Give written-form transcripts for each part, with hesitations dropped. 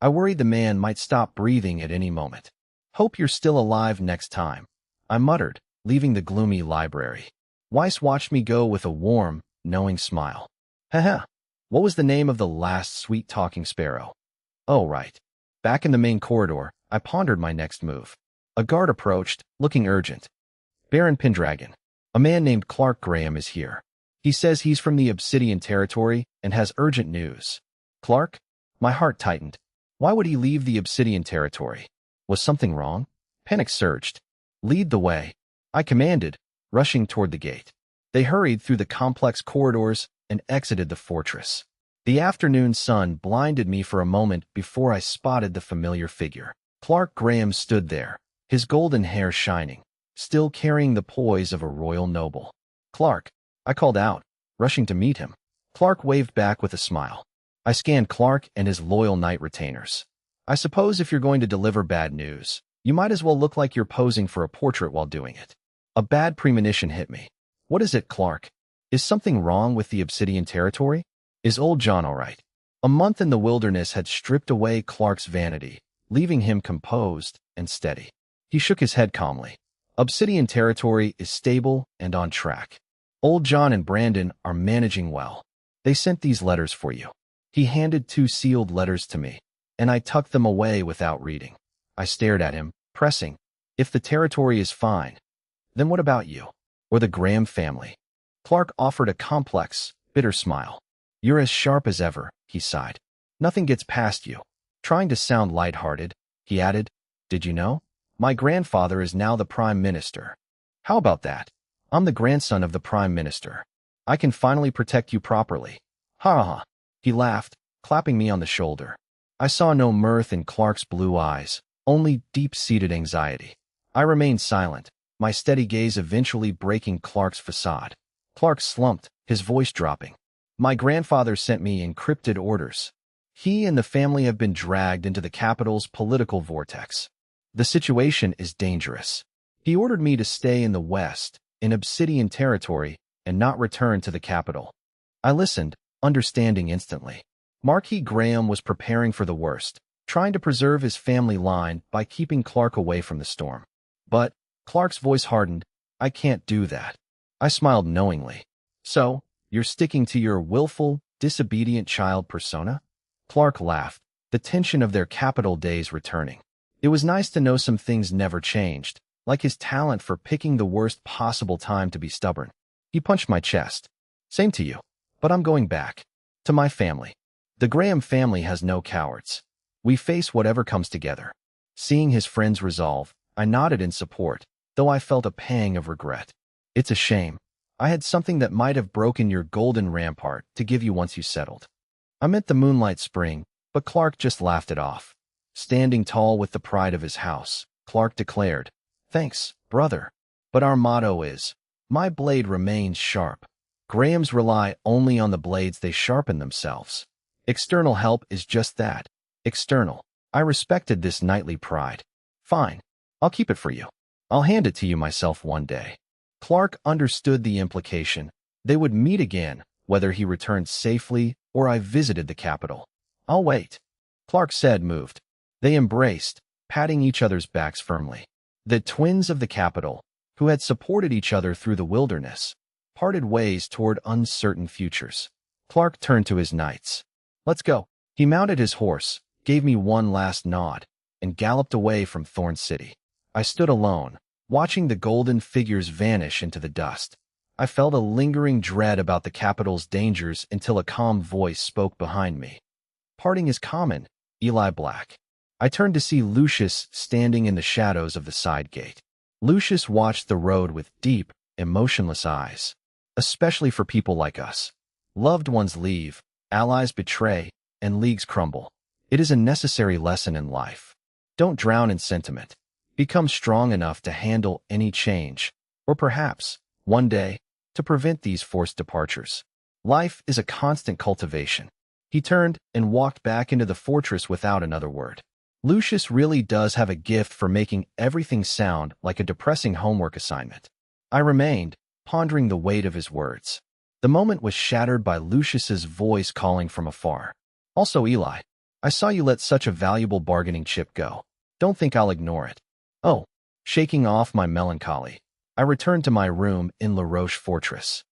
I worried the man might stop breathing at any moment. Hope you're still alive next time, I muttered, leaving the gloomy library. Weiss watched me go with a warm, knowing smile. Haha, what was the name of the last sweet-talking sparrow? Oh, right. Back in the main corridor, I pondered my next move. A guard approached, looking urgent. Baron Pendragon, a man named Clark Graham is here. He says he's from the Obsidian territory and has urgent news. Clark? My heart tightened. Why would he leave the Obsidian territory? Was something wrong? Panic surged. Lead the way, I commanded, rushing toward the gate. They hurried through the complex corridors and exited the fortress. The afternoon sun blinded me for a moment before I spotted the familiar figure. Clark Graham stood there, his golden hair shining, still carrying the poise of a royal noble. Clark, I called out, rushing to meet him. Clark waved back with a smile. I scanned Clark and his loyal knight retainers. I suppose if you're going to deliver bad news, you might as well look like you're posing for a portrait while doing it. A bad premonition hit me. What is it, Clark? Is something wrong with the Obsidian territory? Is old John all right? A month in the wilderness had stripped away Clark's vanity, leaving him composed and steady. He shook his head calmly. Obsidian territory is stable and on track. Old John and Brandon are managing well. They sent these letters for you. He handed 2 sealed letters to me, and I tucked them away without reading. I stared at him, pressing. If the territory is fine, then what about you? Or the Graham family? Clark offered a complex, bitter smile. You're as sharp as ever, he sighed. Nothing gets past you. Trying to sound lighthearted, he added, did you know? My grandfather is now the Prime Minister. How about that? I'm the grandson of the Prime Minister. I can finally protect you properly. Ha ha. He laughed, clapping me on the shoulder. I saw no mirth in Clark's blue eyes, only deep-seated anxiety. I remained silent, my steady gaze eventually breaking Clark's facade. Clark slumped, his voice dropping. My grandfather sent me encrypted orders. He and the family have been dragged into the capital's political vortex. The situation is dangerous. He ordered me to stay in the West, in Obsidian territory, and not return to the capital. I listened, understanding instantly. Marquis Graham was preparing for the worst, trying to preserve his family line by keeping Clark away from the storm. But, Clark's voice hardened, I can't do that. I smiled knowingly. So, you're sticking to your willful, disobedient child persona? Clark laughed, the tension of their capital days returning. It was nice to know some things never changed, like his talent for picking the worst possible time to be stubborn. He punched my chest. Same to you. But I'm going back. To my family. The Graham family has no cowards. We face whatever comes together. Seeing his friend's resolve, I nodded in support, though I felt a pang of regret. It's a shame. I had something that might have broken your golden rampart to give you once you settled. I meant the Moonlight Spring, but Clark just laughed it off. Standing tall with the pride of his house, Clark declared, Thanks, brother. But our motto is, my blade remains sharp. Grahams rely only on the blades they sharpen themselves. External help is just that, external. I respected this knightly pride. Fine, I'll keep it for you. I'll hand it to you myself one day. Clark understood the implication. They would meet again, whether he returned safely or I visited the capital. I'll wait. Clark said, moved. They embraced, patting each other's backs firmly. The twins of the capital, who had supported each other through the wilderness, parted ways toward uncertain futures. Clark turned to his knights. Let's go. He mounted his horse, gave me one last nod, and galloped away from Thorn City. I stood alone, watching the golden figures vanish into the dust. I felt a lingering dread about the capital's dangers until a calm voice spoke behind me. Parting is common, Eli Black. I turned to see Lucius standing in the shadows of the side gate. Lucius watched the road with deep, emotionless eyes. Especially for people like us. Loved ones leave, allies betray, and leagues crumble. It is a necessary lesson in life. Don't drown in sentiment. Become strong enough to handle any change, or perhaps, one day, to prevent these forced departures. Life is a constant cultivation. He turned and walked back into the fortress without another word. Lucius really does have a gift for making everything sound like a depressing homework assignment. I remained, pondering the weight of his words. The moment was shattered by Lucius's voice calling from afar. Also Eli. I saw you let such a valuable bargaining chip go. Don't think I'll ignore it. Oh, shaking off my melancholy, I returned to my room in La Roche Fortress.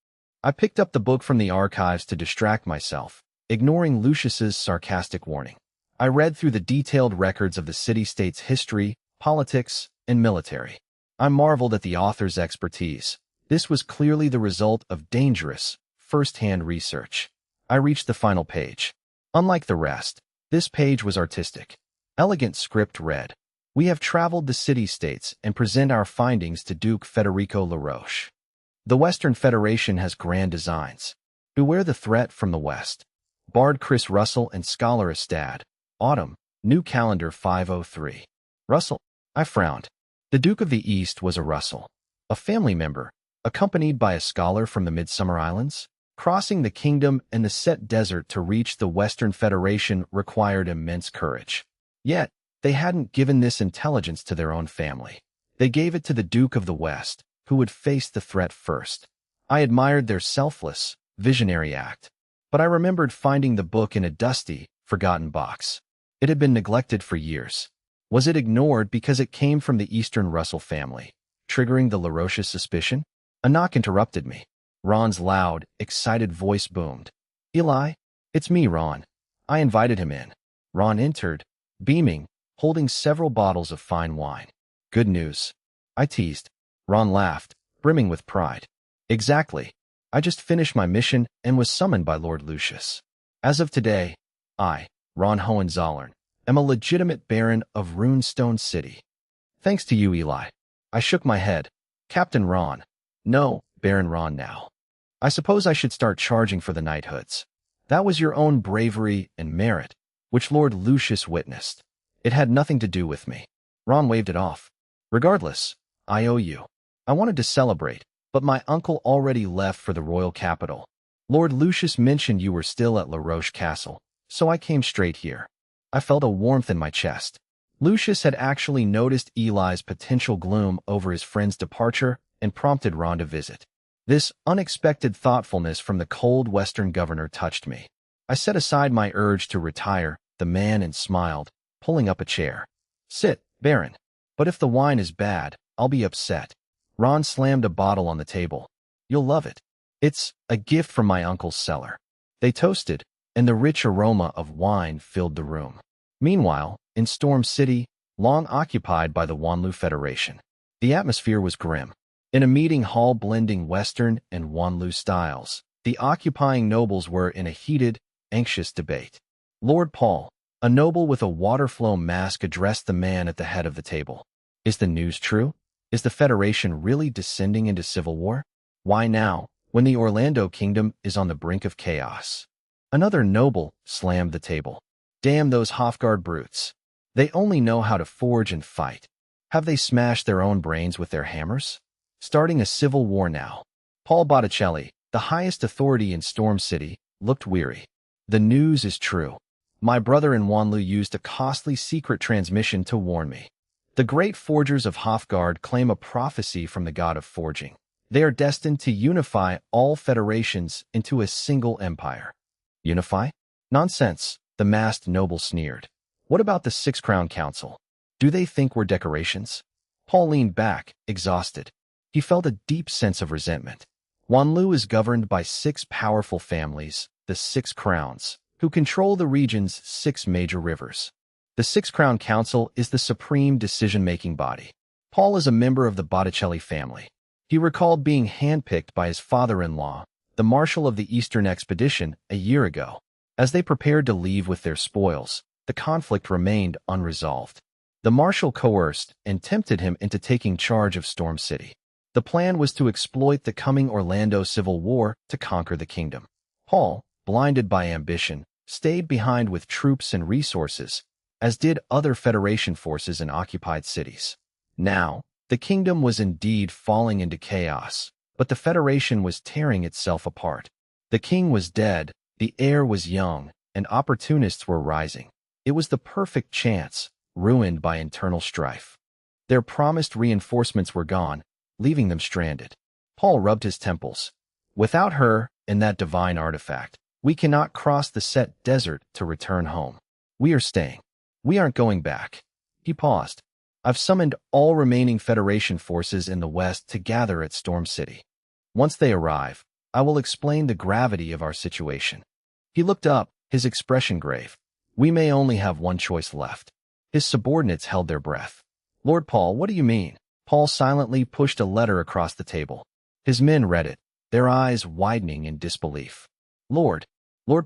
I picked up the book from the archives to distract myself, ignoring Lucius's sarcastic warning. I read through the detailed records of the city-state's history, politics, and military. I marveled at the author's expertise. This was clearly the result of dangerous, first-hand research. I reached the final page. Unlike the rest, this page was artistic. Elegant script read, "We have traveled the city-states and present our findings to Duke Federico LaRoche. The Western Federation has grand designs. Beware the threat from the West. Bard Chris Russell and Scholar Estad. Autumn, New Calendar 503. Russell." I frowned. The Duke of the East was a Russell, a family member, accompanied by a scholar from the Midsummer Islands. Crossing the kingdom and the set desert to reach the Western Federation required immense courage. Yet, they hadn't given this intelligence to their own family. They gave it to the Duke of the West, who would face the threat first. I admired their selfless, visionary act. But I remembered finding the book in a dusty, forgotten box. It had been neglected for years. Was it ignored because it came from the Eastern Russell family, triggering the LaRoche's suspicion? A knock interrupted me. Ron's loud, excited voice boomed. "Eli, it's me, Ron." I invited him in. Ron entered, beaming, holding several bottles of fine wine. "Good news," I teased. Ron laughed, brimming with pride. "Exactly. I just finished my mission and was summoned by Lord Lucius. As of today, I, Ron Hohenzollern, am a legitimate baron of Runestone City." "Thanks to you, Eli." I shook my head. "Captain Ron. No, Baron Ron now. I suppose I should start charging for the knighthoods. That was your own bravery and merit, which Lord Lucius witnessed. It had nothing to do with me." Ron waved it off. "Regardless, I owe you." I wanted to celebrate, but my uncle already left for the royal capital. "Lord Lucius mentioned you were still at La Roche Castle, so I came straight here." I felt a warmth in my chest. Lucius had actually noticed Eli's potential gloom over his friend's departure and prompted Ron to visit. This unexpected thoughtfulness from the cold Western governor touched me. I set aside my urge to retire the man and smiled, pulling up a chair. "Sit, Baron. But if the wine is bad, I'll be upset." Ron slammed a bottle on the table. "You'll love it. It's a gift from my uncle's cellar." They toasted, and the rich aroma of wine filled the room. Meanwhile, in Storm City, long occupied by the Wanlu Federation, the atmosphere was grim. In a meeting hall blending Western and Wanlu styles, the occupying nobles were in a heated, anxious debate. Lord Paul, a noble with a waterflow mask, addressed the man at the head of the table. "Is the news true? Is the Federation really descending into civil war? Why now, when the Orlando Kingdom is on the brink of chaos?" Another noble slammed the table. "Damn those Hofgard brutes. They only know how to forge and fight. Have they smashed their own brains with their hammers? Starting a civil war now." Paul Botticelli, the highest authority in Storm City, looked weary. "The news is true. My brother in Wanlu used a costly secret transmission to warn me. The great forgers of Hofgard claim a prophecy from the god of forging. They are destined to unify all federations into a single empire." "Unify? Nonsense," the masked noble sneered. "What about the Six Crown Council? Do they think we're decorations?" Paul leaned back, exhausted. He felt a deep sense of resentment. Wanlu is governed by 6 powerful families, the 6 Crowns, who control the region's 6 major rivers. The Six Crown Council is the supreme decision-making body. Paul is a member of the Botticelli family. He recalled being handpicked by his father-in-law, the marshal of the Eastern Expedition, a year ago. As they prepared to leave with their spoils, the conflict remained unresolved. The marshal coerced and tempted him into taking charge of Storm City. The plan was to exploit the coming Orlando Civil War to conquer the kingdom. Paul, blinded by ambition, stayed behind with troops and resources, as did other Federation forces in occupied cities. Now, the kingdom was indeed falling into chaos, but the Federation was tearing itself apart. The king was dead, the heir was young, and opportunists were rising. It was the perfect chance, ruined by internal strife. Their promised reinforcements were gone, leaving them stranded. Paul rubbed his temples. "Without her and that divine artifact, we cannot cross the set desert to return home." We are staying. We aren't going back. He paused. I've summoned all remaining Federation forces in the west to gather at Storm City. Once they arrive, I will explain the gravity of our situation. He looked up, his expression grave. We may only have one choice left. His subordinates held their breath. Lord Paul, what do you mean? Paul silently pushed a letter across the table. His men read it, their eyes widening in disbelief. Lord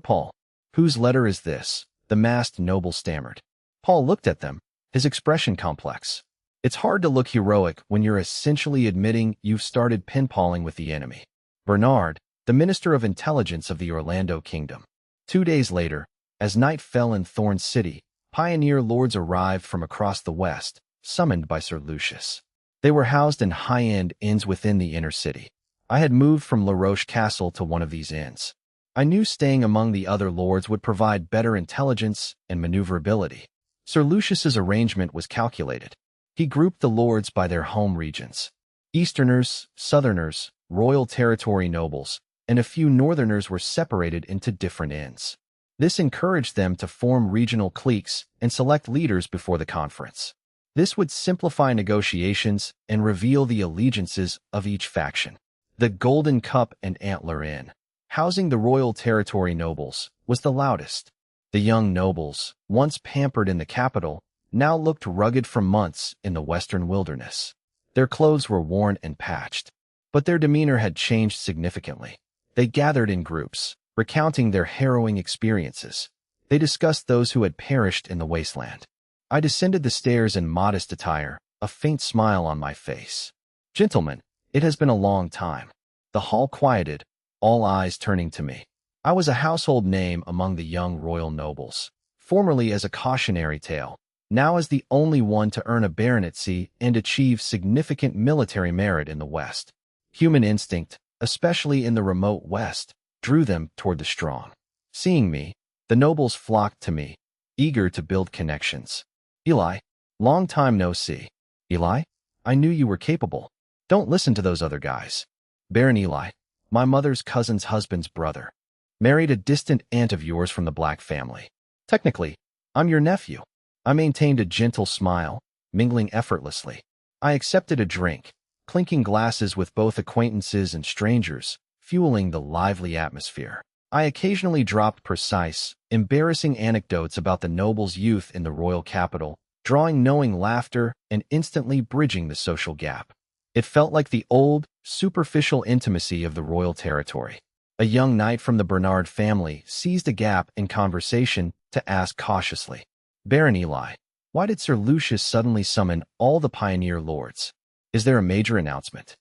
Paul, whose letter is this? The masked noble stammered. Paul looked at them, his expression complex. It's hard to look heroic when you're essentially admitting you've started pinballing with the enemy. Bernard, the Minister of Intelligence of the Orlando Kingdom. 2 days later, as night fell in Thorn City, pioneer lords arrived from across the west, summoned by Sir Lucius. They were housed in high-end inns within the inner city. I had moved from La Roche Castle to one of these inns. I knew staying among the other lords would provide better intelligence and maneuverability. Sir Lucius's arrangement was calculated. He grouped the lords by their home regions. Easterners, Southerners, Royal Territory nobles, and a few Northerners were separated into different inns. This encouraged them to form regional cliques and select leaders before the conference. This would simplify negotiations and reveal the allegiances of each faction. The Golden Cup and Antler Inn, housing the Royal Territory nobles, was the loudest. The young nobles, once pampered in the capital, now looked rugged from months in the western wilderness. Their clothes were worn and patched, but their demeanor had changed significantly. They gathered in groups, recounting their harrowing experiences. They discussed those who had perished in the wasteland. I descended the stairs in modest attire, a faint smile on my face. Gentlemen, it has been a long time. The hall quieted, all eyes turning to me. I was a household name among the young royal nobles, formerly as a cautionary tale, now as the only one to earn a baronetcy and achieve significant military merit in the West. Human instinct, especially in the remote West, drew them toward the strong. Seeing me, the nobles flocked to me, eager to build connections. Eli, long time no see. Eli, I knew you were capable. Don't listen to those other guys. Baron Eli, my mother's cousin's husband's brother, married a distant aunt of yours from the Black family. Technically, I'm your nephew. I maintained a gentle smile, mingling effortlessly. I accepted a drink, clinking glasses with both acquaintances and strangers, fueling the lively atmosphere. I occasionally dropped precise, embarrassing anecdotes about the noble's youth in the royal capital, drawing knowing laughter and instantly bridging the social gap. It felt like the old, superficial intimacy of the royal territory. A young knight from the Bernard family seized a gap in conversation to ask cautiously, Baron Eli, why did Sir Lucius suddenly summon all the pioneer lords? Is there a major announcement?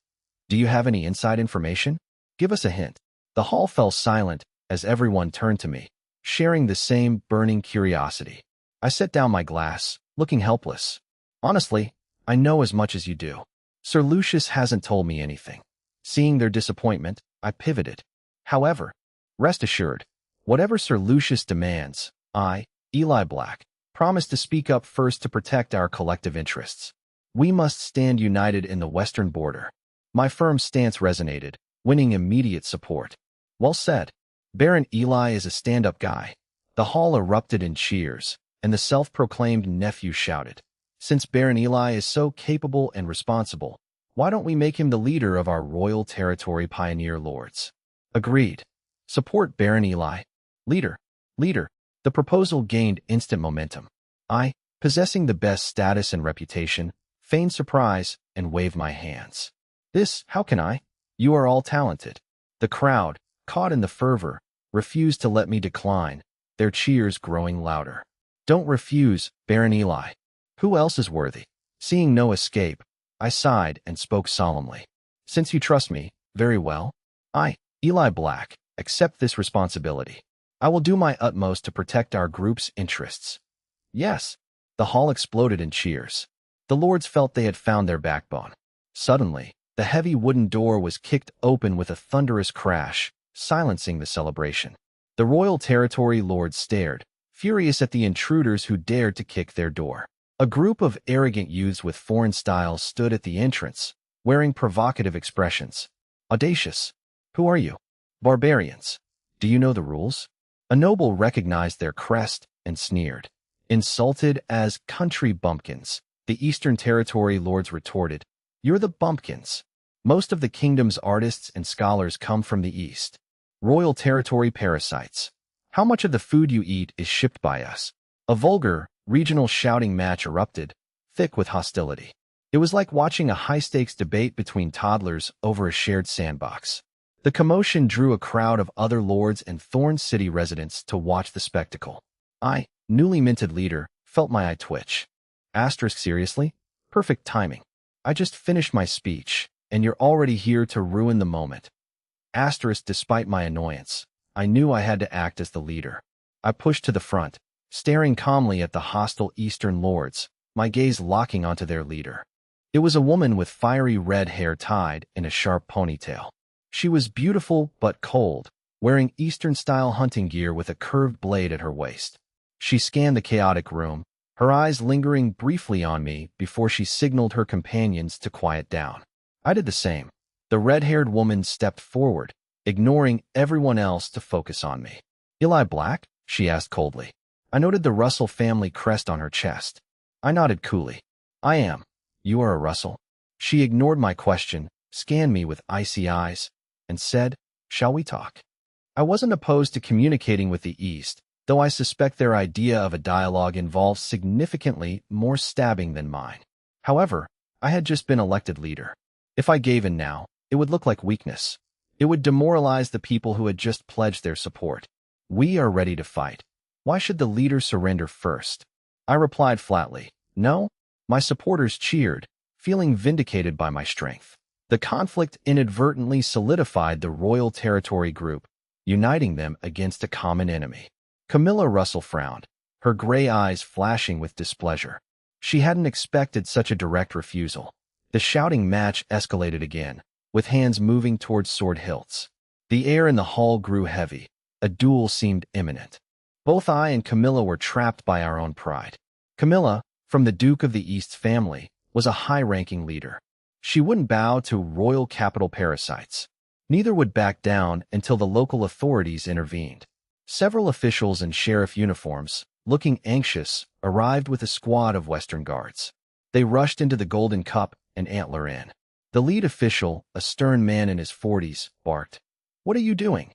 Do you have any inside information? Give us a hint. The hall fell silent as everyone turned to me, sharing the same burning curiosity. I set down my glass, looking helpless. Honestly, I know as much as you do. Sir Lucius hasn't told me anything. Seeing their disappointment, I pivoted. However, rest assured, whatever Sir Lucius demands, I, Eli Black, promise to speak up first to protect our collective interests. We must stand united in the western border. My firm stance resonated, winning immediate support. Well said. Baron Eli is a stand-up guy. The hall erupted in cheers, and the self-proclaimed nephew shouted, Since Baron Eli is so capable and responsible, why don't we make him the leader of our Royal Territory Pioneer Lords? Agreed. Support Baron Eli. Leader. The proposal gained instant momentum. I, possessing the best status and reputation, feigned surprise and waved my hands. How can I? You are all talented. The crowd, caught in the fervor, refused to let me decline, their cheers growing louder. Don't refuse, Baron Eli. Who else is worthy? Seeing no escape, I sighed and spoke solemnly. Since you trust me, very well. I, Eli Black, accept this responsibility. I will do my utmost to protect our group's interests. Yes. The hall exploded in cheers. The lords felt they had found their backbone. Suddenly, the heavy wooden door was kicked open with a thunderous crash, silencing the celebration. The Royal Territory lords stared, furious at the intruders who dared to kick their door. A group of arrogant youths with foreign styles stood at the entrance, wearing provocative expressions. Audacious. Who are you? Barbarians. Do you know the rules? A noble recognized their crest and sneered. Insulted as country bumpkins, the Eastern Territory lords retorted, "You're the bumpkins. Most of the kingdom's artists and scholars come from the East. Royal Territory parasites. How much of the food you eat is shipped by us?" A vulgar, regional shouting match erupted, thick with hostility. It was like watching a high-stakes debate between toddlers over a shared sandbox. The commotion drew a crowd of other lords and Thorn City residents to watch the spectacle. I, newly minted leader, felt my eye twitch. Seriously? Perfect timing. I just finished my speech, and you're already here to ruin the moment. Despite my annoyance, I knew I had to act as the leader. I pushed to the front, staring calmly at the hostile Eastern lords, my gaze locking onto their leader. It was a woman with fiery red hair tied in a sharp ponytail. She was beautiful but cold, wearing Eastern-style hunting gear with a curved blade at her waist. She scanned the chaotic room, her eyes lingering briefly on me before she signaled her companions to quiet down. I did the same. The red-haired woman stepped forward, ignoring everyone else to focus on me. "Eli Black?" she asked coldly. I noted the Russell family crest on her chest. I nodded coolly. "I am. You are a Russell?" She ignored my question, scanned me with icy eyes, and said, "Shall we talk?" I wasn't opposed to communicating with the East, though I suspect their idea of a dialogue involves significantly more stabbing than mine. However, I had just been elected leader. If I gave in now, it would look like weakness. It would demoralize the people who had just pledged their support. "We are ready to fight. Why should the leader surrender first?" I replied flatly, "No." My supporters cheered, feeling vindicated by my strength. The conflict inadvertently solidified the Royal Territory group, uniting them against a common enemy. Camilla Russell frowned, her gray eyes flashing with displeasure. She hadn't expected such a direct refusal. The shouting match escalated again, with hands moving towards sword hilts. The air in the hall grew heavy. A duel seemed imminent. Both I and Camilla were trapped by our own pride. Camilla, from the Duke of the East's family, was a high-ranking leader. She wouldn't bow to royal capital parasites. Neither would back down until the local authorities intervened. Several officials in sheriff uniforms, looking anxious, arrived with a squad of Western Guards. They rushed into the Golden Cup and Antler Inn. The lead official, a stern man in his 40s, barked, "What are you doing?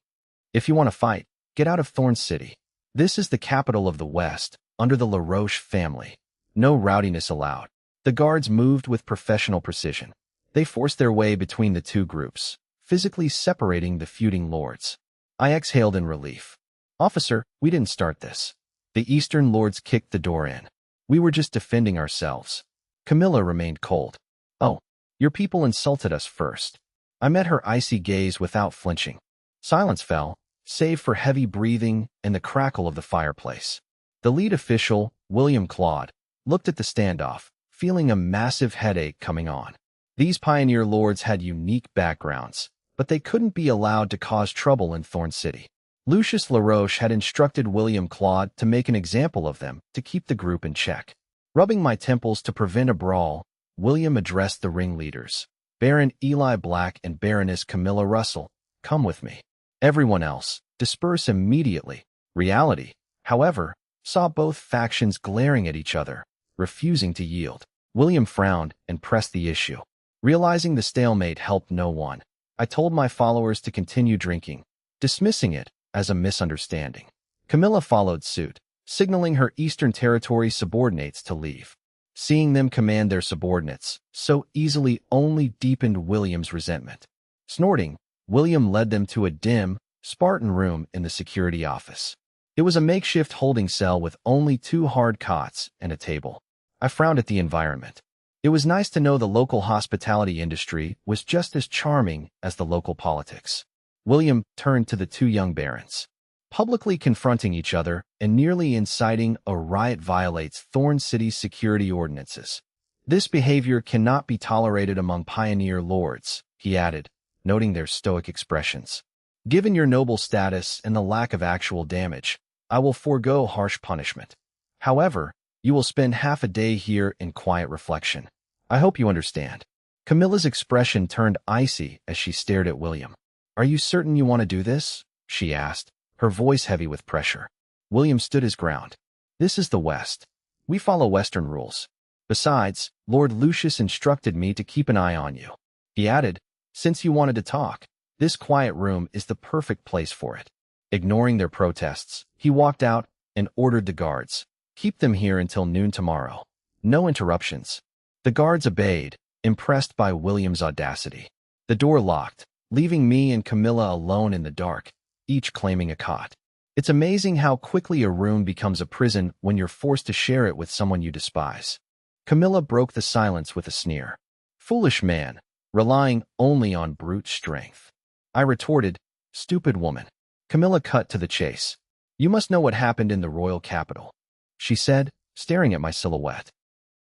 If you want to fight, get out of Thorn City. This is the capital of the West, under the LaRoche family. No rowdiness allowed." The guards moved with professional precision. They forced their way between the two groups, physically separating the feuding lords. I exhaled in relief. "Officer, we didn't start this." The Eastern lords kicked the door in. "We were just defending ourselves." Camilla remained cold. "Oh, your people insulted us first." I met her icy gaze without flinching. Silence fell, save for heavy breathing and the crackle of the fireplace. The lead official, William Claude, looked at the standoff, feeling a massive headache coming on. These pioneer lords had unique backgrounds, but they couldn't be allowed to cause trouble in Thorn City. Lucius LaRoche had instructed William Claude to make an example of them to keep the group in check. Rubbing my temples to prevent a brawl, William addressed the ringleaders. "Baron Eli Black and Baroness Camilla Russell, come with me. Everyone else, disperse immediately." Reality, however, saw both factions glaring at each other, refusing to yield. William frowned and pressed the issue. Realizing the stalemate helped no one, I told my followers to continue drinking, dismissing it as a misunderstanding. Camilla followed suit, signaling her Eastern Territory subordinates to leave. Seeing them command their subordinates so easily only deepened William's resentment. Snorting, William led them to a dim, Spartan room in the security office. It was a makeshift holding cell with only 2 hard cots and a table. I frowned at the environment. It was nice to know the local hospitality industry was just as charming as the local politics. William turned to the 2 young barons. Publicly confronting each other and nearly inciting a riot violates Thorn City's security ordinances. This behavior cannot be tolerated among pioneer lords, he added, noting their stoic expressions. Given your noble status and the lack of actual damage, I will forego harsh punishment. However, you will spend half a day here in quiet reflection. I hope you understand. Camilla's expression turned icy as she stared at William. Are you certain you want to do this? She asked, her voice heavy with pressure. William stood his ground. This is the West. We follow Western rules. Besides, Lord Lucius instructed me to keep an eye on you. He added, since you wanted to talk, this quiet room is the perfect place for it. Ignoring their protests, he walked out and ordered the guards, keep them here until noon tomorrow. No interruptions. The guards obeyed, impressed by William's audacity. The door locked, leaving me and Camilla alone in the dark, each claiming a cot. It's amazing how quickly a room becomes a prison when you're forced to share it with someone you despise. Camilla broke the silence with a sneer. Foolish man, relying only on brute strength. I retorted, stupid woman. Camilla cut to the chase. You must know what happened in the royal capital, she said, staring at my silhouette.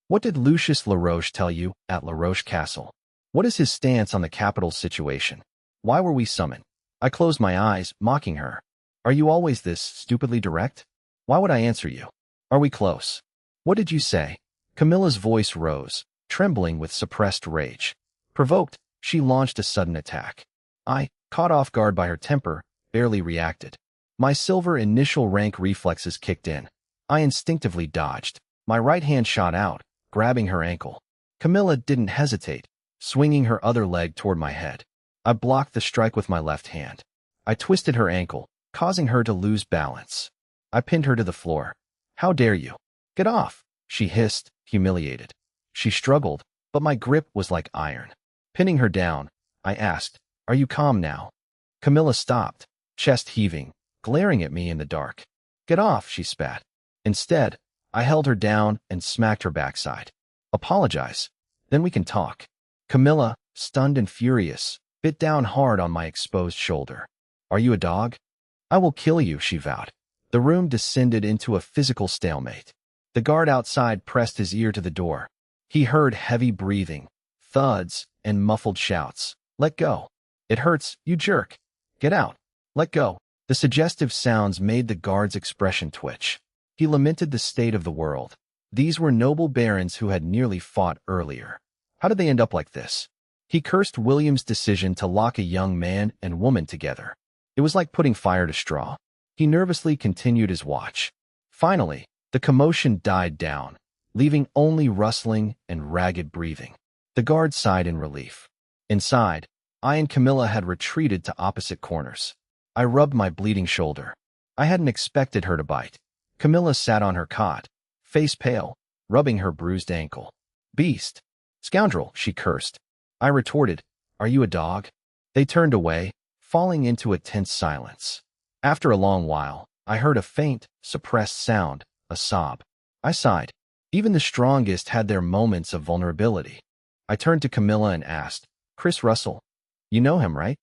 What did Lucius LaRoche tell you at LaRoche Castle? What is his stance on the capital's situation? Why were we summoned? I closed my eyes, mocking her. Are you always this stupidly direct? Why would I answer you? Are we close? What did you say? Camilla's voice rose, trembling with suppressed rage. Provoked, she launched a sudden attack. I, caught off guard by her temper, barely reacted. My silver initial rank reflexes kicked in. I instinctively dodged. My right hand shot out, grabbing her ankle. Camilla didn't hesitate, swinging her other leg toward my head. I blocked the strike with my left hand. I twisted her ankle, causing her to lose balance. I pinned her to the floor. How dare you? Get off, she hissed, humiliated. She struggled, but my grip was like iron. Pinning her down, I asked, are you calm now? Camilla stopped, chest heaving, glaring at me in the dark. Get off, she spat. Instead, I held her down and smacked her backside. Apologize. Then we can talk. Camilla, stunned and furious, bit down hard on my exposed shoulder. Are you a dog? I will kill you, she vowed. The room descended into a physical stalemate. The guard outside pressed his ear to the door. He heard heavy breathing, thuds, and muffled shouts. Let go. It hurts, you jerk. Get out. Let go. The suggestive sounds made the guard's expression twitch. He lamented the state of the world. These were noble barons who had nearly fought earlier. How did they end up like this? He cursed William's decision to lock a young man and woman together. It was like putting fire to straw. He nervously continued his watch. Finally, the commotion died down, leaving only rustling and ragged breathing. The guard sighed in relief. Inside, I and Camilla had retreated to opposite corners. I rubbed my bleeding shoulder. I hadn't expected her to bite. Camilla sat on her cot, face pale, rubbing her bruised ankle. Beast! Scoundrel, she cursed. I retorted, are you a dog? They turned away, falling into a tense silence. After a long while, I heard a faint, suppressed sound, a sob. I sighed. Even the strongest had their moments of vulnerability. I turned to Camilla and asked, Chris Russell, you know him, right?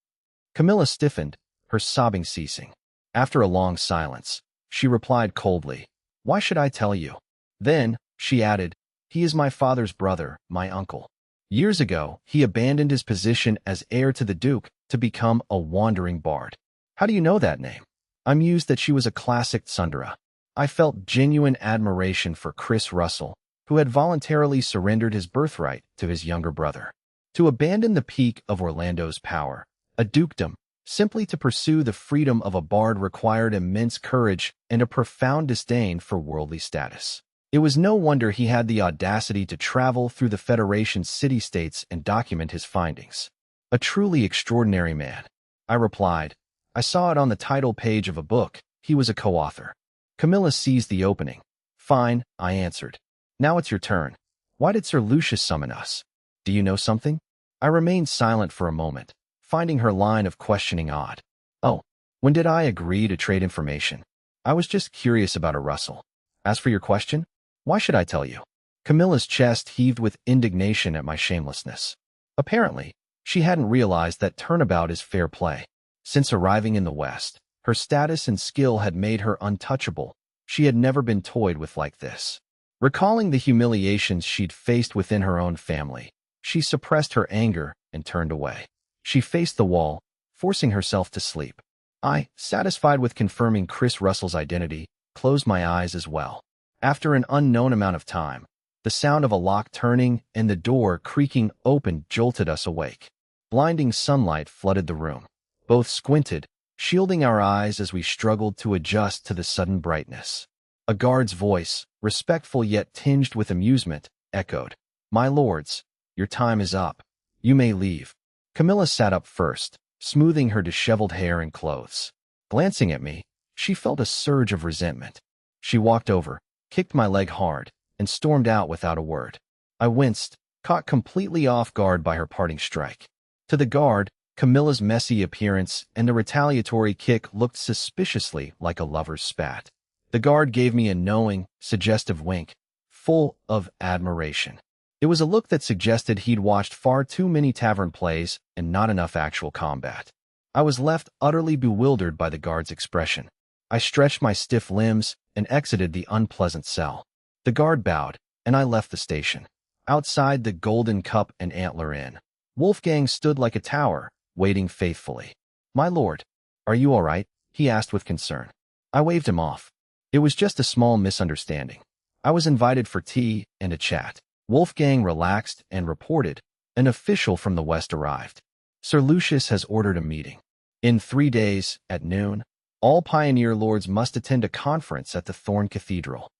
Camilla stiffened, her sobbing ceasing. After a long silence, she replied coldly, why should I tell you? Then, she added, he is my father's brother, my uncle. Years ago, he abandoned his position as heir to the Duke to become a wandering bard. How do you know that name? I mused that she was a classic tsundere. I felt genuine admiration for Chris Russell, who had voluntarily surrendered his birthright to his younger brother. To abandon the peak of Orlando's power, a dukedom, simply to pursue the freedom of a bard required immense courage and a profound disdain for worldly status. It was no wonder he had the audacity to travel through the Federation's city-states and document his findings. A truly extraordinary man, I replied. I saw it on the title page of a book. He was a co-author. Camilla seized the opening. Fine, I answered. Now it's your turn. Why did Sir Lucius summon us? Do you know something? I remained silent for a moment, finding her line of questioning odd. Oh, when did I agree to trade information? I was just curious about a Russell. As for your question, why should I tell you? Camilla's chest heaved with indignation at my shamelessness. Apparently, she hadn't realized that turnabout is fair play. Since arriving in the West, her status and skill had made her untouchable. She had never been toyed with like this. Recalling the humiliations she'd faced within her own family, she suppressed her anger and turned away. She faced the wall, forcing herself to sleep. I, satisfied with confirming Chris Russell's identity, closed my eyes as well. After an unknown amount of time, the sound of a lock turning and the door creaking open jolted us awake. Blinding sunlight flooded the room. Both squinted, shielding our eyes as we struggled to adjust to the sudden brightness. A guard's voice, respectful yet tinged with amusement, echoed. "My lords, your time is up. You may leave." Camilla sat up first, smoothing her disheveled hair and clothes. Glancing at me, she felt a surge of resentment. She walked over, kicked my leg hard, and stormed out without a word. I winced, caught completely off guard by her parting strike. To the guard, Camilla's messy appearance and the retaliatory kick looked suspiciously like a lover's spat. The guard gave me a knowing, suggestive wink, full of admiration. It was a look that suggested he'd watched far too many tavern plays and not enough actual combat. I was left utterly bewildered by the guard's expression. I stretched my stiff limbs and exited the unpleasant cell. The guard bowed, and I left the station. Outside the Golden Cup and Antler Inn, Wolfgang stood like a tower, waiting faithfully. "My lord, are you all right?" he asked with concern. I waved him off. It was just a small misunderstanding. I was invited for tea and a chat. Wolfgang relaxed and reported. An official from the west arrived. "Sir Lucius has ordered a meeting. In 3 days, at noon, all pioneer lords must attend a conference at the Thorn Cathedral."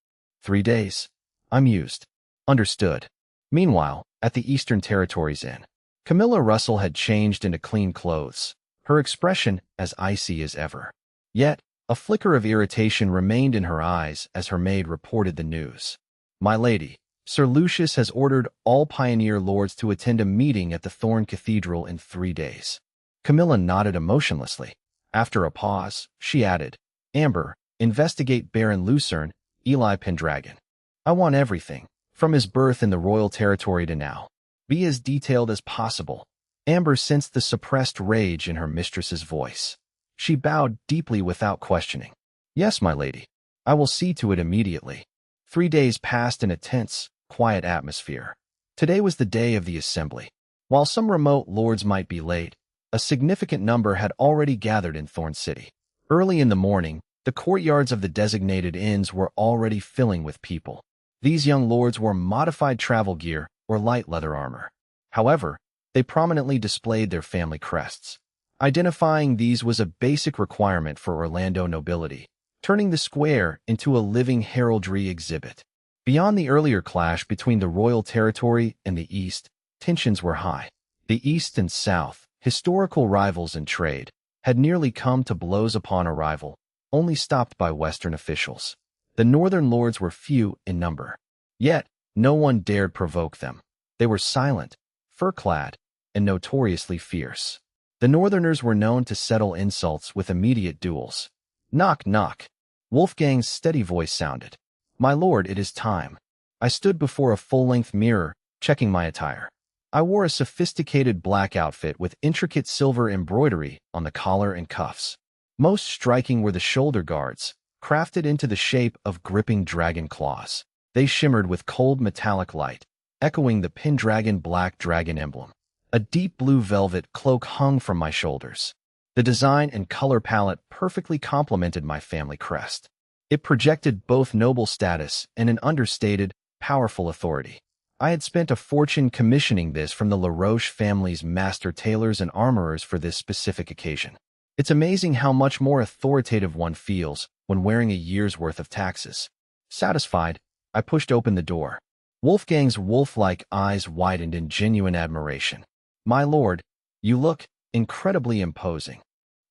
3 days? I mused. Understood. Meanwhile, at the Eastern Territories Inn, Camilla Russell had changed into clean clothes, her expression as icy as ever. Yet, a flicker of irritation remained in her eyes as her maid reported the news. "My lady, Sir Lucius has ordered all pioneer lords to attend a meeting at the Thorn Cathedral in 3 days. Camilla nodded emotionlessly. After a pause, she added, "Amber, investigate Baron Lucerne, Eli Pendragon. I want everything, from his birth in the royal territory to now. Be as detailed as possible." Amber sensed the suppressed rage in her mistress's voice. She bowed deeply without questioning. "Yes, my lady. I will see to it immediately." 3 days passed in a tense, quiet atmosphere. Today was the day of the assembly. While some remote lords might be late, a significant number had already gathered in Thorn City. Early in the morning, the courtyards of the designated inns were already filling with people. These young lords wore modified travel gear or light leather armor. However, they prominently displayed their family crests. Identifying these was a basic requirement for Orlando nobility, turning the square into a living heraldry exhibit. Beyond the earlier clash between the royal territory and the East, tensions were high. The East and South, historical rivals in trade, had nearly come to blows upon arrival, only stopped by Western officials. The northern lords were few in number. Yet, no one dared provoke them. They were silent, fur-clad, and notoriously fierce. The northerners were known to settle insults with immediate duels. "Knock, knock." Wolfgang's steady voice sounded. "My lord, it is time." I stood before a full-length mirror, checking my attire. I wore a sophisticated black outfit with intricate silver embroidery on the collar and cuffs. Most striking were the shoulder guards, crafted into the shape of gripping dragon claws. They shimmered with cold metallic light, echoing the Pendragon black dragon emblem. A deep blue velvet cloak hung from my shoulders. The design and color palette perfectly complemented my family crest. It projected both noble status and an understated, powerful authority. I had spent a fortune commissioning this from the LaRoche family's master tailors and armorers for this specific occasion. It's amazing how much more authoritative one feels when wearing a year's worth of taxes. Satisfied, I pushed open the door. Wolfgang's wolf-like eyes widened in genuine admiration. "My lord, you look incredibly imposing."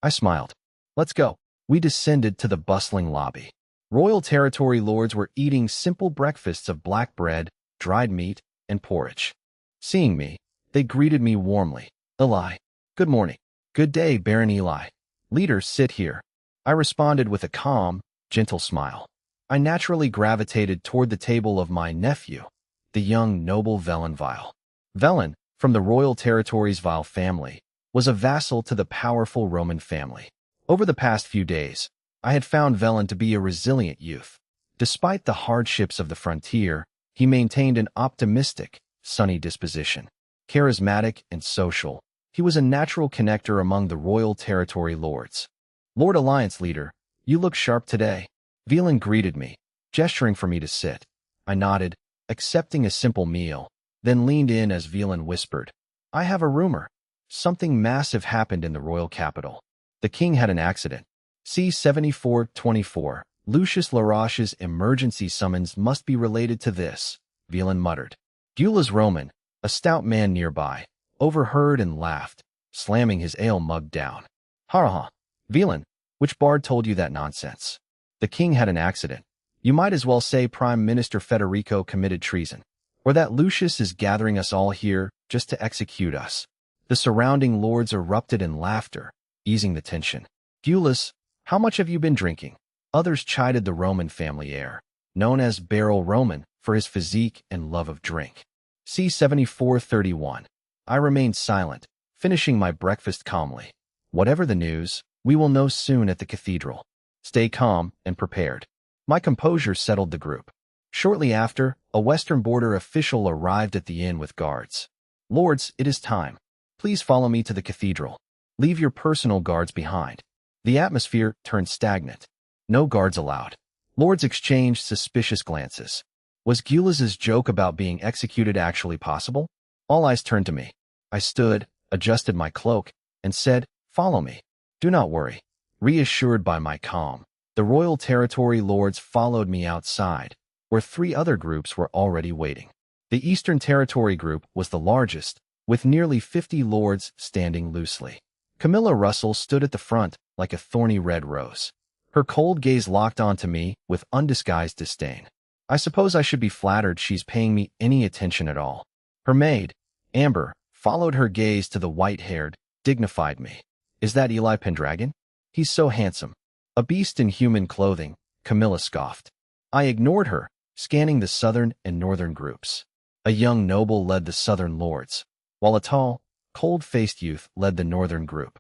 I smiled. "Let's go." We descended to the bustling lobby. Royal territory lords were eating simple breakfasts of black bread, dried meat, and porridge. Seeing me, they greeted me warmly. "Eli. Good morning." "Good day, Baron Eli. Leader, sit here." I responded with a calm, gentle smile. I naturally gravitated toward the table of my nephew, the young noble Velen Vile. Velen, from the royal territories Vile family, was a vassal to the powerful Roman family. Over the past few days, I had found Velen to be a resilient youth. Despite the hardships of the frontier, he maintained an optimistic, sunny disposition. Charismatic and social, he was a natural connector among the royal territory lords. "Lord Alliance Leader, you look sharp today." Velen greeted me, gesturing for me to sit. I nodded, accepting a simple meal, then leaned in as Velen whispered, "I have a rumor. Something massive happened in the royal capital. The king had an accident. C-7424, Lucius Laroche's emergency summons must be related to this, Velen muttered. Gyula's Roman, a stout man nearby, overheard and laughed, slamming his ale mug down. Ha ha, Velen, which bard told you that nonsense? The king had an accident. You might as well say Prime Minister Federico committed treason, or that Lucius is gathering us all here just to execute us. The surrounding lords erupted in laughter, easing the tension. Gyula's, how much have you been drinking? Others chided the Roman family heir, known as Barrel Roman, for his physique and love of drink. C. 7431. I remained silent, finishing my breakfast calmly. Whatever the news, we will know soon at the cathedral. Stay calm and prepared. My composure settled the group. Shortly after, a Western border official arrived at the inn with guards. Lords, it is time. Please follow me to the cathedral. Leave your personal guards behind. The atmosphere turned stagnant. No guards allowed. Lords exchanged suspicious glances. Was Gyula's joke about being executed actually possible? All eyes turned to me. I stood, adjusted my cloak, and said, "Follow me. Do not worry." Reassured by my calm, the royal territory lords followed me outside, where 3 other groups were already waiting. The Eastern Territory group was the largest, with nearly 50 lords standing loosely. Camilla Russell stood at the front like a thorny red rose. Her cold gaze locked onto me with undisguised disdain. I suppose I should be flattered she's paying me any attention at all. Her maid, Amber, followed her gaze to the white-haired, dignified me. Is that Eli Pendragon? He's so handsome. A beast in human clothing, Camilla scoffed. I ignored her, scanning the southern and northern groups. A young noble led the southern lords, while a tall, cold-faced youth led the northern group.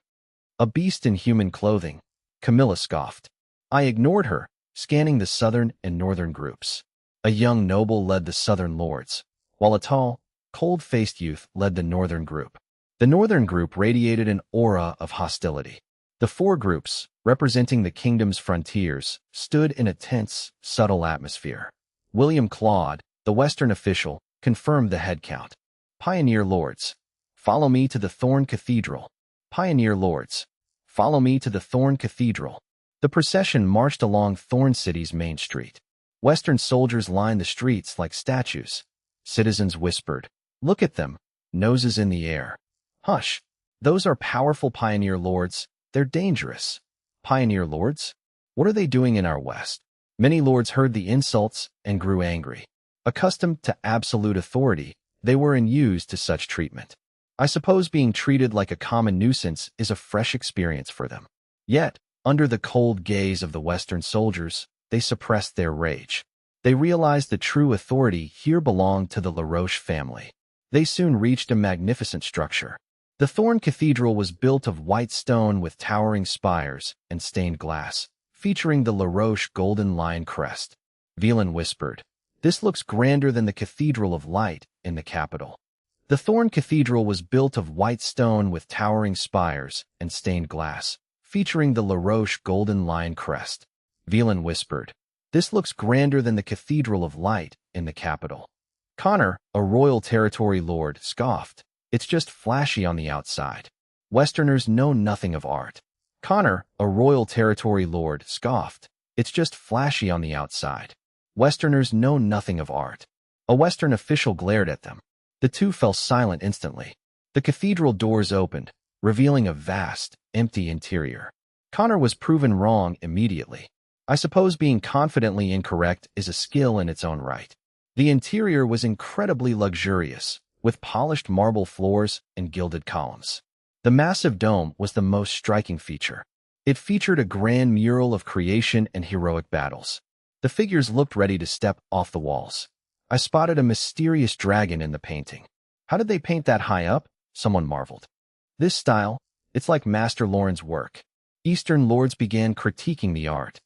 A beast in human clothing, Camilla scoffed. I ignored her, scanning the southern and northern groups. A young noble led the southern lords, while a tall, cold-faced youth led the northern group. The northern group radiated an aura of hostility. The 4 groups, representing the kingdom's frontiers, stood in a tense, subtle atmosphere. William Claude, the Western official, confirmed the head count. Pioneer lords, follow me to the Thorn Cathedral. Pioneer lords, follow me to the Thorn Cathedral. The procession marched along Thorn City's main street. Western soldiers lined the streets like statues. Citizens whispered, "Look at them, noses in the air." Hush, those are powerful pioneer lords. They're dangerous. Pioneer lords? What are they doing in our West? Many lords heard the insults and grew angry. Accustomed to absolute authority, they were unused to such treatment. I suppose being treated like a common nuisance is a fresh experience for them. Yet, under the cold gaze of the Western soldiers, they suppressed their rage. They realized the true authority here belonged to the Laroche family. They soon reached a magnificent structure. The Thorn Cathedral was built of white stone with towering spires and stained glass, featuring the Laroche golden lion crest. Velen whispered, "This looks grander than the Cathedral of Light in the capital." The Thorn Cathedral was built of white stone with towering spires and stained glass, featuring the Laroche golden lion crest. Velen whispered, "This looks grander than the Cathedral of Light in the capital." Connor, a royal territory lord, scoffed, "It's just flashy on the outside. Westerners know nothing of art." Connor, a royal territory lord, scoffed, "It's just flashy on the outside. Westerners know nothing of art." A Western official glared at them. The 2 fell silent instantly. The cathedral doors opened, revealing a vast, empty interior. Connor was proven wrong immediately. I suppose being confidently incorrect is a skill in its own right. The interior was incredibly luxurious, with polished marble floors and gilded columns. The massive dome was the most striking feature. It featured a grand mural of creation and heroic battles. The figures looked ready to step off the walls. I spotted a mysterious dragon in the painting. "How did they paint that high up?" someone marveled. "This style, it's like Master Lauren's work." Eastern lords began critiquing the art.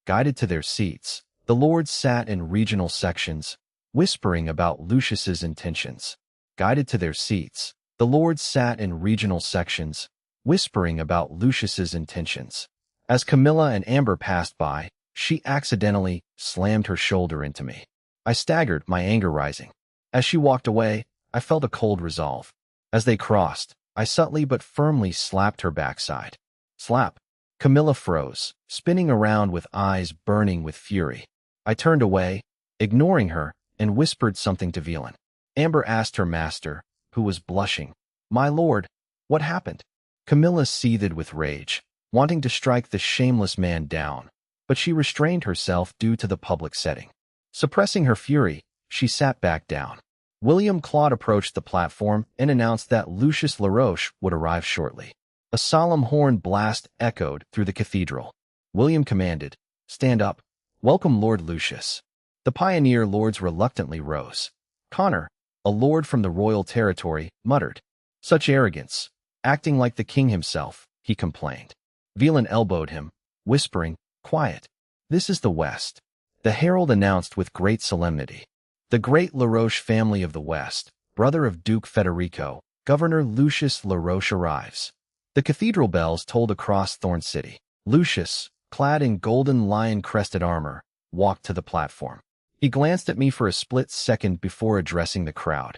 Guided to their seats, the lords sat in regional sections, whispering about Lucius's intentions. Guided to their seats, the lords sat in regional sections, whispering about Lucius's intentions. As Camilla and Amber passed by, she accidentally slammed her shoulder into me. I staggered, my anger rising. As she walked away, I felt a cold resolve. As they crossed, I subtly but firmly slapped her backside. Slap. Camilla froze, spinning around with eyes burning with fury. I turned away, ignoring her, and whispered something to Velan. Amber asked her master, who was blushing, "My lord, what happened?" Camilla seethed with rage, wanting to strike the shameless man down, but she restrained herself due to the public setting. Suppressing her fury, she sat back down. William Claude approached the platform and announced that Lucius LaRoche would arrive shortly. A solemn horn blast echoed through the cathedral. William commanded, "Stand up. Welcome Lord Lucius." The pioneer lords reluctantly rose. Connor, a lord from the royal territory, muttered, "Such arrogance. Acting like the king himself," he complained. Velan elbowed him, whispering, "Quiet. This is the West." The herald announced with great solemnity. The great LaRoche family of the West, brother of Duke Federico, Governor Lucius LaRoche arrives. The cathedral bells tolled across Thorn City. Lucius, clad in golden lion-crested armor, walked to the platform. He glanced at me for a split second before addressing the crowd.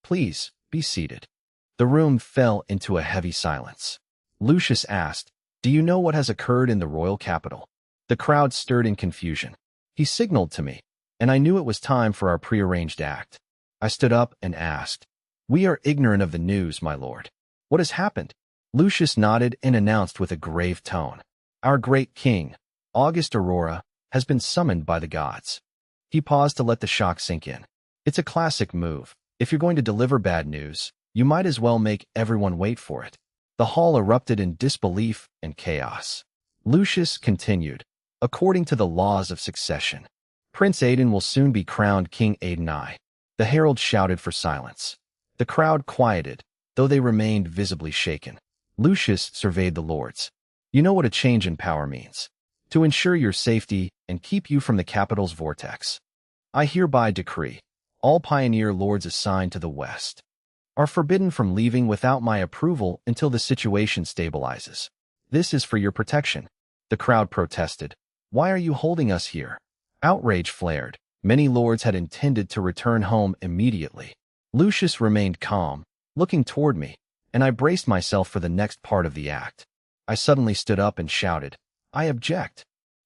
"Please, be seated." The room fell into a heavy silence. Lucius asked, "Do you know what has occurred in the royal capital?" The crowd stirred in confusion. He signaled to me, and I knew it was time for our prearranged act. I stood up and asked, "We are ignorant of the news, my lord. What has happened?" Lucius nodded and announced with a grave tone, "Our great king, August Aurora, has been summoned by the gods." He paused to let the shock sink in. It's a classic move. If you're going to deliver bad news, you might as well make everyone wait for it. The hall erupted in disbelief and chaos. Lucius continued, "According to the laws of succession, Prince Aidan will soon be crowned King Aidan I." The herald shouted for silence. The crowd quieted, though they remained visibly shaken. Lucius surveyed the lords. "You know what a change in power means. To ensure your safety and keep you from the capital's vortex, I hereby decree all pioneer lords assigned to the West are forbidden from leaving without my approval until the situation stabilizes. This is for your protection." The crowd protested. "Why are you holding us here?" Outrage flared. Many lords had intended to return home immediately. Lucius remained calm, looking toward me, and I braced myself for the next part of the act. I suddenly stood up and shouted, "I object."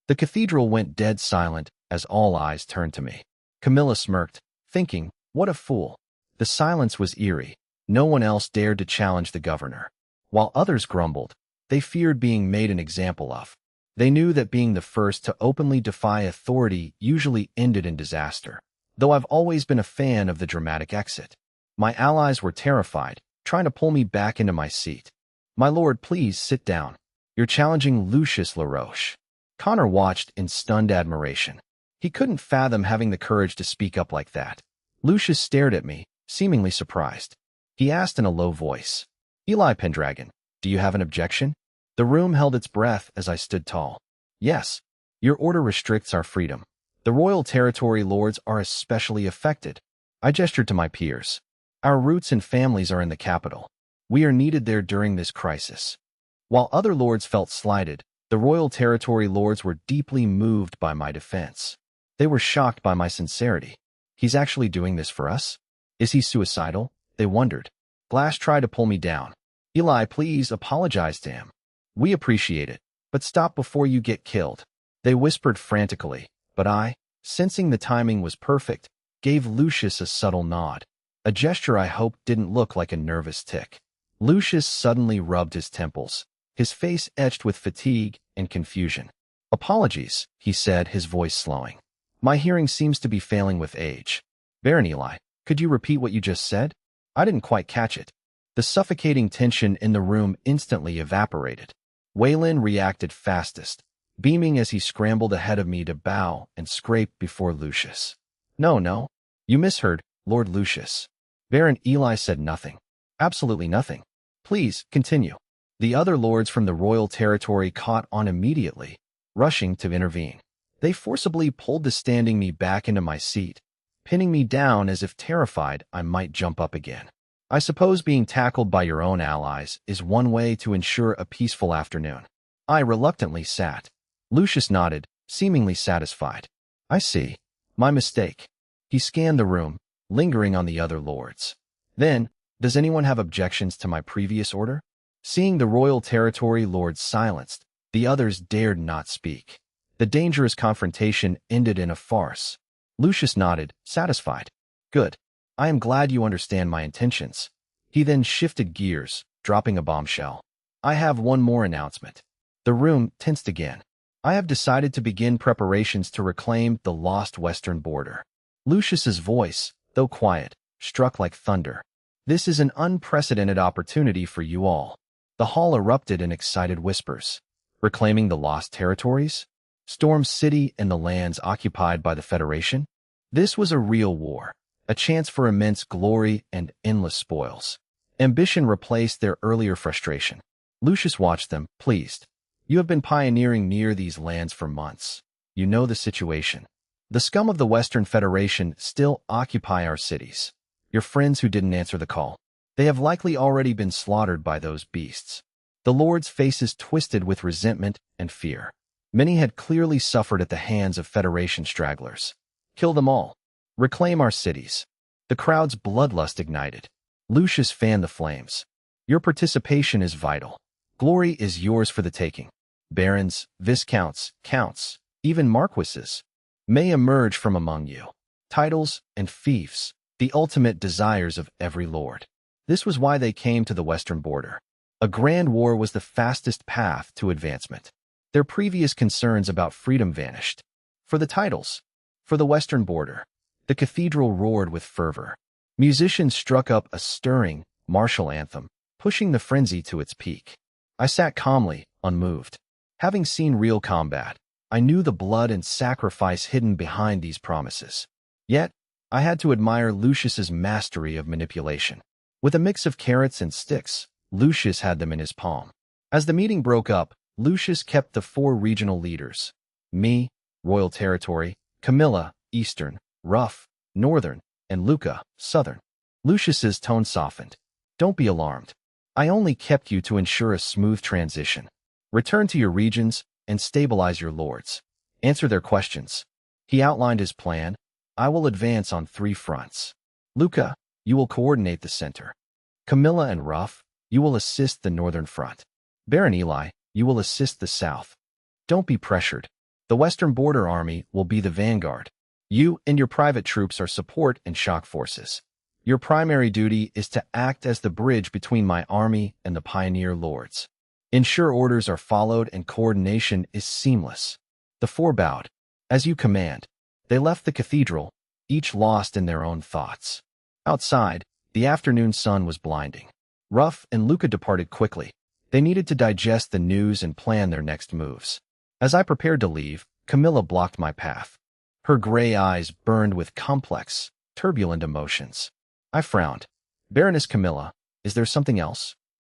The cathedral went dead silent as all eyes turned to me. Camilla smirked, thinking, "What a fool." The silence was eerie. No one else dared to challenge the governor. While others grumbled, they feared being made an example of. They knew that being the first to openly defy authority usually ended in disaster. Though I've always been a fan of the dramatic exit. My allies were terrified, trying to pull me back into my seat. "My lord, please sit down. You're challenging Lucius LaRoche." Connor watched in stunned admiration. He couldn't fathom having the courage to speak up like that. Lucius stared at me, seemingly surprised. He asked in a low voice, "Eli Pendragon, do you have an objection?" The room held its breath as I stood tall. "Yes. Your order restricts our freedom. The royal territory lords are especially affected." I gestured to my peers. "Our roots and families are in the capital. We are needed there during this crisis." While other lords felt slighted, the royal territory lords were deeply moved by my defense. They were shocked by my sincerity. "He's actually doing this for us? Is he suicidal?" They wondered. Glass tried to pull me down. "Eli, please apologize to him. We appreciate it, but stop before you get killed." They whispered frantically, but I, sensing the timing was perfect, gave Lucius a subtle nod, a gesture I hoped didn't look like a nervous tic. Lucius suddenly rubbed his temples, his face etched with fatigue and confusion. "Apologies," he said, his voice slowing. "My hearing seems to be failing with age." "Baron Eli, could you repeat what you just said? I didn't quite catch it." The suffocating tension in the room instantly evaporated. Waylon reacted fastest, beaming as he scrambled ahead of me to bow and scrape before Lucius. No, you misheard, Lord Lucius." Baron Eli said nothing. Absolutely nothing. "Please, continue." The other lords from the royal territory caught on immediately, rushing to intervene. They forcibly pulled the standing me back into my seat, pinning me down as if terrified I might jump up again. I suppose being tackled by your own allies is one way to ensure a peaceful afternoon. I reluctantly sat. Lucius nodded, seemingly satisfied. "I see. My mistake." He scanned the room, lingering on the other lords. Then, "Does anyone have objections to my previous order?" Seeing the royal territory lords silenced, The others dared not speak. The dangerous confrontation ended in a farce. Lucius nodded, satisfied. Good. I am glad you understand my intentions. He then shifted gears, dropping a bombshell. I have one more announcement. The room tensed again. I have decided to begin preparations to reclaim the lost western border. Lucius's voice, though quiet, struck like thunder. This is an unprecedented opportunity for you all. The hall erupted in excited whispers. Reclaiming the lost territories? Storm City and the lands occupied by the Federation? This was a real war, a chance for immense glory and endless spoils. Ambition replaced their earlier frustration. Lucius watched them, pleased. You have been pioneering near these lands for months. You know the situation. The scum of the Western Federation still occupy our cities. Your friends who didn't answer the call. They have likely already been slaughtered by those beasts. The lords' faces twisted with resentment and fear. Many had clearly suffered at the hands of Federation stragglers. Kill them all. Reclaim our cities. The crowd's bloodlust ignited. Lucius fanned the flames. Your participation is vital. Glory is yours for the taking. Barons, viscounts, counts, even marquises may emerge from among you. Titles and fiefs, the ultimate desires of every lord. This was why they came to the western border. A grand war was the fastest path to advancement. Their previous concerns about freedom vanished. For the titles, for the western border, the cathedral roared with fervor. Musicians struck up a stirring, martial anthem, pushing the frenzy to its peak. I sat calmly, unmoved. Having seen real combat, I knew the blood and sacrifice hidden behind these promises. Yet, I had to admire Lucius's mastery of manipulation. With a mix of carrots and sticks, Lucius had them in his palm. As the meeting broke up, Lucius kept the 4 regional leaders. Me, Royal Territory, Camilla, Eastern, Ruff, Northern, and Luca, Southern. Lucius's tone softened. Don't be alarmed. I only kept you to ensure a smooth transition. Return to your regions and stabilize your lords. Answer their questions. He outlined his plan. I will advance on 3 fronts. Luca, you will coordinate the center. Camilla and Ruff, you will assist the northern front. Baron Eli, you will assist the south. Don't be pressured. The Western Border Army will be the vanguard. You and your private troops are support and shock forces. Your primary duty is to act as the bridge between my army and the pioneer lords. Ensure orders are followed and coordination is seamless. The 4 bowed. As you command. They left the cathedral, each lost in their own thoughts. Outside, the afternoon sun was blinding. Ruff and Luca departed quickly. They needed to digest the news and plan their next moves. As I prepared to leave, Camilla blocked my path. Her gray eyes burned with complex, turbulent emotions. I frowned. Baroness Camilla, is there something else?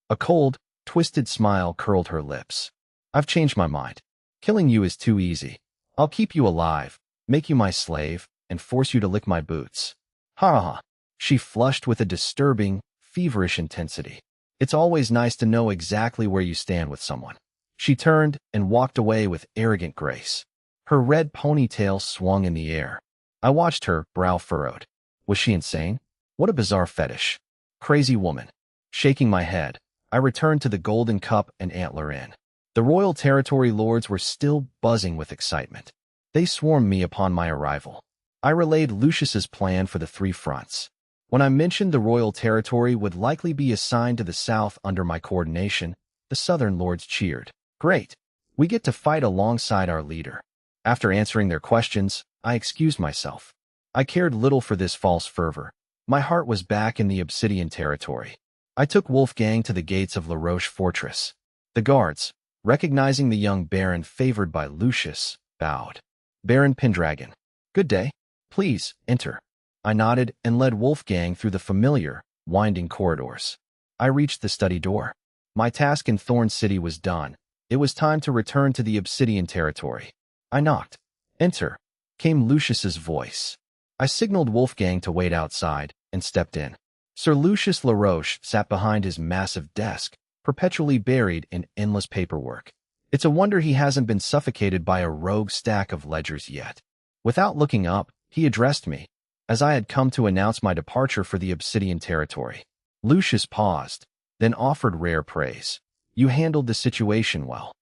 A cold, twisted smile curled her lips. I've changed my mind. Killing you is too easy. I'll keep you alive, make you my slave, and force you to lick my boots. Ha ha ha. She flushed with a disturbing, feverish intensity. It's always nice to know exactly where you stand with someone. She turned and walked away with arrogant grace. Her red ponytail swung in the air. I watched her, brow furrowed. Was she insane? What a bizarre fetish. Crazy woman. Shaking my head, I returned to the Golden Cup and Antler Inn. The Royal Territory lords were still buzzing with excitement. They swarmed me upon my arrival. I relayed Lucius's plan for the 3 fronts. When I mentioned the Royal Territory would likely be assigned to the south under my coordination, the southern lords cheered. Great. We get to fight alongside our leader. After answering their questions, I excused myself. I cared little for this false fervor. My heart was back in the Obsidian Territory. I took Wolfgang to the gates of La Roche Fortress. The guards, recognizing the young baron favored by Lucius, bowed. Baron Pendragon. Good day. Please, enter. I nodded and led Wolfgang through the familiar, winding corridors. I reached the study door. My task in Thorn City was done. It was time to return to the Obsidian Territory. I knocked. Enter, came Lucius's voice. I signaled Wolfgang to wait outside and stepped in. Sir Lucius LaRoche sat behind his massive desk, perpetually buried in endless paperwork. It's a wonder he hasn't been suffocated by a rogue stack of ledgers yet. Without looking up, he addressed me, as I had come to announce my departure for the Obsidian Territory. Lucius paused, then offered rare praise. You handled the situation well.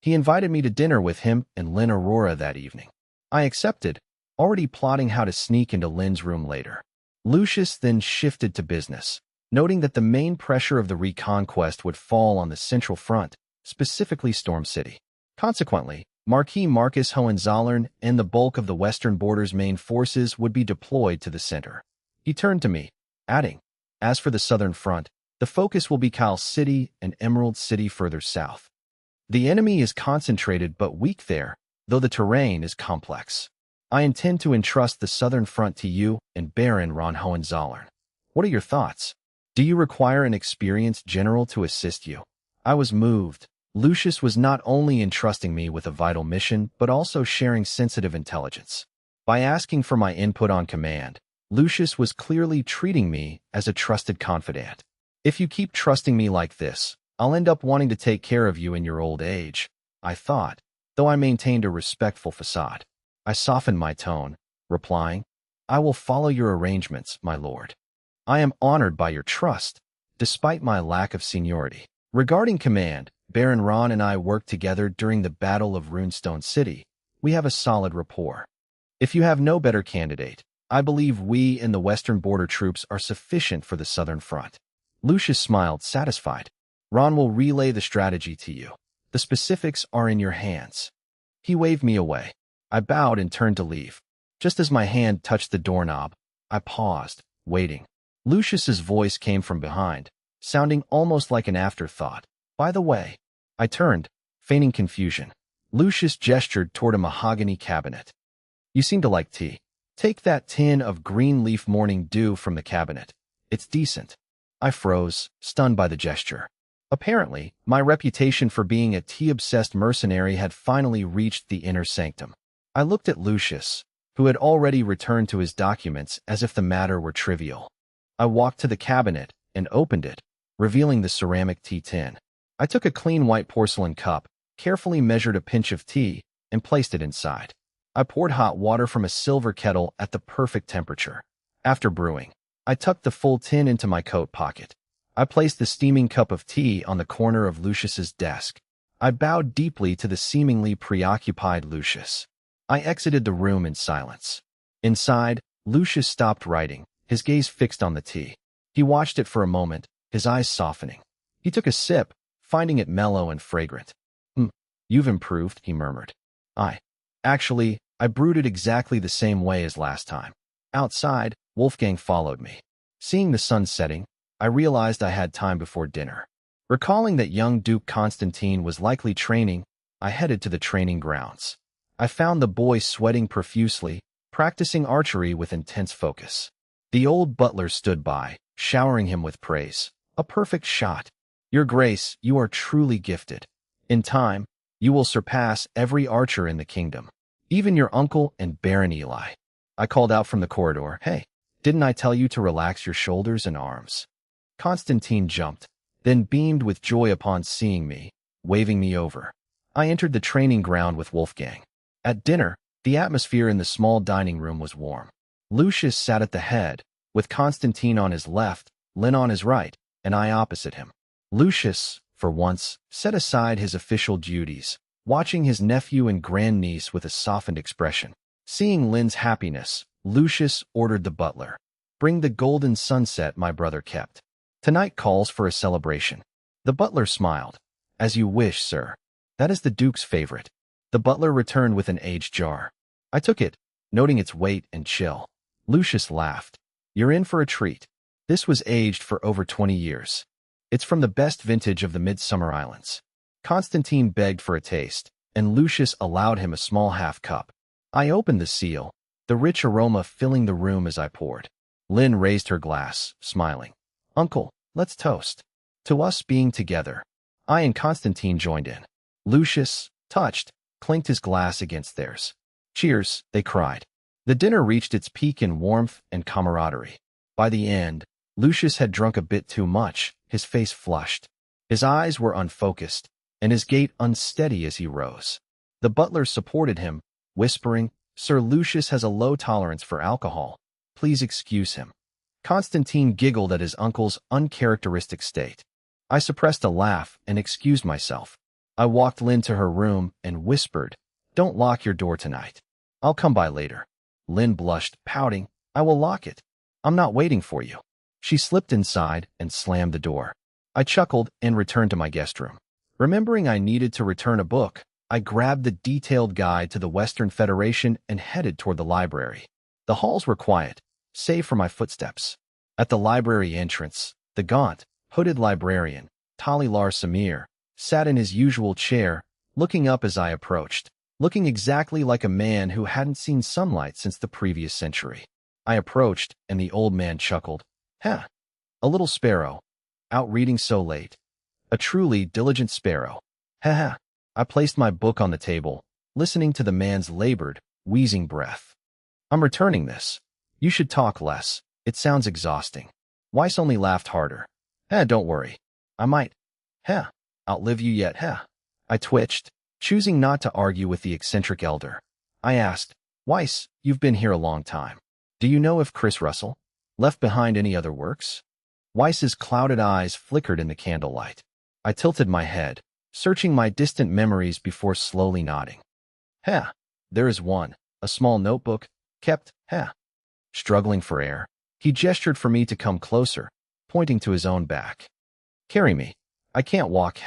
He invited me to dinner with him and Lynn Aurora that evening. I accepted, already plotting how to sneak into Lynn's room later. Lucius then shifted to business, noting that the main pressure of the reconquest would fall on the Central Front, specifically Storm City. Consequently, Marquis Marcus Hohenzollern and the bulk of the Western Border's main forces would be deployed to the center. He turned to me, adding, "As for the Southern Front, the focus will be Kyle City and Emerald City further south. The enemy is concentrated but weak there, though the terrain is complex. I intend to entrust the Southern Front to you and Baron von Hohenzollern. What are your thoughts? Do you require an experienced general to assist you?" I was moved. Lucius was not only entrusting me with a vital mission, but also sharing sensitive intelligence. By asking for my input on command, Lucius was clearly treating me as a trusted confidant. "If you keep trusting me like this, I'll end up wanting to take care of you in your old age," I thought, though I maintained a respectful facade. I softened my tone, replying, "I will follow your arrangements, my lord. I am honored by your trust, despite my lack of seniority." Regarding command, Baron Ron and I worked together during the Battle of Runestone City. We have a solid rapport. If you have no better candidate, I believe we and the Western Border troops are sufficient for the Southern Front. Lucius smiled, satisfied. "Ron will relay the strategy to you. The specifics are in your hands." He waved me away. I bowed and turned to leave. Just as my hand touched the doorknob, I paused, waiting. Lucius's voice came from behind, sounding almost like an afterthought. "By the way," I turned, feigning confusion. Lucius gestured toward a mahogany cabinet. "You seem to like tea. Take that tin of green leaf morning dew from the cabinet. It's decent." I froze, stunned by the gesture. Apparently, my reputation for being a tea-obsessed mercenary had finally reached the inner sanctum. I looked at Lucius, who had already returned to his documents as if the matter were trivial. I walked to the cabinet and opened it, revealing the ceramic tea tin. I took a clean white porcelain cup, carefully measured a pinch of tea, and placed it inside. I poured hot water from a silver kettle at the perfect temperature. After brewing, I tucked the full tin into my coat pocket. I placed the steaming cup of tea on the corner of Lucius's desk. I bowed deeply to the seemingly preoccupied Lucius. I exited the room in silence. Inside, Lucius stopped writing, his gaze fixed on the tea. He watched it for a moment, his eyes softening. He took a sip, finding it mellow and fragrant. You've improved," he murmured. Actually, I brewed it exactly the same way as last time." Outside, Wolfgang followed me. Seeing the sun setting, I realized I had time before dinner. Recalling that young Duke Constantine was likely training, I headed to the training grounds. I found the boy sweating profusely, practicing archery with intense focus. The old butler stood by, showering him with praise. "A perfect shot. Your Grace, you are truly gifted. In time, you will surpass every archer in the kingdom, even your uncle and Baron Eli." I called out from the corridor, "Hey, didn't I tell you to relax your shoulders and arms?" Constantine jumped, then beamed with joy upon seeing me, waving me over. I entered the training ground with Wolfgang. At dinner, the atmosphere in the small dining room was warm. Lucius sat at the head, with Constantine on his left, Lynn on his right, and I opposite him. Lucius, for once, set aside his official duties, watching his nephew and grandniece with a softened expression. Seeing Lynn's happiness, Lucius ordered the butler, "Bring the golden sunset my brother kept. Tonight calls for a celebration." The butler smiled. "As you wish, sir. That is the Duke's favorite." The butler returned with an aged jar. I took it, noting its weight and chill. Lucius laughed. "You're in for a treat. This was aged for over 20 years. It's from the best vintage of the Midsummer Islands." Constantine begged for a taste, and Lucius allowed him a small half-cup. I opened the seal, the rich aroma filling the room as I poured. Lynn raised her glass, smiling. "Uncle, let's toast. To us being together." I and Constantine joined in. Lucius, touched, clinked his glass against theirs. "Cheers," they cried. The dinner reached its peak in warmth and camaraderie. By the end, Lucius had drunk a bit too much, his face flushed. His eyes were unfocused, and his gait unsteady as he rose. The butler supported him, whispering, "Sir Lucius has a low tolerance for alcohol. Please excuse him." Constantine giggled at his uncle's uncharacteristic state. I suppressed a laugh and excused myself. I walked Lynn to her room and whispered, "Don't lock your door tonight. I'll come by later." Lynn blushed, pouting, "I will lock it. I'm not waiting for you." She slipped inside and slammed the door. I chuckled and returned to my guest room. Remembering I needed to return a book, I grabbed the detailed guide to the Western Federation and headed toward the library. The halls were quiet, save for my footsteps. At the library entrance, the gaunt, hooded librarian, Talilar Samir, sat in his usual chair, looking up as I approached, looking exactly like a man who hadn't seen sunlight since the previous century. I approached, and the old man chuckled. "Huh, a little sparrow. Out reading so late. A truly diligent sparrow. Ha." I placed my book on the table, listening to the man's labored, wheezing breath. "I'm returning this. You should talk less. It sounds exhausting." Weiss only laughed harder. Don't worry. I might, outlive you yet, I twitched, choosing not to argue with the eccentric elder. I asked, "Weiss, you've been here a long time. Do you know if Chris Russell left behind any other works?" Weiss's clouded eyes flickered in the candlelight. I tilted my head, searching my distant memories before slowly nodding. There is one, a small notebook, kept, Struggling for air, he gestured for me to come closer, pointing to his own back. "Carry me. I can't walk,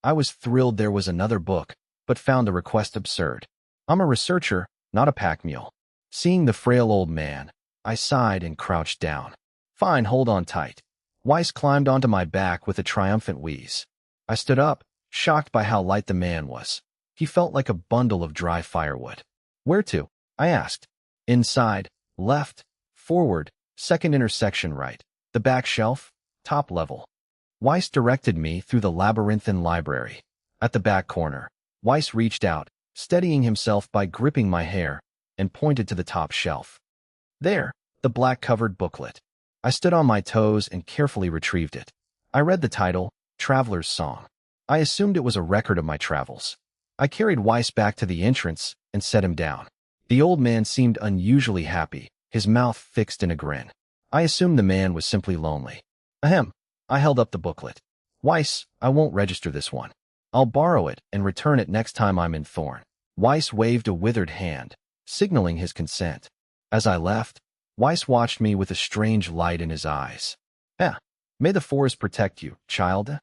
I was thrilled there was another book, but found the request absurd. I'm a researcher, not a pack mule. Seeing the frail old man, I sighed and crouched down. "Fine, hold on tight." Weiss climbed onto my back with a triumphant wheeze. I stood up, shocked by how light the man was. He felt like a bundle of dry firewood. "Where to?" I asked. "Inside, left, forward, second intersection right, the back shelf, top level." Weiss directed me through the labyrinthine library. At the back corner, Weiss reached out, steadying himself by gripping my hair, and pointed to the top shelf. There, the black-covered booklet. I stood on my toes and carefully retrieved it. I read the title, Traveler's Song. I assumed it was a record of my travels. I carried Weiss back to the entrance and set him down. The old man seemed unusually happy, his mouth fixed in a grin. I assumed the man was simply lonely. I held up the booklet. "Weiss, I won't register this one. I'll borrow it and return it next time I'm in Thorn." Weiss waved a withered hand, signaling his consent. As I left, Weiss watched me with a strange light in his eyes. May the forest protect you, child."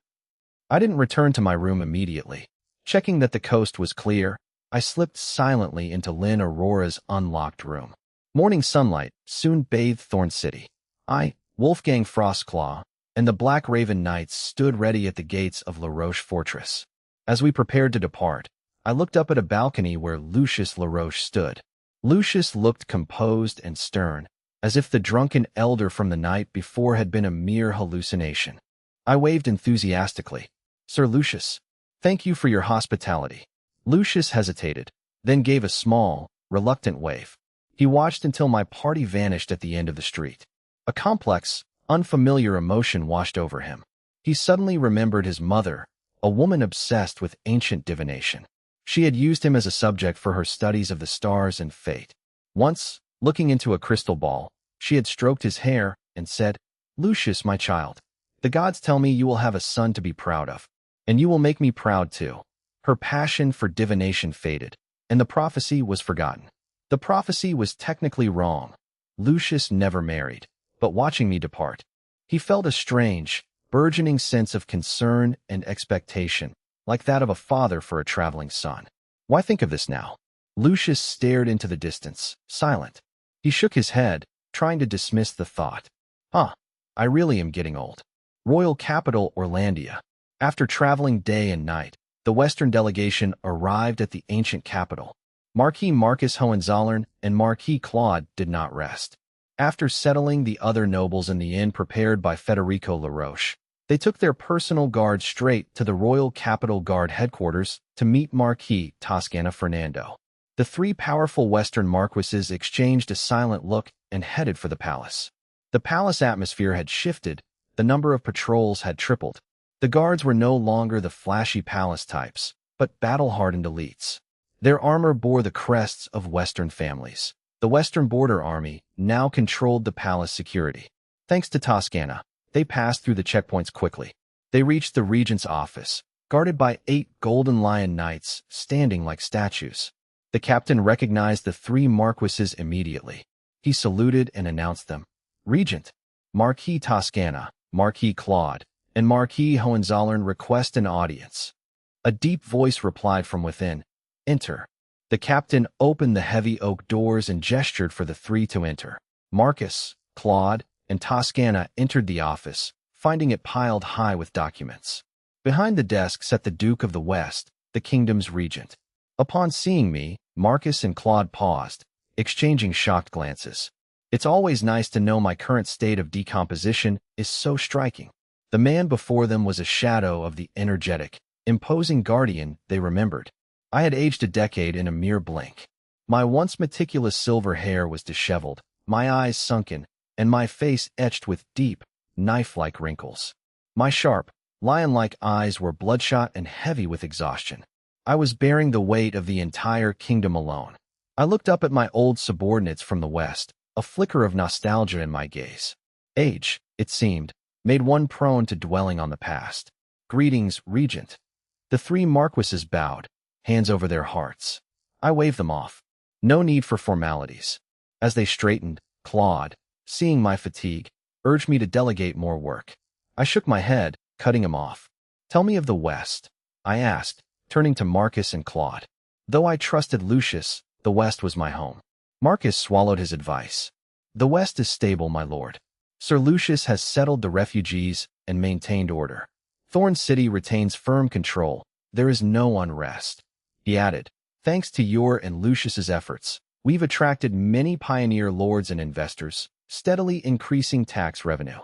I didn't return to my room immediately. Checking that the coast was clear, I slipped silently into Lynn Aurora's unlocked room. Morning sunlight soon bathed Thorn City. I, Wolfgang Frostclaw, and the Black Raven Knights stood ready at the gates of La Roche Fortress. As we prepared to depart, I looked up at a balcony where Lucius LaRoche stood. Lucius looked composed and stern, as if the drunken elder from the night before had been a mere hallucination. I waved enthusiastically. "Sir Lucius, thank you for your hospitality." Lucius hesitated, then gave a small, reluctant wave. He watched until my party vanished at the end of the street. A complex, unfamiliar emotion washed over him. He suddenly remembered his mother, a woman obsessed with ancient divination. She had used him as a subject for her studies of the stars and fate. Once, looking into a crystal ball, she had stroked his hair and said, "Lucius, my child, the gods tell me you will have a son to be proud of, and you will make me proud too." Her passion for divination faded, and the prophecy was forgotten. The prophecy was technically wrong. Lucius never married, but watching me depart, he felt a strange, burgeoning sense of concern and expectation, like that of a father for a traveling son. Why think of this now? Lucius stared into the distance, silent. He shook his head, trying to dismiss the thought. I really am getting old. Royal capital Orlandia. After traveling day and night, the Western delegation arrived at the ancient capital. Marquis Marcus Hohenzollern and Marquis Claude did not rest. After settling the other nobles in the inn prepared by Federico LaRoche, they took their personal guard straight to the Royal Capital Guard headquarters to meet Marquis Toscana Fernando. The three powerful Western marquises exchanged a silent look and headed for the palace. The palace atmosphere had shifted, the number of patrols had tripled. The guards were no longer the flashy palace types, but battle-hardened elites. Their armor bore the crests of Western families. The Western Border Army now controlled the palace security. Thanks to Toscana, they passed through the checkpoints quickly. They reached the regent's office, guarded by 8 golden lion knights standing like statues. The captain recognized the 3 marquises immediately. He saluted and announced them. Regent, Marquis Toscana, Marquis Claude, and Marquis Hohenzollern request an audience. A deep voice replied from within, Enter. The captain opened the heavy oak doors and gestured for the 3 to enter. Marcus, Claude, and Toscana entered the office, finding it piled high with documents. Behind the desk sat the Duke of the West, the kingdom's regent. Upon seeing me, Marcus and Claude paused, exchanging shocked glances. It's always nice to know my current state of decomposition is so striking. The man before them was a shadow of the energetic, imposing guardian they remembered. I had aged a decade in a mere blink. My once meticulous silver hair was disheveled, my eyes sunken, and my face etched with deep, knife-like wrinkles. My sharp, lion-like eyes were bloodshot and heavy with exhaustion. I was bearing the weight of the entire kingdom alone. I looked up at my old subordinates from the West, a flicker of nostalgia in my gaze. Age, it seemed, made one prone to dwelling on the past. Greetings, Regent. The 3 marquises bowed, hands over their hearts. I waved them off. No need for formalities. As they straightened, Claude, seeing my fatigue, urged me to delegate more work. I shook my head, cutting him off. Tell me of the West, I asked, turning to Marcus and Claude. Though I trusted Lucius, the West was my home. Marcus swallowed his advice. The West is stable, my lord. Sir Lucius has settled the refugees and maintained order. Thorn City retains firm control. There is no unrest. He added, thanks to your and Lucius's efforts, we've attracted many pioneer lords and investors, steadily increasing tax revenue.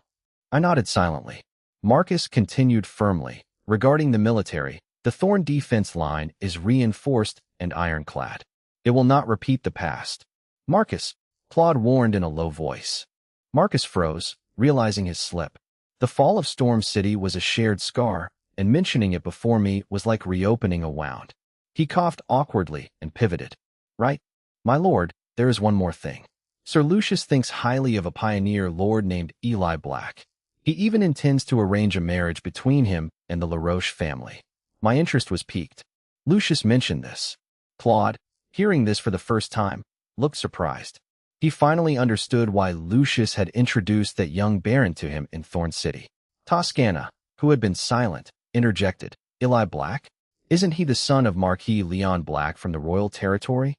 I nodded silently. Marcus continued firmly. Regarding the military, the Thorn defense line is reinforced and ironclad. It will not repeat the past. Marcus, Claude warned in a low voice. Marcus froze, realizing his slip. The fall of Storm City was a shared scar, and mentioning it before me was like reopening a wound. He coughed awkwardly and pivoted. Right, my lord, there is one more thing. Sir Lucius thinks highly of a pioneer lord named Eli Black. He even intends to arrange a marriage between him and the LaRoche family. My interest was piqued. Lucius mentioned this. Claude, hearing this for the first time, looked surprised. He finally understood why Lucius had introduced that young baron to him in Thorn City. Toscana, who had been silent, interjected. Eli Black? Isn't he the son of Marquis Leon Black from the royal territory?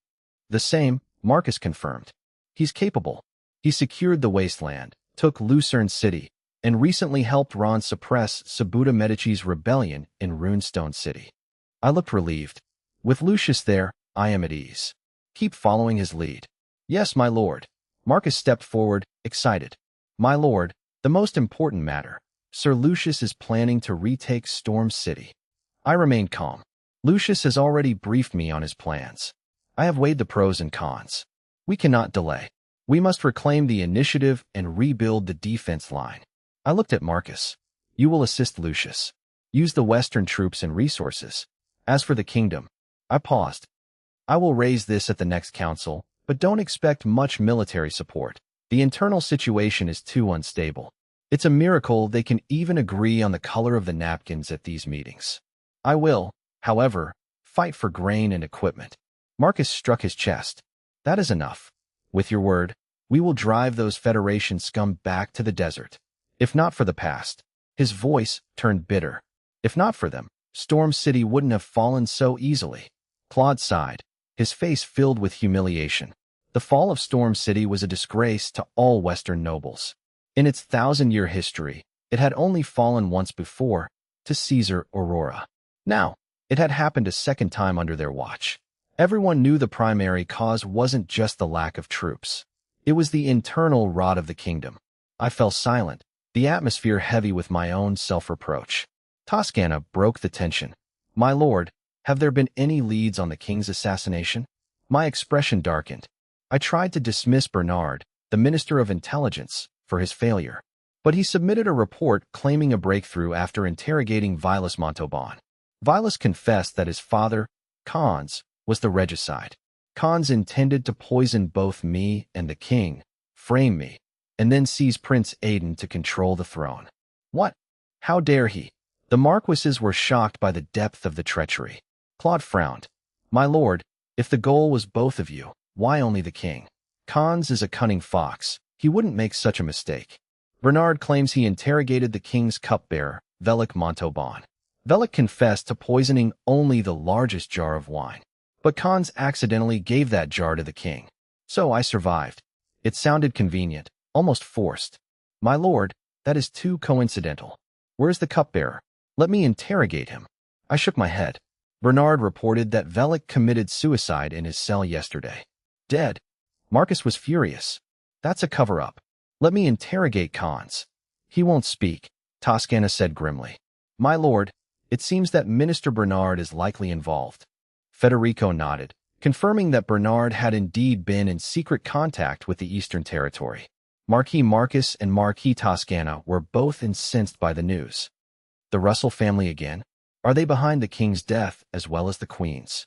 The same, Marcus confirmed. He's capable. He secured the wasteland, took Lucerne City, and recently helped Ron suppress Sabuda Medici's rebellion in Runestone City. I looked relieved. With Lucius there, I am at ease. Keep following his lead. Yes, my lord. Marcus stepped forward, excited. My lord, the most important matter. Sir Lucius is planning to retake Storm City. I remained calm. Lucius has already briefed me on his plans. I have weighed the pros and cons. We cannot delay. We must reclaim the initiative and rebuild the defense line. I looked at Marcus. You will assist Lucius. Use the Western troops and resources. As for the kingdom, I paused. I will raise this at the next council, but don't expect much military support. The internal situation is too unstable. It's a miracle they can even agree on the color of the napkins at these meetings. I will, however, fight for grain and equipment. Marcus struck his chest. That is enough. With your word, we will drive those Federation scum back to the desert. If not for the past. His voice turned bitter. If not for them, Storm City wouldn't have fallen so easily. Claude sighed, his face filled with humiliation. The fall of Storm City was a disgrace to all Western nobles. In its 1,000-year history, it had only fallen once before, to Caesar Aurora. Now, it had happened a second time under their watch. Everyone knew the primary cause wasn't just the lack of troops. It was the internal rot of the kingdom. I fell silent, the atmosphere heavy with my own self-reproach. Toscana broke the tension. My lord, have there been any leads on the king's assassination? My expression darkened. I tried to dismiss Bernard, the Minister of Intelligence, for his failure. But he submitted a report claiming a breakthrough after interrogating Vilas Montauban. Vilas confessed that his father, Cons, was the regicide. Cons intended to poison both me and the king, frame me, and then seize Prince Aidan to control the throne. What? How dare he? The marquises were shocked by the depth of the treachery. Claude frowned. My lord, if the goal was both of you, why only the king? Cons is a cunning fox. He wouldn't make such a mistake. Bernard claims he interrogated the king's cupbearer, Velic Montauban. Velic confessed to poisoning only the largest jar of wine. But Cons accidentally gave that jar to the king. So I survived. It sounded convenient, almost forced. My lord, that is too coincidental. Where's the cupbearer? Let me interrogate him. I shook my head. Bernard reported that Velic committed suicide in his cell yesterday. Dead. Marcus was furious. That's a cover-up. Let me interrogate Cons. He won't speak, Toscana said grimly. My lord, it seems that Minister Bernard is likely involved. Federico nodded, confirming that Bernard had indeed been in secret contact with the Eastern Territory. Marquis Marcus and Marquis Toscana were both incensed by the news. The Russell family again? Are they behind the king's death as well as the queen's?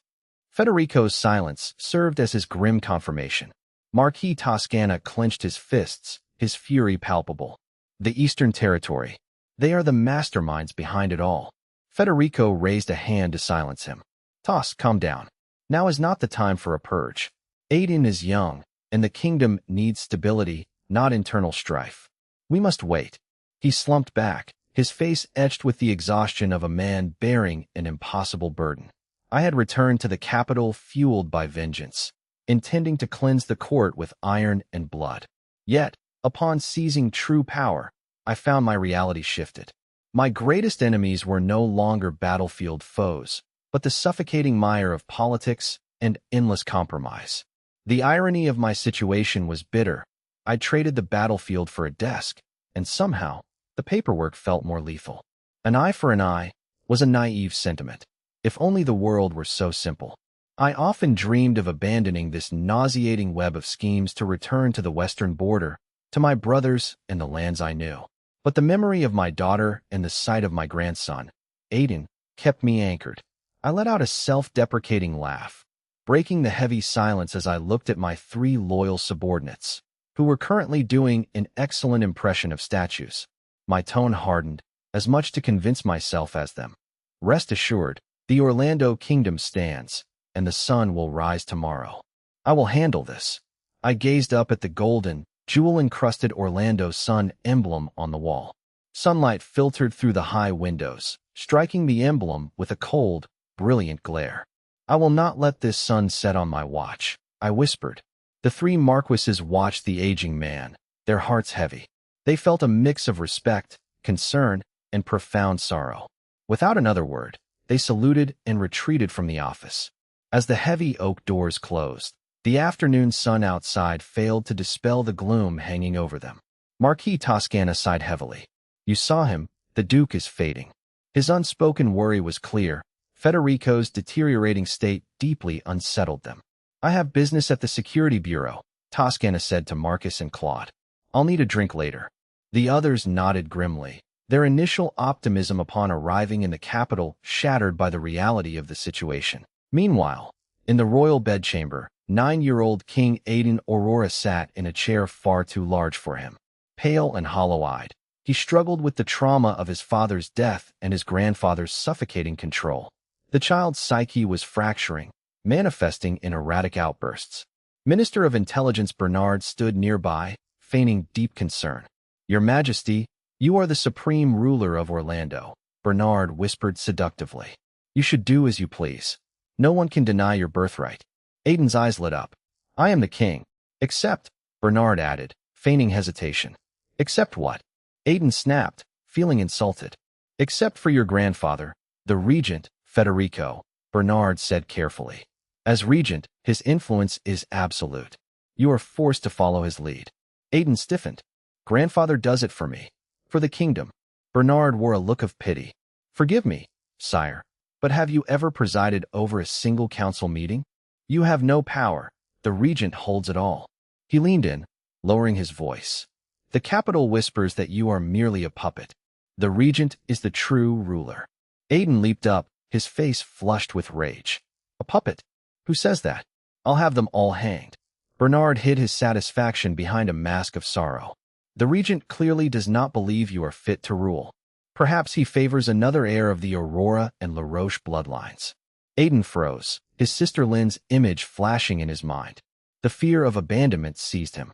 Federico's silence served as his grim confirmation. Marquis Toscana clenched his fists, his fury palpable. The Eastern Territory. They are the masterminds behind it all. Federico raised a hand to silence him. Tos, calm down. Now is not the time for a purge. Aiden is young, and the kingdom needs stability, not internal strife. We must wait. He slumped back, his face etched with the exhaustion of a man bearing an impossible burden. I had returned to the capital fueled by vengeance, intending to cleanse the court with iron and blood. Yet, upon seizing true power, I found my reality shifted. My greatest enemies were no longer battlefield foes, but the suffocating mire of politics and endless compromise. The irony of my situation was bitter. I traded the battlefield for a desk, and somehow, the paperwork felt more lethal. An eye for an eye was a naive sentiment. If only the world were so simple. I often dreamed of abandoning this nauseating web of schemes to return to the western border, to my brothers and the lands I knew. But the memory of my daughter and the sight of my grandson, Aiden, kept me anchored. I let out a self-deprecating laugh, breaking the heavy silence as I looked at my 3 loyal subordinates, who were currently doing an excellent impression of statues. My tone hardened, as much to convince myself as them. Rest assured, the Orlando kingdom stands, and the sun will rise tomorrow. I will handle this. I gazed up at the golden, jewel-encrusted Orlando sun emblem on the wall. Sunlight filtered through the high windows, striking the emblem with a cold, brilliant glare. I will not let this sun set on my watch, I whispered. The 3 marquises watched the aging man, their hearts heavy. They felt a mix of respect, concern, and profound sorrow. Without another word, they saluted and retreated from the office. As the heavy oak doors closed, the afternoon sun outside failed to dispel the gloom hanging over them. Marquis Toscana sighed heavily. You saw him, the Duke is fading. His unspoken worry was clear. Federico's deteriorating state deeply unsettled them. I have business at the Security Bureau, Toscana said to Marcus and Claude. I'll need a drink later. The others nodded grimly, their initial optimism upon arriving in the capital shattered by the reality of the situation. Meanwhile, in the royal bedchamber, 9-year-old King Aiden Aurora sat in a chair far too large for him. Pale and hollow-eyed, he struggled with the trauma of his father's death and his grandfather's suffocating control. The child's psyche was fracturing, manifesting in erratic outbursts. Minister of Intelligence Bernard stood nearby, feigning deep concern. Your Majesty, you are the supreme ruler of Orlando, Bernard whispered seductively. You should do as you please. No one can deny your birthright. Aiden's eyes lit up. I am the king. Except, Bernard added, feigning hesitation. Except what? Aiden snapped, feeling insulted. Except for your grandfather, the regent, Federico, Bernard said carefully. As regent, his influence is absolute. You are forced to follow his lead. Aiden stiffened. Grandfather does it for me. For the kingdom. Bernard wore a look of pity. Forgive me, sire, but have you ever presided over a single council meeting? You have no power. The regent holds it all. He leaned in, lowering his voice. The capital whispers that you are merely a puppet. The regent is the true ruler. Aiden leaped up, his face flushed with rage. A puppet? Who says that? I'll have them all hanged. Bernard hid his satisfaction behind a mask of sorrow. The regent clearly does not believe you are fit to rule. Perhaps he favors another heir of the Aurora and LaRoche bloodlines. Aiden froze, his sister Lynn's image flashing in his mind. The fear of abandonment seized him.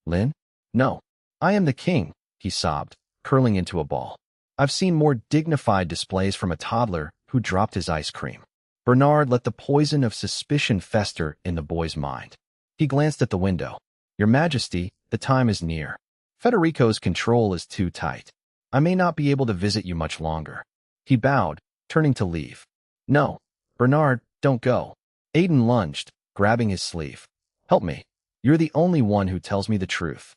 Lynn? No. I am the king, he sobbed, curling into a ball. I've seen more dignified displays from a toddler who dropped his ice cream. Bernard let the poison of suspicion fester in the boy's mind. He glanced at the window. Your Majesty, the time is near. Federico's control is too tight. I may not be able to visit you much longer. He bowed, turning to leave. No. Bernard, don't go. Aiden lunged, grabbing his sleeve. Help me. You're the only one who tells me the truth.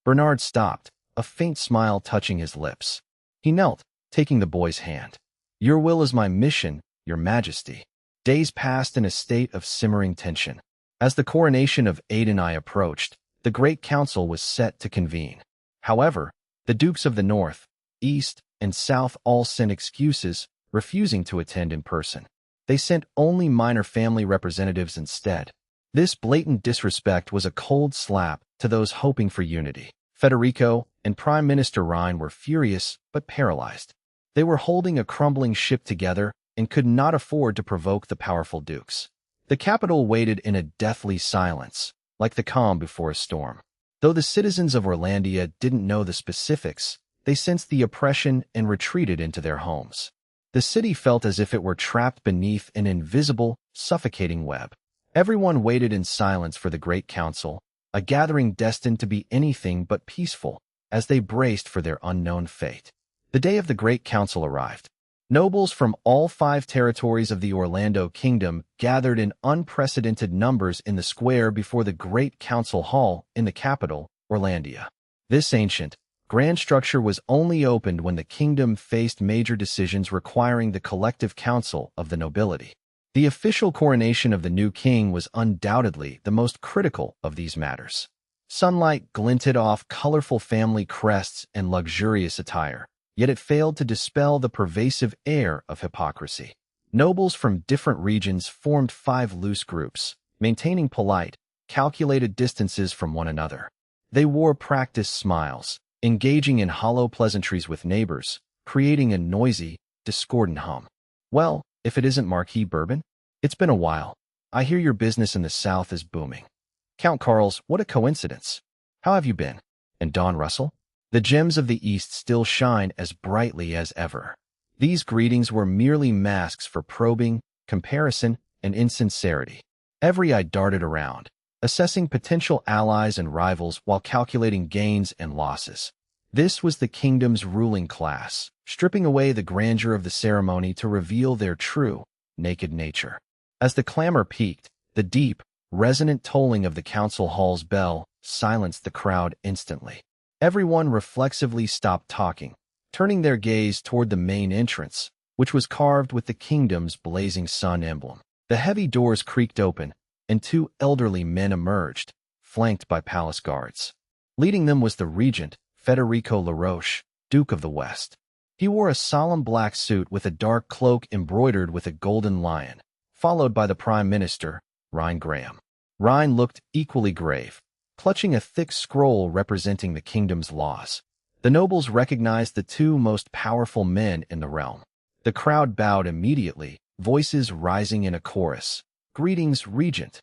Bernard stopped, a faint smile touching his lips. He knelt, taking the boy's hand. Your will is my mission, Your Majesty. Days passed in a state of simmering tension. As the coronation of Aiden approached, the Great Council was set to convene. However, the Dukes of the North, East, and South all sent excuses, refusing to attend in person. They sent only minor family representatives instead. This blatant disrespect was a cold slap to those hoping for unity. Federico and Prime Minister Ryan were furious but paralyzed. They were holding a crumbling ship together and could not afford to provoke the powerful dukes. The capital waited in a deathly silence, like the calm before a storm. Though the citizens of Orlandia didn't know the specifics, they sensed the oppression and retreated into their homes. The city felt as if it were trapped beneath an invisible, suffocating web. Everyone waited in silence for the Great Council, a gathering destined to be anything but peaceful, as they braced for their unknown fate. The day of the Great Council arrived. Nobles from all 5 territories of the Orlando Kingdom gathered in unprecedented numbers in the square before the Great Council Hall in the capital, Orlandia. This ancient, grand structure was only opened when the kingdom faced major decisions requiring the collective counsel of the nobility. The official coronation of the new king was undoubtedly the most critical of these matters. Sunlight glinted off colorful family crests and luxurious attire, yet it failed to dispel the pervasive air of hypocrisy. Nobles from different regions formed 5 loose groups, maintaining polite, calculated distances from one another. They wore practiced smiles, engaging in hollow pleasantries with neighbors, creating a noisy, discordant hum. Well, if it isn't Marquis Bourbon? It's been a while. I hear your business in the South is booming. Count Carls, what a coincidence. How have you been? And Don Russell? The gems of the East still shine as brightly as ever. These greetings were merely masks for probing, comparison, and insincerity. Every eye darted around, assessing potential allies and rivals while calculating gains and losses. This was the kingdom's ruling class, stripping away the grandeur of the ceremony to reveal their true, naked nature. As the clamor peaked, the deep, resonant tolling of the council hall's bell silenced the crowd instantly. Everyone reflexively stopped talking, turning their gaze toward the main entrance, which was carved with the kingdom's blazing sun emblem. The heavy doors creaked open, and 2 elderly men emerged, flanked by palace guards. Leading them was the regent, Federico LaRoche, Duke of the West. He wore a solemn black suit with a dark cloak embroidered with a golden lion, followed by the Prime Minister, Ryan Graham. Ryan looked equally grave, clutching a thick scroll representing the kingdom's laws. The nobles recognized the 2 most powerful men in the realm. The crowd bowed immediately, voices rising in a chorus. Greetings, Regent.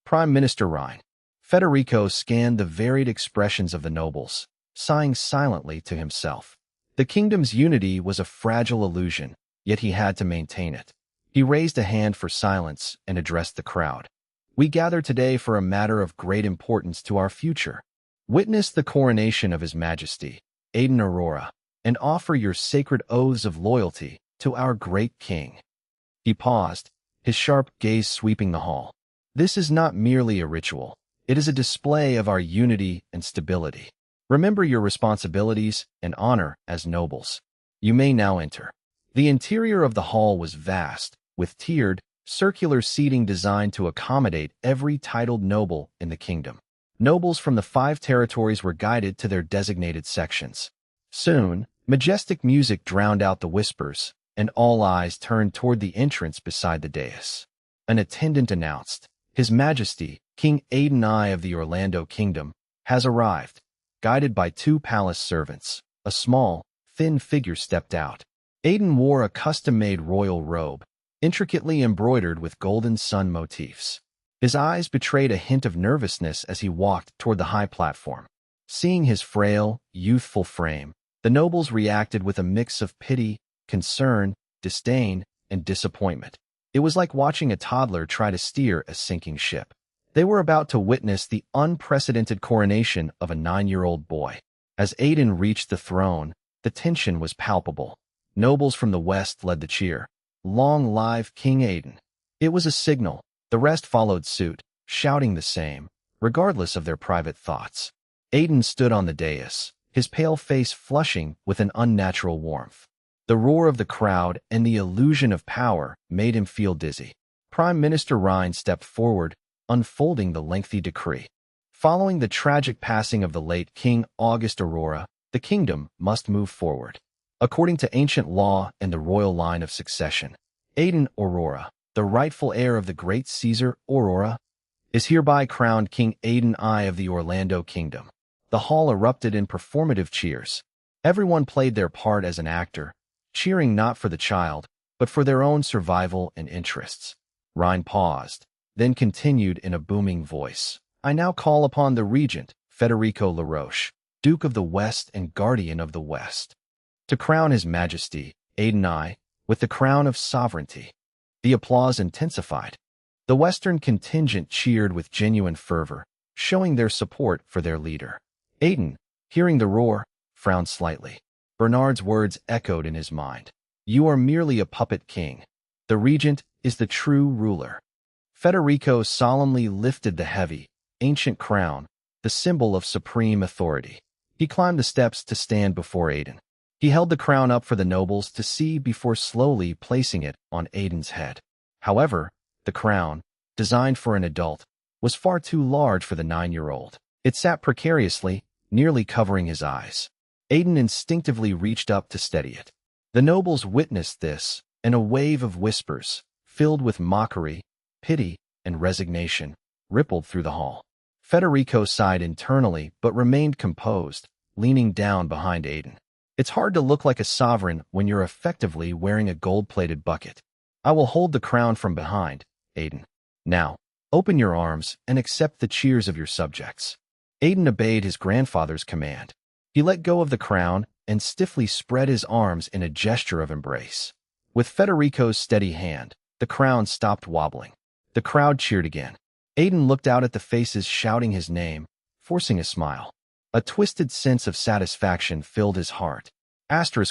Prime Minister Ryan. Federico scanned the varied expressions of the nobles, sighing silently to himself. The kingdom's unity was a fragile illusion, yet he had to maintain it. He raised a hand for silence and addressed the crowd. We gather today for a matter of great importance to our future. Witness the coronation of His Majesty, Aiden Aurora, and offer your sacred oaths of loyalty to our great king. He paused, his sharp gaze sweeping the hall. This is not merely a ritual. It is a display of our unity and stability. Remember your responsibilities and honor as nobles. You may now enter. The interior of the hall was vast, with tiered, circular seating designed to accommodate every titled noble in the kingdom. Nobles from the 5 territories were guided to their designated sections. Soon, majestic music drowned out the whispers, and all eyes turned toward the entrance beside the dais. An attendant announced, His Majesty, King Aiden I of the Orlando Kingdom, has arrived, guided by 2 palace servants, a small, thin figure stepped out. Aiden wore a custom-made royal robe, intricately embroidered with golden sun motifs. His eyes betrayed a hint of nervousness as he walked toward the high platform. Seeing his frail, youthful frame, the nobles reacted with a mix of pity, concern, disdain, and disappointment. It was like watching a toddler try to steer a sinking ship. They were about to witness the unprecedented coronation of a 9-year-old boy. As Aiden reached the throne, the tension was palpable. Nobles from the west led the cheer. "Long live King Aiden." It was a signal. The rest followed suit, shouting the same, regardless of their private thoughts. Aiden stood on the dais, his pale face flushing with an unnatural warmth. The roar of the crowd and the illusion of power made him feel dizzy. Prime Minister Ryan stepped forward, unfolding the lengthy decree. Following the tragic passing of the late King August Aurora, the kingdom must move forward. According to ancient law and the royal line of succession, Aiden Aurora, the rightful heir of the great Caesar Aurora, is hereby crowned King Aiden I of the Orlando Kingdom. The hall erupted in performative cheers. Everyone played their part as an actor, cheering not for the child, but for their own survival and interests. Ryan paused, then continued in a booming voice. "I now call upon the regent, Federico LaRoche, Duke of the West and Guardian of the West, to crown His Majesty, Aiden I, with the crown of sovereignty." The applause intensified. The Western contingent cheered with genuine fervor, showing their support for their leader. Aiden, hearing the roar, frowned slightly. Bernard's words echoed in his mind. "You are merely a puppet king. The regent is the true ruler." Federico solemnly lifted the heavy, ancient crown, the symbol of supreme authority. He climbed the steps to stand before Aiden. He held the crown up for the nobles to see before slowly placing it on Aiden's head. However, the crown, designed for an adult, was far too large for the 9-year-old. It sat precariously, nearly covering his eyes. Aiden instinctively reached up to steady it. The nobles witnessed this, and a wave of whispers, filled with mockery, pity, and resignation, rippled through the hall. Federico sighed internally but remained composed, leaning down behind Aiden. "It's hard to look like a sovereign when you're effectively wearing a gold-plated bucket. I will hold the crown from behind, Aiden. Now, open your arms and accept the cheers of your subjects." Aiden obeyed his grandfather's command. He let go of the crown and stiffly spread his arms in a gesture of embrace. With Federico's steady hand, the crown stopped wobbling. The crowd cheered again. Aiden looked out at the faces shouting his name, forcing a smile. A twisted sense of satisfaction filled his heart.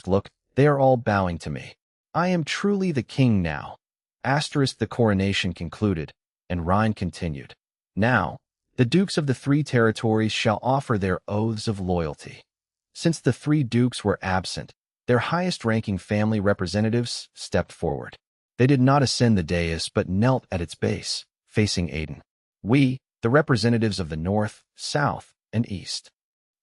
Look, they are all bowing to me. I am truly the king now. The coronation concluded, and Ryan continued. Now, the dukes of the 3 territories shall offer their oaths of loyalty. Since the 3 dukes were absent, their highest-ranking family representatives stepped forward. They did not ascend the dais but knelt at its base, facing Aiden. "We, the representatives of the North, South, and East,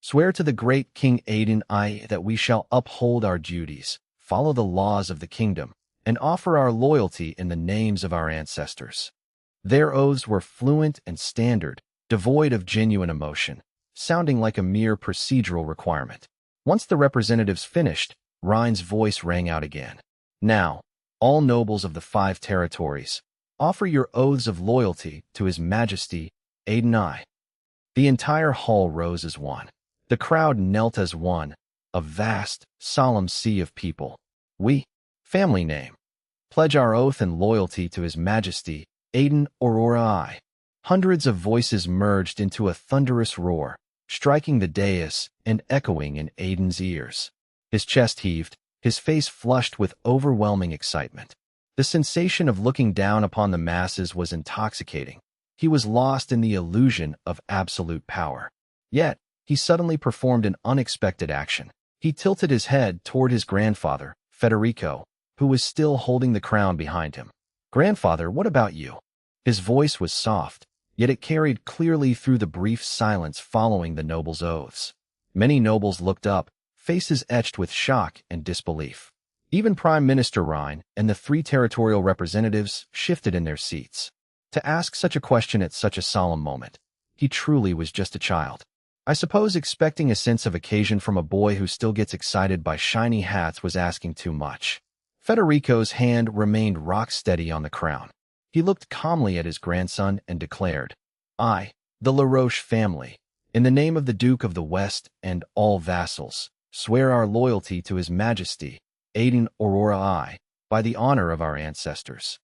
swear to the great King Aiden I that we shall uphold our duties, follow the laws of the kingdom, and offer our loyalty in the names of our ancestors." Their oaths were fluent and standard, devoid of genuine emotion, sounding like a mere procedural requirement. Once the representatives finished, Ryan's voice rang out again. "Now, all nobles of the 5 territories, offer your oaths of loyalty to His Majesty, Aiden I." The entire hall rose as one. The crowd knelt as one, a vast, solemn sea of people. "We, family name, pledge our oath and loyalty to His Majesty, Aiden Aurora I." Hundreds of voices merged into a thunderous roar, striking the dais and echoing in Aiden's ears. His chest heaved, his face flushed with overwhelming excitement. The sensation of looking down upon the masses was intoxicating. He was lost in the illusion of absolute power. Yet, he suddenly performed an unexpected action. He tilted his head toward his grandfather, Federico, who was still holding the crown behind him. "Grandfather, what about you?" His voice was soft, yet it carried clearly through the brief silence following the nobles' oaths. Many nobles looked up, faces etched with shock and disbelief. Even Prime Minister Ryan and the 3 territorial representatives shifted in their seats. To ask such a question at such a solemn moment, he truly was just a child. I suppose expecting a sense of occasion from a boy who still gets excited by shiny hats was asking too much. Federico's hand remained rock-steady on the crown. He looked calmly at his grandson and declared, "I, the LaRoche family, in the name of the Duke of the West and all vassals, swear our loyalty to His Majesty, Aiden Aurora I, by the honor of our ancestors."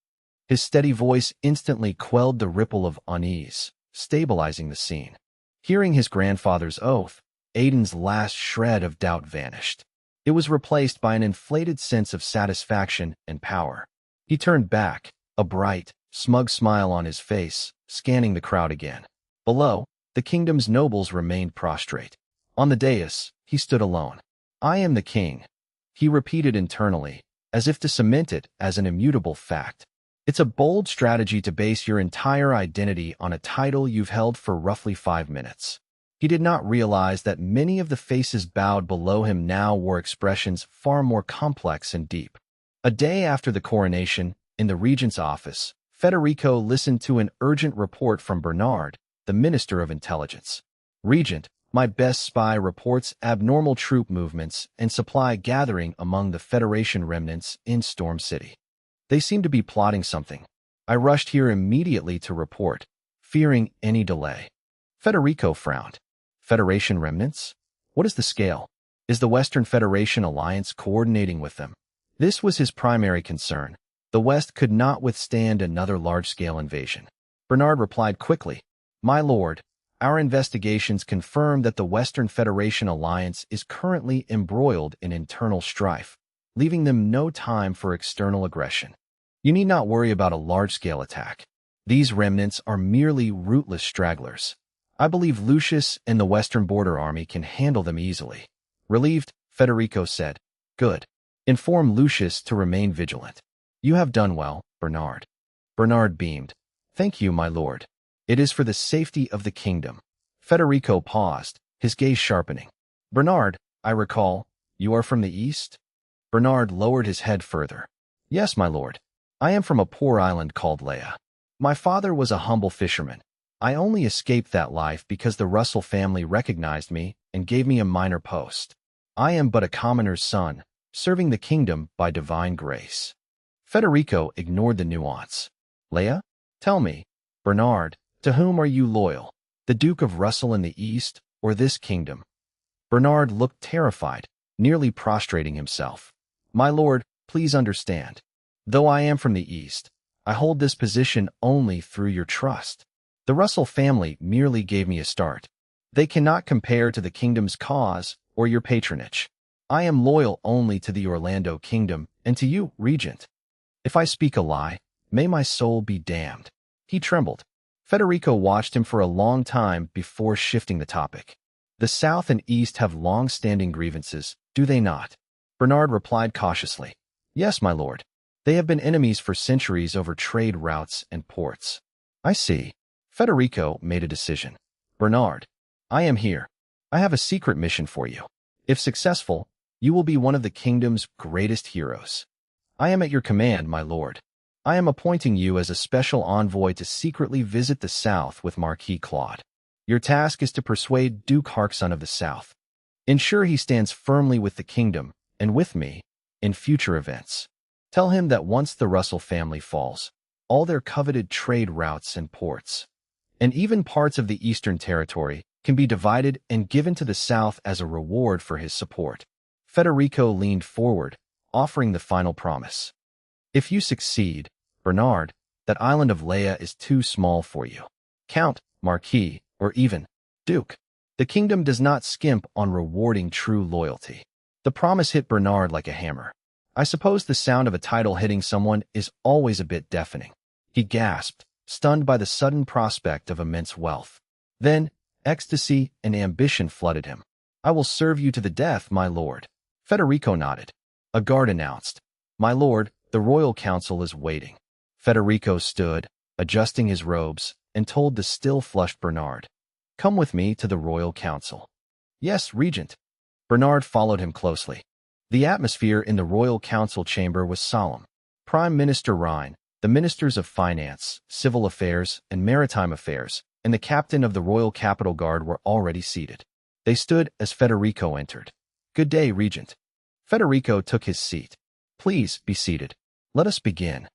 His steady voice instantly quelled the ripple of unease, stabilizing the scene. Hearing his grandfather's oath, Aiden's last shred of doubt vanished. It was replaced by an inflated sense of satisfaction and power. He turned back, a bright, smug smile on his face, scanning the crowd again. Below, the kingdom's nobles remained prostrate. On the dais, he stood alone. "I am the king," he repeated internally, as if to cement it as an immutable fact. It's a bold strategy to base your entire identity on a title you've held for roughly 5 minutes. He did not realize that many of the faces bowed below him now wore expressions far more complex and deep. A day after the coronation, in the regent's office, Federico listened to an urgent report from Bernard, the Minister of Intelligence. "Regent, my best spy reports abnormal troop movements and supply gathering among the Federation remnants in Storm City. They seem to be plotting something. I rushed here immediately to report, fearing any delay." Federico frowned. "Federation remnants? What is the scale? Is the Western Federation Alliance coordinating with them?" This was his primary concern. The West could not withstand another large-scale invasion. Bernard replied quickly, "My lord, our investigations confirm that the Western Federation Alliance is currently embroiled in internal strife, leaving them no time for external aggression. You need not worry about a large-scale attack. These remnants are merely rootless stragglers. I believe Lucius and the Western Border Army can handle them easily." Relieved, Federico said, "Good. Inform Lucius to remain vigilant." "You have done well, Bernard." Bernard beamed. "Thank you, my lord. It is for the safety of the kingdom." Federico paused, his gaze sharpening. "Bernard, I recall, you are from the East?" Bernard lowered his head further. "Yes, my lord. I am from a poor island called Leia. My father was a humble fisherman. I only escaped that life because the Russell family recognized me and gave me a minor post. I am but a commoner's son, serving the kingdom by divine grace." Federico ignored the nuance. "Leia? Tell me, Bernard, to whom are you loyal? The Duke of Russell in the East, or this kingdom?" Bernard looked terrified, nearly prostrating himself. "My lord, please understand. Though I am from the East, I hold this position only through your trust. The Russell family merely gave me a start. They cannot compare to the kingdom's cause or your patronage. I am loyal only to the Orlando kingdom and to you, Regent. If I speak a lie, may my soul be damned." He trembled. Federico watched him for a long time before shifting the topic. "The South and East have long-standing grievances, do they not?" Bernard replied cautiously. "Yes, my lord. They have been enemies for centuries over trade routes and ports." "I see." Federico made a decision. "Bernard, I am here. I have a secret mission for you. If successful, you will be one of the kingdom's greatest heroes. I am at your command, my lord. I am appointing you as a special envoy to secretly visit the South with Marquis Claude. Your task is to persuade Duke Harkson of the South. Ensure he stands firmly with the kingdom, and with me, in future events. Tell him that once the Russell family falls, all their coveted trade routes and ports, and even parts of the Eastern Territory, can be divided and given to the South as a reward for his support." Federico leaned forward, offering the final promise. "If you succeed, Bernard, that island of Leia is too small for you. Count, Marquis, or even Duke. The kingdom does not skimp on rewarding true loyalty." The promise hit Bernard like a hammer. I suppose the sound of a title hitting someone is always a bit deafening. He gasped, stunned by the sudden prospect of immense wealth. Then, ecstasy and ambition flooded him. "I will serve you to the death, my lord." Federico nodded. A guard announced, "My lord, the royal council is waiting." Federico stood, adjusting his robes, and told the still-flushed Bernard, "Come with me to the royal council." "Yes, Regent." Bernard followed him closely. The atmosphere in the royal council chamber was solemn. Prime Minister Rhine, the ministers of finance, civil affairs, and maritime affairs, and the captain of the Royal Capitol Guard were already seated. They stood as Federico entered. "Good day, Regent." Federico took his seat. "Please be seated. Let us begin."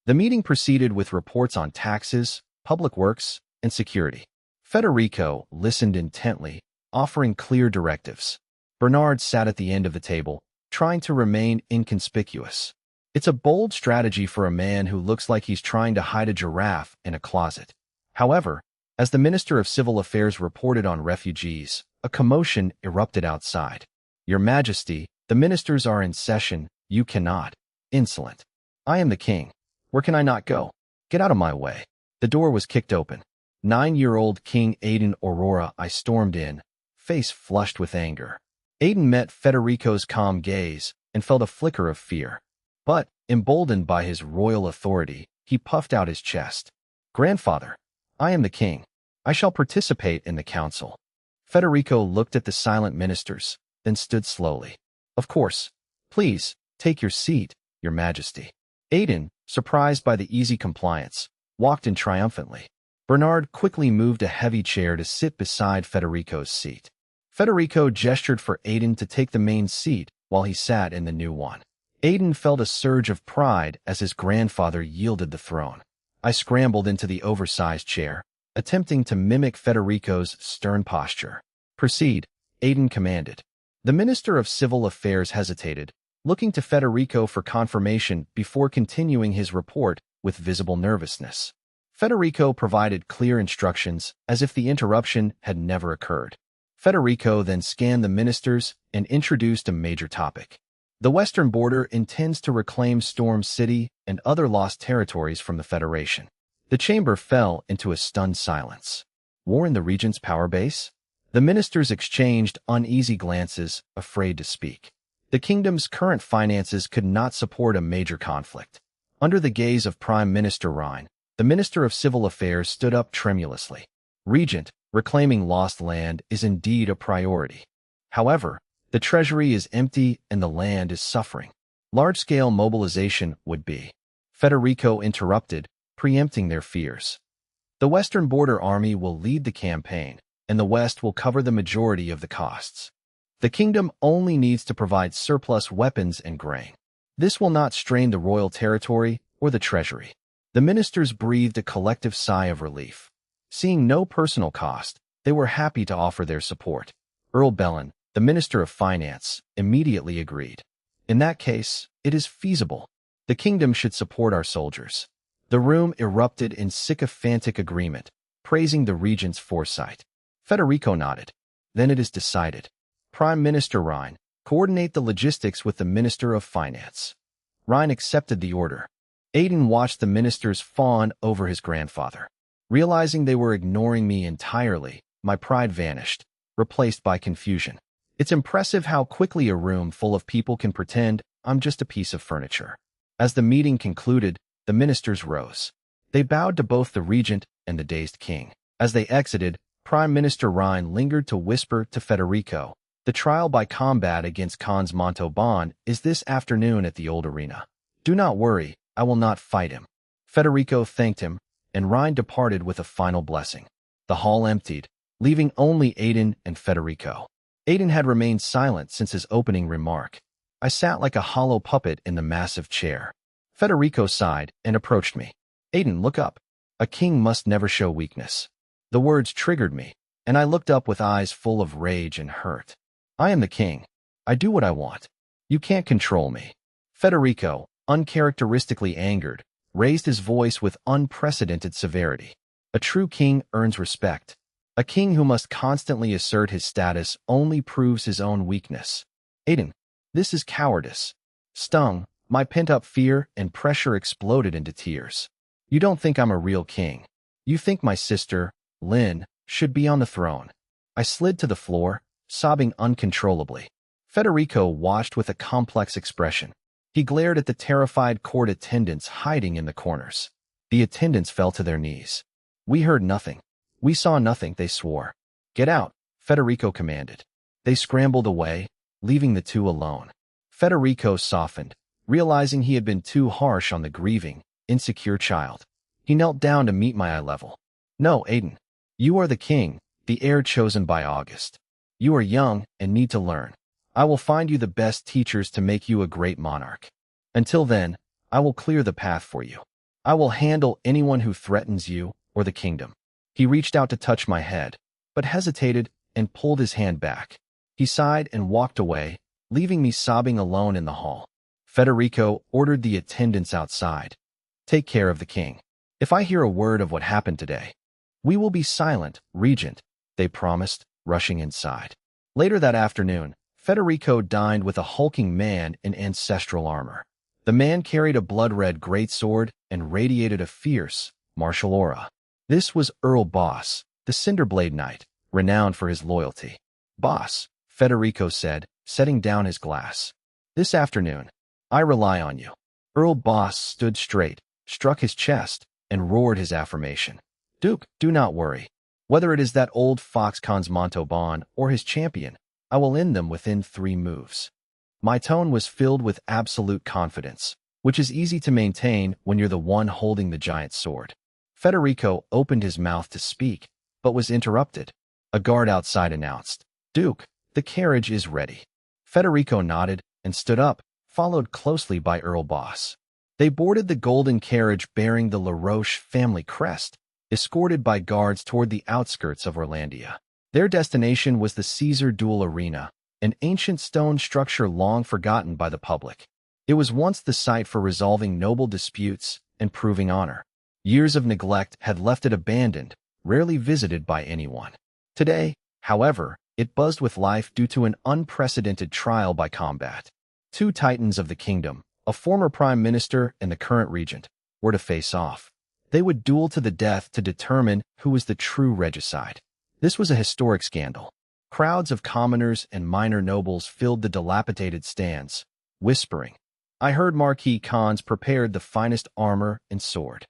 The meeting proceeded with reports on taxes, public works, and security. Federico listened intently, offering clear directives. Bernard sat at the end of the table, trying to remain inconspicuous. It's a bold strategy for a man who looks like he's trying to hide a giraffe in a closet. However, as the Minister of Civil Affairs reported on refugees, a commotion erupted outside. "Your Majesty, the ministers are in session. You cannot." "Insolent. I am the king. Where can I not go? Get out of my way." The door was kicked open. 9-year-old King Aiden Aurora I stormed in, face flushed with anger. Aiden met Federico's calm gaze and felt a flicker of fear. But, emboldened by his royal authority, he puffed out his chest. "Grandfather, I am the king. I shall participate in the council." Federico looked at the silent ministers, then stood slowly. "Of course. Please, take your seat, Your Majesty." Aiden, surprised by the easy compliance, walked in triumphantly. Bernard quickly moved a heavy chair to sit beside Federico's seat. Federico gestured for Aiden to take the main seat while he sat in the new one. Aiden felt a surge of pride as his grandfather yielded the throne. I scrambled into the oversized chair, attempting to mimic Federico's stern posture. "Proceed," Aiden commanded. The Minister of Civil Affairs hesitated, looking to Federico for confirmation before continuing his report with visible nervousness. Federico provided clear instructions as if the interruption had never occurred. Federico then scanned the ministers and introduced a major topic. The western border intends to reclaim Storm City and other lost territories from the Federation. The chamber fell into a stunned silence. War in the regent's power base? The ministers exchanged uneasy glances, afraid to speak. The kingdom's current finances could not support a major conflict. Under the gaze of Prime Minister Rhine, the Minister of Civil Affairs stood up tremulously. "Regent, reclaiming lost land is indeed a priority. However, the treasury is empty and the land is suffering. Large-scale mobilization would be." Federico interrupted, preempting their fears. "The Western Border Army will lead the campaign, and the West will cover the majority of the costs. The kingdom only needs to provide surplus weapons and grain. This will not strain the royal territory or the treasury." The ministers breathed a collective sigh of relief. Seeing no personal cost, they were happy to offer their support. Earl Bellin, the Minister of Finance, immediately agreed. "In that case, it is feasible. The kingdom should support our soldiers." The room erupted in sycophantic agreement, praising the regent's foresight. Federico nodded. "Then it is decided. Prime Minister Rhine, coordinate the logistics with the Minister of Finance." Rhine accepted the order. Aiden watched the ministers fawn over his grandfather. Realizing they were ignoring me entirely, my pride vanished, replaced by confusion. It's impressive how quickly a room full of people can pretend I'm just a piece of furniture. As the meeting concluded, the ministers rose. They bowed to both the regent and the dazed king. As they exited, Prime Minister Rhine lingered to whisper to Federico, "The trial by combat against Khans Montauban is this afternoon at the old arena. Do not worry, I will not fight him." Federico thanked him, and Rhine departed with a final blessing. The hall emptied, leaving only Aiden and Federico. Aiden had remained silent since his opening remark. I sat like a hollow puppet in the massive chair. Federico sighed and approached me. "Aiden, look up. A king must never show weakness." The words triggered me, and I looked up with eyes full of rage and hurt. "I am the king. I do what I want. You can't control me." Federico, uncharacteristically angered, raised his voice with unprecedented severity. "A true king earns respect. A king who must constantly assert his status only proves his own weakness. Aiden, this is cowardice." Stung, my pent-up fear and pressure exploded into tears. "You don't think I'm a real king. You think my sister, Lynn, should be on the throne." I slid to the floor, sobbing uncontrollably. Federico watched with a complex expression. He glared at the terrified court attendants hiding in the corners. The attendants fell to their knees. "We heard nothing. We saw nothing," they swore. "Get out," Federico commanded. They scrambled away, leaving the two alone. Federico softened, realizing he had been too harsh on the grieving, insecure child. He knelt down to meet my eye level. "No, Aiden. You are the king, the heir chosen by August. You are young and need to learn. I will find you the best teachers to make you a great monarch. Until then, I will clear the path for you. I will handle anyone who threatens you or the kingdom. He reached out to touch my head, but hesitated and pulled his hand back. He sighed and walked away, leaving me sobbing alone in the hall. Federico ordered the attendants outside. Take care of the king. If I hear a word of what happened today, we will be silent, Regent, they promised, rushing inside. Later that afternoon, Federico dined with a hulking man in ancestral armor. The man carried a blood-red greatsword and radiated a fierce, martial aura. This was Earl Boss, the Cinderblade Knight, renowned for his loyalty. Boss, Federico said, setting down his glass. This afternoon, I rely on you. Earl Boss stood straight, struck his chest, and roared his affirmation. Duke, do not worry. Whether it is that old fox Cons Montalban or his champion, I will end them within 3 moves. My tone was filled with absolute confidence, which is easy to maintain when you're the one holding the giant sword. Federico opened his mouth to speak, but was interrupted. A guard outside announced, Duke, the carriage is ready. Federico nodded and stood up, followed closely by Earl Boss. They boarded the golden carriage bearing the LaRoche family crest, escorted by guards toward the outskirts of Orlandia. Their destination was the Caesar Duel Arena, an ancient stone structure long forgotten by the public. It was once the site for resolving noble disputes and proving honor. Years of neglect had left it abandoned, rarely visited by anyone. Today, however, it buzzed with life due to an unprecedented trial by combat. 2 titans of the kingdom, a former prime minister and the current regent, were to face off. They would duel to the death to determine who was the true regicide. This was a historic scandal. Crowds of commoners and minor nobles filled the dilapidated stands, whispering, I heard Marquis Cons prepared the finest armor and sword.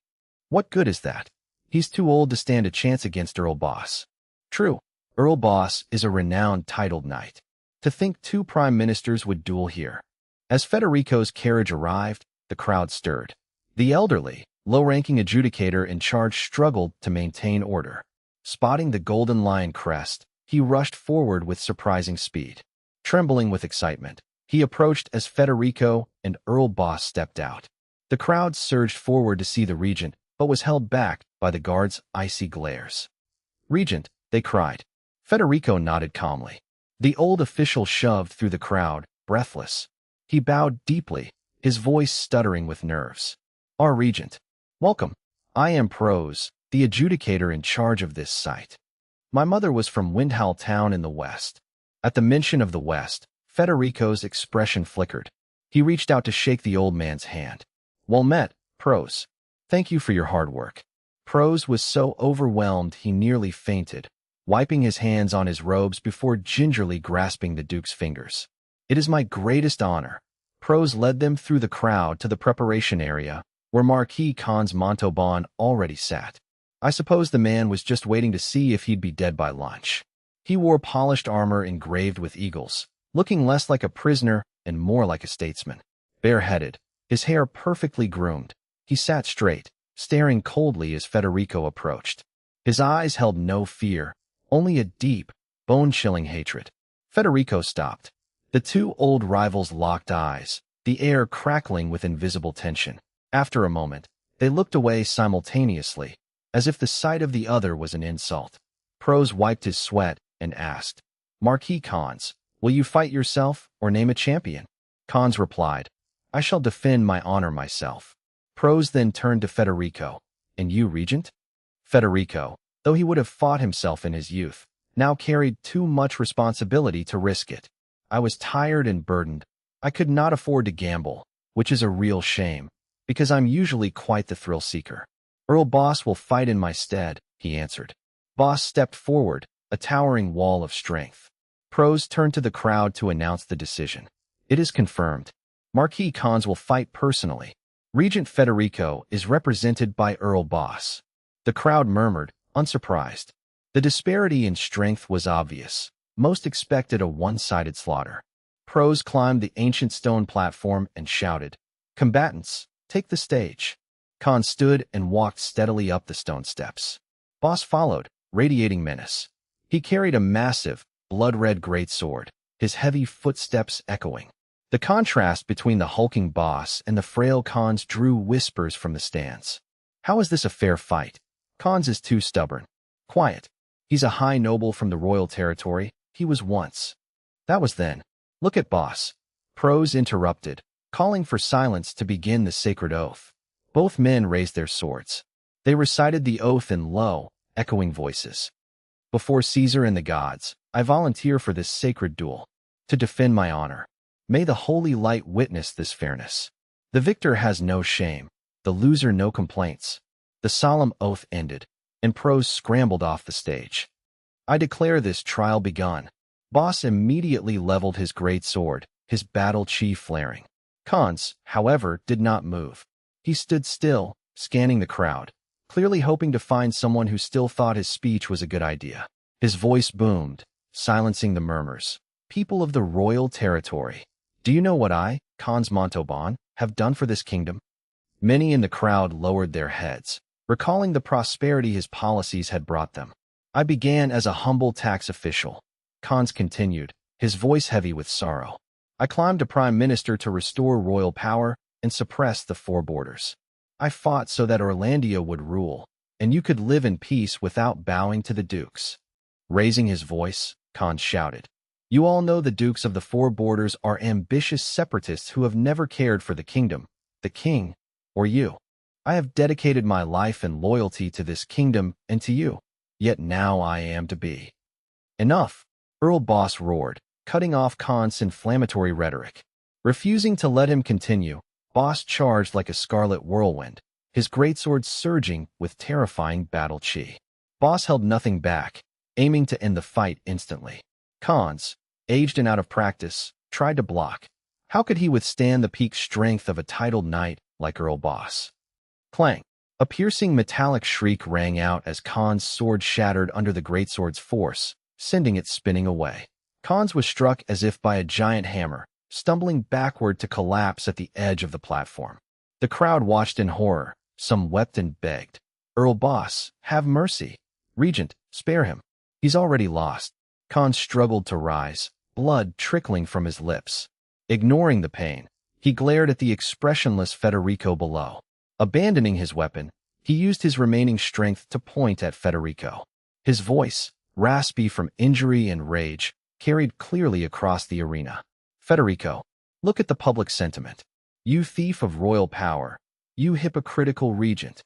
What good is that? He's too old to stand a chance against Earl Boss. True, Earl Boss is a renowned titled knight. To think 2 prime ministers would duel here. As Federico's carriage arrived, the crowd stirred. The elderly, low-ranking adjudicator in charge struggled to maintain order. Spotting the golden lion crest, he rushed forward with surprising speed. Trembling with excitement, he approached as Federico and Earl Boss stepped out. The crowd surged forward to see the regent, but was held back by the guards' icy glares. Regent, they cried. Federico nodded calmly. The old official shoved through the crowd, breathless. He bowed deeply, his voice stuttering with nerves. Our regent. Welcome. I am Prose, the adjudicator in charge of this site. My mother was from Windhowl Town in the west. At the mention of the west, Federico's expression flickered. He reached out to shake the old man's hand. Well met, Prose. Thank you for your hard work. Prose was so overwhelmed he nearly fainted, wiping his hands on his robes before gingerly grasping the duke's fingers. It is my greatest honor. Prose led them through the crowd to the preparation area, where Marquis Cons Montalban already sat. I suppose the man was just waiting to see if he'd be dead by lunch. He wore polished armor engraved with eagles, looking less like a prisoner and more like a statesman. Bareheaded, his hair perfectly groomed, he sat straight, staring coldly as Federico approached. His eyes held no fear, only a deep, bone-chilling hatred. Federico stopped. The 2 old rivals locked eyes, the air crackling with invisible tension. After a moment, they looked away simultaneously, as if the sight of the other was an insult. Prose wiped his sweat and asked, Marquis Cons, will you fight yourself or name a champion? Cons replied, I shall defend my honor myself. Prose then turned to Federico. And you, Regent? Federico, though he would have fought himself in his youth, now carried too much responsibility to risk it. I was tired and burdened. I could not afford to gamble, which is a real shame, because I'm usually quite the thrill-seeker. Earl Boss will fight in my stead, he answered. Boss stepped forward, a towering wall of strength. Prose turned to the crowd to announce the decision. It is confirmed. Marquis Cons will fight personally. Regent Federico is represented by Earl Boss. The crowd murmured, unsurprised. The disparity in strength was obvious. Most expected a one-sided slaughter. Prose climbed the ancient stone platform and shouted, Combatants, take the stage. Cons stood and walked steadily up the stone steps. Boss followed, radiating menace. He carried a massive, blood-red greatsword, his heavy footsteps echoing. The contrast between the hulking boss and the frail Khans drew whispers from the stands. How is this a fair fight? Khans is too stubborn. Quiet. He's a high noble from the royal territory. He was once. That was then. Look at boss. Pros interrupted, calling for silence to begin the sacred oath. Both men raised their swords. They recited the oath in low, echoing voices. Before Caesar and the gods, I volunteer for this sacred duel. To defend my honor. May the holy light witness this fairness. The victor has no shame, the loser no complaints. The solemn oath ended, and pros scrambled off the stage. I declare this trial begun. Boss immediately leveled his great sword, his battle chi flaring. Khans, however, did not move. He stood still, scanning the crowd, clearly hoping to find someone who still thought his speech was a good idea. His voice boomed, silencing the murmurs. People of the royal territory, do you know what I, Khans Montauban, have done for this kingdom? Many in the crowd lowered their heads, recalling the prosperity his policies had brought them. I began as a humble tax official. Khans continued, his voice heavy with sorrow. I climbed to prime minister to restore royal power and suppress the four borders. I fought so that Orlandia would rule, and you could live in peace without bowing to the dukes. Raising his voice, Khans shouted. You all know the dukes of the four borders are ambitious separatists who have never cared for the kingdom, the king, or you. I have dedicated my life and loyalty to this kingdom and to you, yet now I am to be. Enough, Earl Boss roared, cutting off Khans' inflammatory rhetoric. Refusing to let him continue, Boss charged like a scarlet whirlwind, his greatsword surging with terrifying battle chi. Boss held nothing back, aiming to end the fight instantly. Khans, aged and out of practice, tried to block. How could he withstand the peak strength of a titled knight like Earl Boss? Clang! A piercing metallic shriek rang out as Khans' sword shattered under the greatsword's force, sending it spinning away. Khans was struck as if by a giant hammer, stumbling backward to collapse at the edge of the platform. The crowd watched in horror. Some wept and begged. Earl Boss, have mercy. Regent, spare him. He's already lost. Khans struggled to rise, blood trickling from his lips. Ignoring the pain, he glared at the expressionless Federico below. Abandoning his weapon, he used his remaining strength to point at Federico. His voice, raspy from injury and rage, carried clearly across the arena. Federico, look at the public sentiment. You thief of royal power. You hypocritical regent.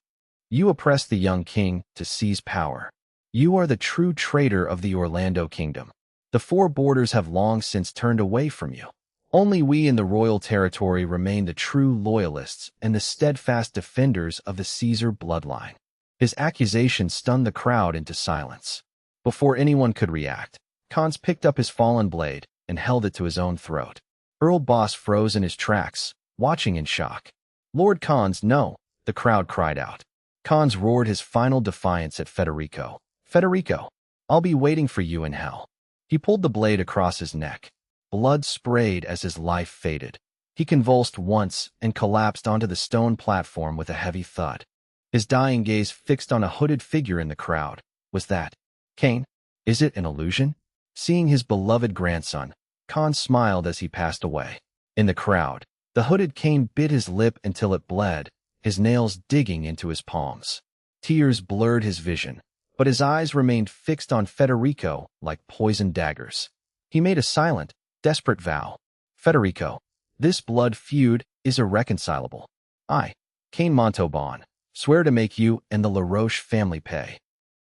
You oppress the young king to seize power. You are the true traitor of the Orlando kingdom. The four borders have long since turned away from you. Only we in the royal territory remain the true loyalists and the steadfast defenders of the Caesar bloodline. His accusation stunned the crowd into silence. Before anyone could react, Khans picked up his fallen blade and held it to his own throat. Earl Boss froze in his tracks, watching in shock. Lord Khans, no, the crowd cried out. Khans roared his final defiance at Federico. Federico, I'll be waiting for you in hell. He pulled the blade across his neck. Blood sprayed as his life faded. He convulsed once and collapsed onto the stone platform with a heavy thud. His dying gaze fixed on a hooded figure in the crowd. Was that Kane? Is it an illusion? Seeing his beloved grandson, Khans smiled as he passed away. In the crowd, the hooded Kane bit his lip until it bled, his nails digging into his palms. Tears blurred his vision, but his eyes remained fixed on Federico like poisoned daggers. He made a silent, desperate vow. Federico, this blood feud is irreconcilable. I, Kane Montauban, swear to make you and the LaRoche family pay.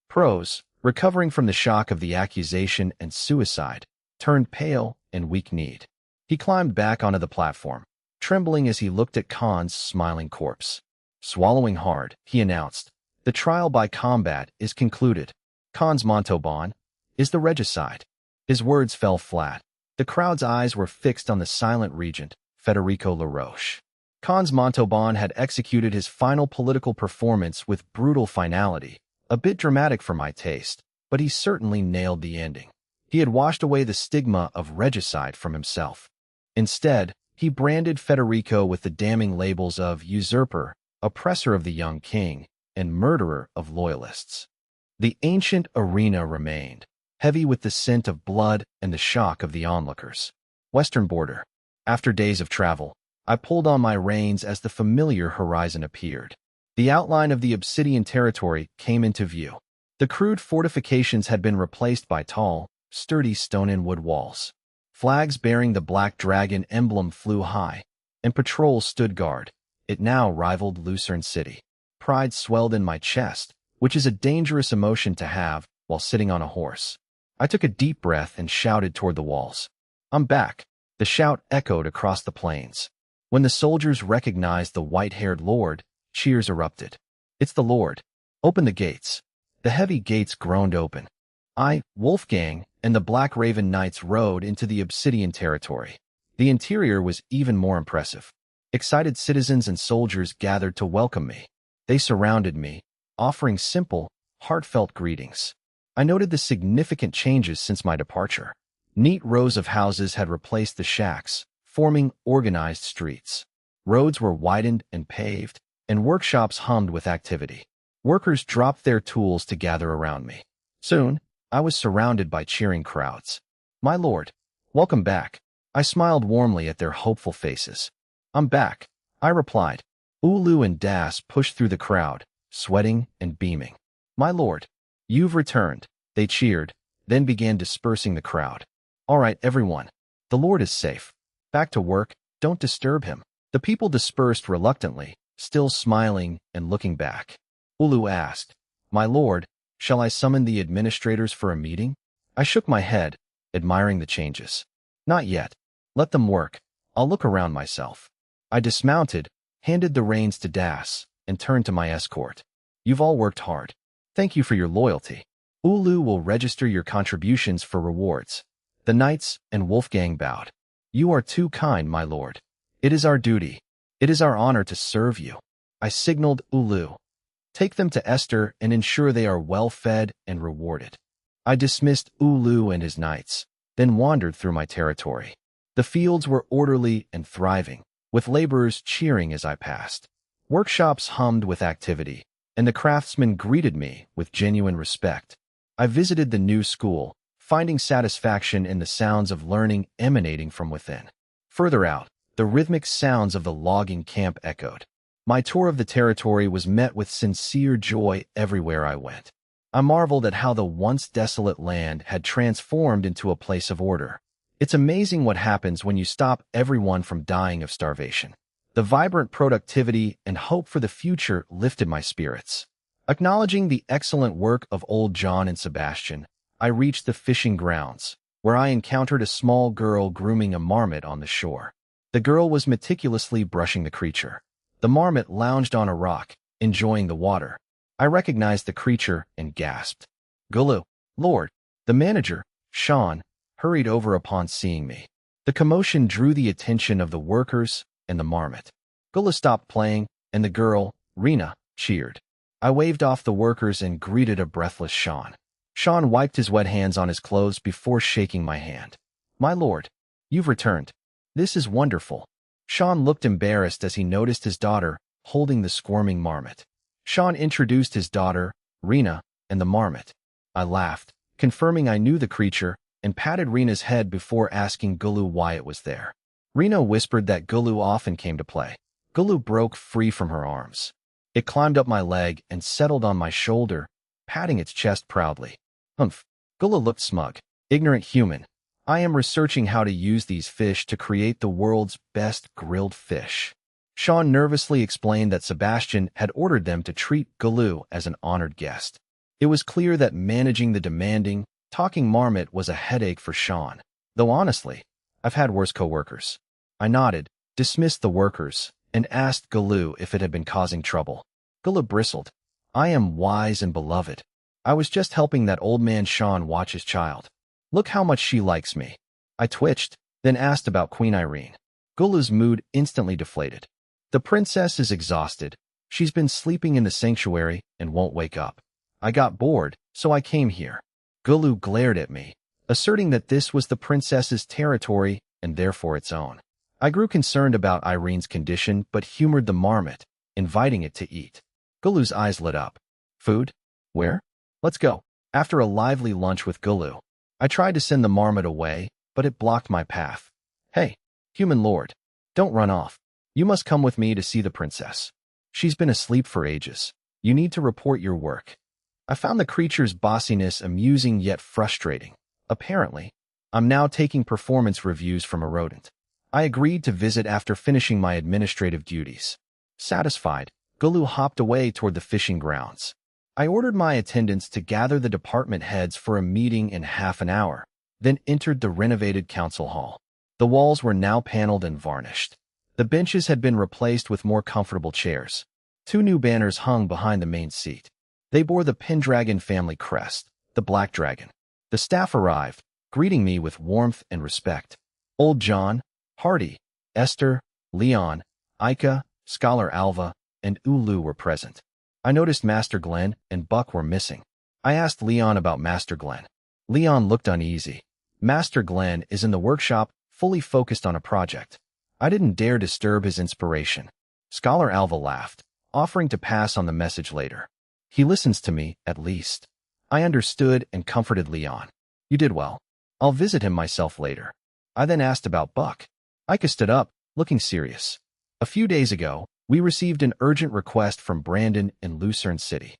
Pros, recovering from the shock of the accusation and suicide, turned pale and weak-kneed. He climbed back onto the platform, trembling as he looked at Khan's smiling corpse. Swallowing hard, he announced, the trial by combat is concluded. Khans Montauban is the regicide. His words fell flat. The crowd's eyes were fixed on the silent regent, Federico LaRoche. Khans Montauban had executed his final political performance with brutal finality, a bit dramatic for my taste, but he certainly nailed the ending. He had washed away the stigma of regicide from himself. Instead, he branded Federico with the damning labels of usurper, oppressor of the young king, and murderer of loyalists. The ancient arena remained, heavy with the scent of blood and the shock of the onlookers. Western border. After days of travel, I pulled on my reins as the familiar horizon appeared. The outline of the obsidian territory came into view. The crude fortifications had been replaced by tall, sturdy stone and wood walls. Flags bearing the Black Dragon emblem flew high, and patrols stood guard. It now rivaled Lucerne City. Pride swelled in my chest, which is a dangerous emotion to have while sitting on a horse. I took a deep breath and shouted toward the walls. "I'm back." The shout echoed across the plains. When the soldiers recognized the white-haired lord, cheers erupted. "It's the lord. Open the gates." The heavy gates groaned open. I, Wolfgang, and the Black Raven Knights rode into the obsidian territory. The interior was even more impressive. Excited citizens and soldiers gathered to welcome me. They surrounded me, offering simple, heartfelt greetings. I noted the significant changes since my departure. Neat rows of houses had replaced the shacks, forming organized streets. Roads were widened and paved, and workshops hummed with activity. Workers dropped their tools to gather around me. Soon, I was surrounded by cheering crowds. "My lord, welcome back." I smiled warmly at their hopeful faces. "I'm back," I replied. Ulu and Das pushed through the crowd, sweating and beaming. "My lord, you've returned," they cheered, then began dispersing the crowd. "All right, everyone. The lord is safe. Back to work, don't disturb him." The people dispersed reluctantly, still smiling and looking back. Ulu asked, "My lord, shall I summon the administrators for a meeting?" I shook my head, admiring the changes. "Not yet. Let them work. I'll look around myself." I dismounted, handed the reins to Das, and turned to my escort. "You've all worked hard. Thank you for your loyalty. Ulu will register your contributions for rewards." The knights and Wolfgang bowed. "You are too kind, my lord. It is our duty. It is our honor to serve you." I signaled Ulu. "Take them to Esther and ensure they are well fed and rewarded." I dismissed Ulu and his knights, then wandered through my territory. The fields were orderly and thriving, with laborers cheering as I passed. Workshops hummed with activity, and the craftsmen greeted me with genuine respect. I visited the new school, finding satisfaction in the sounds of learning emanating from within. Further out, the rhythmic sounds of the logging camp echoed. My tour of the territory was met with sincere joy everywhere I went. I marveled at how the once desolate land had transformed into a place of order. It's amazing what happens when you stop everyone from dying of starvation. The vibrant productivity and hope for the future lifted my spirits. Acknowledging the excellent work of old John and Sebastian, I reached the fishing grounds, where I encountered a small girl grooming a marmot on the shore. The girl was meticulously brushing the creature. The marmot lounged on a rock, enjoying the water. I recognized the creature and gasped. "Gulu, Lord!" The manager, Sean, hurried over upon seeing me. The commotion drew the attention of the workers and the marmot. Gulu stopped playing, and the girl, Rena, cheered. I waved off the workers and greeted a breathless Sean. Sean wiped his wet hands on his clothes before shaking my hand. "My lord, you've returned. This is wonderful." Sean looked embarrassed as he noticed his daughter holding the squirming marmot. Sean introduced his daughter, Rena, and the marmot. I laughed, confirming I knew the creature, and patted Rena's head before asking Gulu why it was there. Rena whispered that Gulu often came to play. Gulu broke free from her arms. It climbed up my leg and settled on my shoulder, patting its chest proudly. "Humph." Gulu looked smug. "Ignorant human. I am researching how to use these fish to create the world's best grilled fish." Sean nervously explained that Sebastian had ordered them to treat Gulu as an honored guest. It was clear that managing the demanding, talking marmot was a headache for Sean, though honestly, I've had worse co-workers. I nodded, dismissed the workers, and asked Gulu if it had been causing trouble. Gulu bristled. "I am wise and beloved. I was just helping that old man Sean watch his child. Look how much she likes me." I twitched, then asked about Queen Irene. Gulu's mood instantly deflated. "The princess is exhausted. She's been sleeping in the sanctuary and won't wake up. I got bored, so I came here." Gulu glared at me, asserting that this was the princess's territory and therefore its own. I grew concerned about Irene's condition but humored the marmot, inviting it to eat. Gulu's eyes lit up. "Food? Where?" Let's go. After a lively lunch with Gulu, I tried to send the marmot away, but it blocked my path. Hey, human lord, don't run off. You must come with me to see the princess. She's been asleep for ages. You need to report your work. I found the creature's bossiness amusing yet frustrating. Apparently, I'm now taking performance reviews from a rodent. I agreed to visit after finishing my administrative duties. Satisfied, Gulu hopped away toward the fishing grounds. I ordered my attendants to gather the department heads for a meeting in half an hour, then entered the renovated council hall. The walls were now paneled and varnished. The benches had been replaced with more comfortable chairs. 2 new banners hung behind the main seat. They bore the Pendragon family crest, the Black Dragon. The staff arrived, greeting me with warmth and respect. Old John, Hardy, Esther, Leon, Ika, Scholar Alva, and Ulu were present. I noticed Master Glenn and Buck were missing. I asked Leon about Master Glenn. Leon looked uneasy. Master Glenn is in the workshop, fully focused on a project. I didn't dare disturb his inspiration. Scholar Alva laughed, offering to pass on the message later. He listens to me, at least. I understood and comforted Leon. You did well. I'll visit him myself later. I then asked about Buck. Ika stood up, looking serious. A few days ago, we received an urgent request from Brandon in Lucerne City.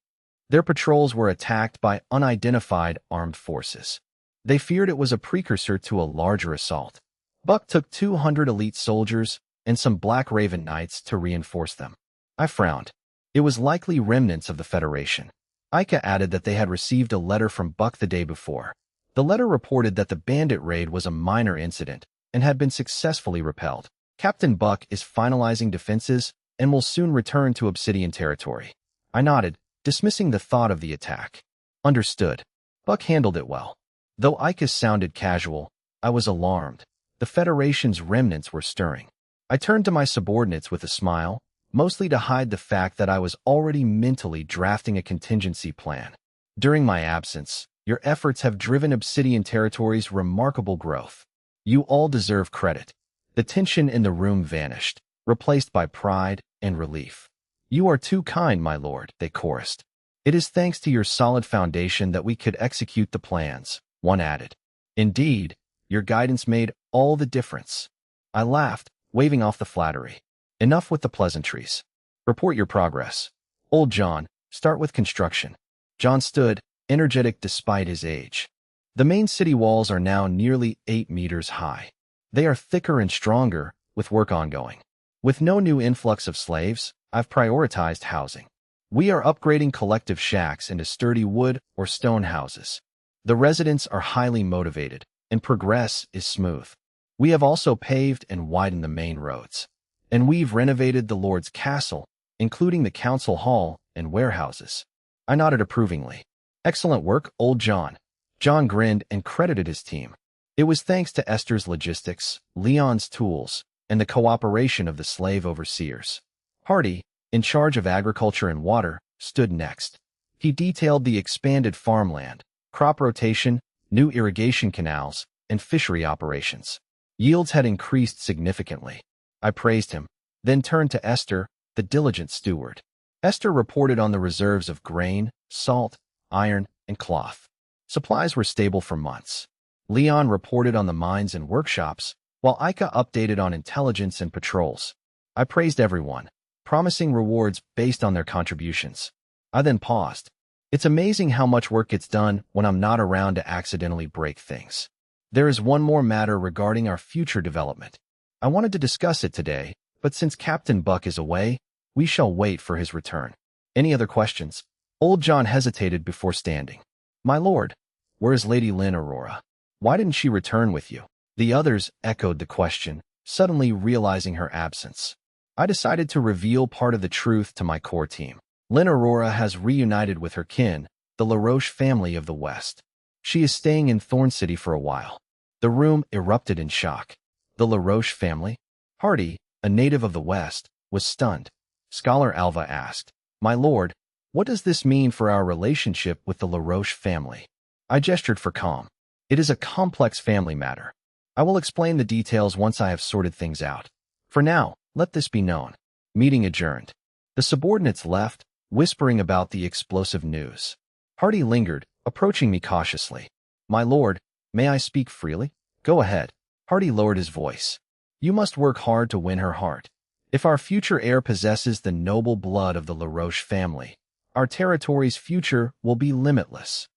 Their patrols were attacked by unidentified armed forces. They feared it was a precursor to a larger assault. Buck took 200 elite soldiers and some Black Raven Knights to reinforce them. I frowned. It was likely remnants of the Federation. Ika added that they had received a letter from Buck the day before. The letter reported that the bandit raid was a minor incident and had been successfully repelled. Captain Buck is finalizing defenses and will soon return to Obsidian territory. I nodded, dismissing the thought of the attack. Understood. Buck handled it well. Though Ika sounded casual, I was alarmed. The Federation's remnants were stirring. I turned to my subordinates with a smile, mostly to hide the fact that I was already mentally drafting a contingency plan. During my absence, your efforts have driven Obsidian territory's remarkable growth. You all deserve credit. The tension in the room vanished, replaced by pride and relief. You are too kind, my lord, they chorused. It is thanks to your solid foundation that we could execute the plans, one added. Indeed, your guidance made all the difference. I laughed, waving off the flattery. Enough with the pleasantries. Report your progress. Old John, start with construction. John stood, energetic despite his age. The main city walls are now nearly 8 meters high. They are thicker and stronger, with work ongoing. With no new influx of slaves, I've prioritized housing. We are upgrading collective shacks into sturdy wood or stone houses. The residents are highly motivated, and progress is smooth. We have also paved and widened the main roads. And we've renovated the Lord's castle, including the council hall and warehouses. I nodded approvingly. Excellent work, old John. John grinned and credited his team. It was thanks to Esther's logistics, Leon's tools, and the cooperation of the slave overseers. Hardy, in charge of agriculture and water, stood next. He detailed the expanded farmland, crop rotation, new irrigation canals, and fishery operations. Yields had increased significantly. I praised him, then turned to Esther, the diligent steward. Esther reported on the reserves of grain, salt, iron, and cloth. Supplies were stable for months. Leon reported on the mines and workshops, while Ika updated on intelligence and patrols. I praised everyone, promising rewards based on their contributions. I then paused. It's amazing how much work gets done when I'm not around to accidentally break things. There is one more matter regarding our future development. I wanted to discuss it today, but since Captain Buck is away, we shall wait for his return. Any other questions? Old John hesitated before standing. My lord, where is Lady Lynn Aurora? Why didn't she return with you? The others echoed the question, suddenly realizing her absence. I decided to reveal part of the truth to my core team. Lynn Aurora has reunited with her kin, the LaRoche family of the West. She is staying in Thorn City for a while. The room erupted in shock. The LaRoche family? Hardy, a native of the West, was stunned. Scholar Alva asked, My lord, what does this mean for our relationship with the LaRoche family? I gestured for calm. It is a complex family matter. I will explain the details once I have sorted things out. For now, let this be known. Meeting adjourned. The subordinates left, whispering about the explosive news. Hardy lingered, approaching me cautiously. My lord, may I speak freely? Go ahead. Hardy lowered his voice. You must work hard to win her heart. If our future heir possesses the noble blood of the LaRoche family, our territory's future will be limitless.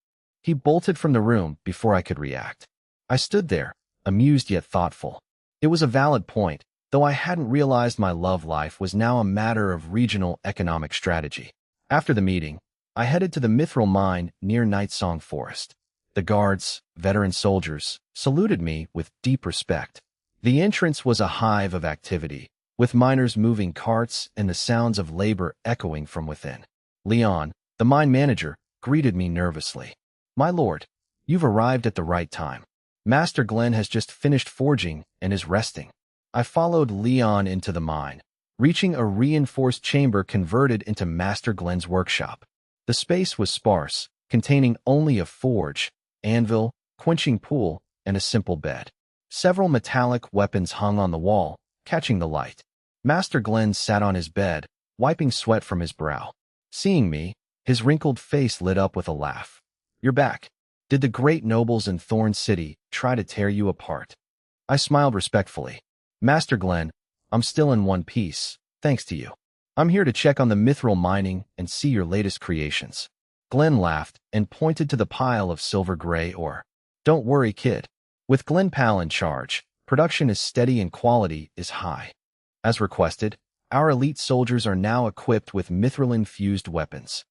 He bolted from the room before I could react. I stood there, amused yet thoughtful. It was a valid point, though I hadn't realized my love life was now a matter of regional economic strategy. After the meeting, I headed to the Mithril mine near Nightsong Forest. The guards, veteran soldiers, saluted me with deep respect. The entrance was a hive of activity, with miners moving carts and the sounds of labor echoing from within. Leon, the mine manager, greeted me nervously. My lord, you've arrived at the right time. Master Glenn has just finished forging and is resting. I followed Leon into the mine, reaching a reinforced chamber converted into Master Glenn's workshop. The space was sparse, containing only a forge, anvil, quenching pool, and a simple bed. Several metallic weapons hung on the wall, catching the light. Master Glenn sat on his bed, wiping sweat from his brow. Seeing me, his wrinkled face lit up with a laugh. You're back. Did the great nobles in Thorn City try to tear you apart? I smiled respectfully. Master Glenn, I'm still in one piece, thanks to you. I'm here to check on the mithril mining and see your latest creations. Glenn laughed and pointed to the pile of silver gray ore. Don't worry, kid. With Glenn Pal in charge, production is steady and quality is high. As requested, our elite soldiers are now equipped with mithril-infused weapons.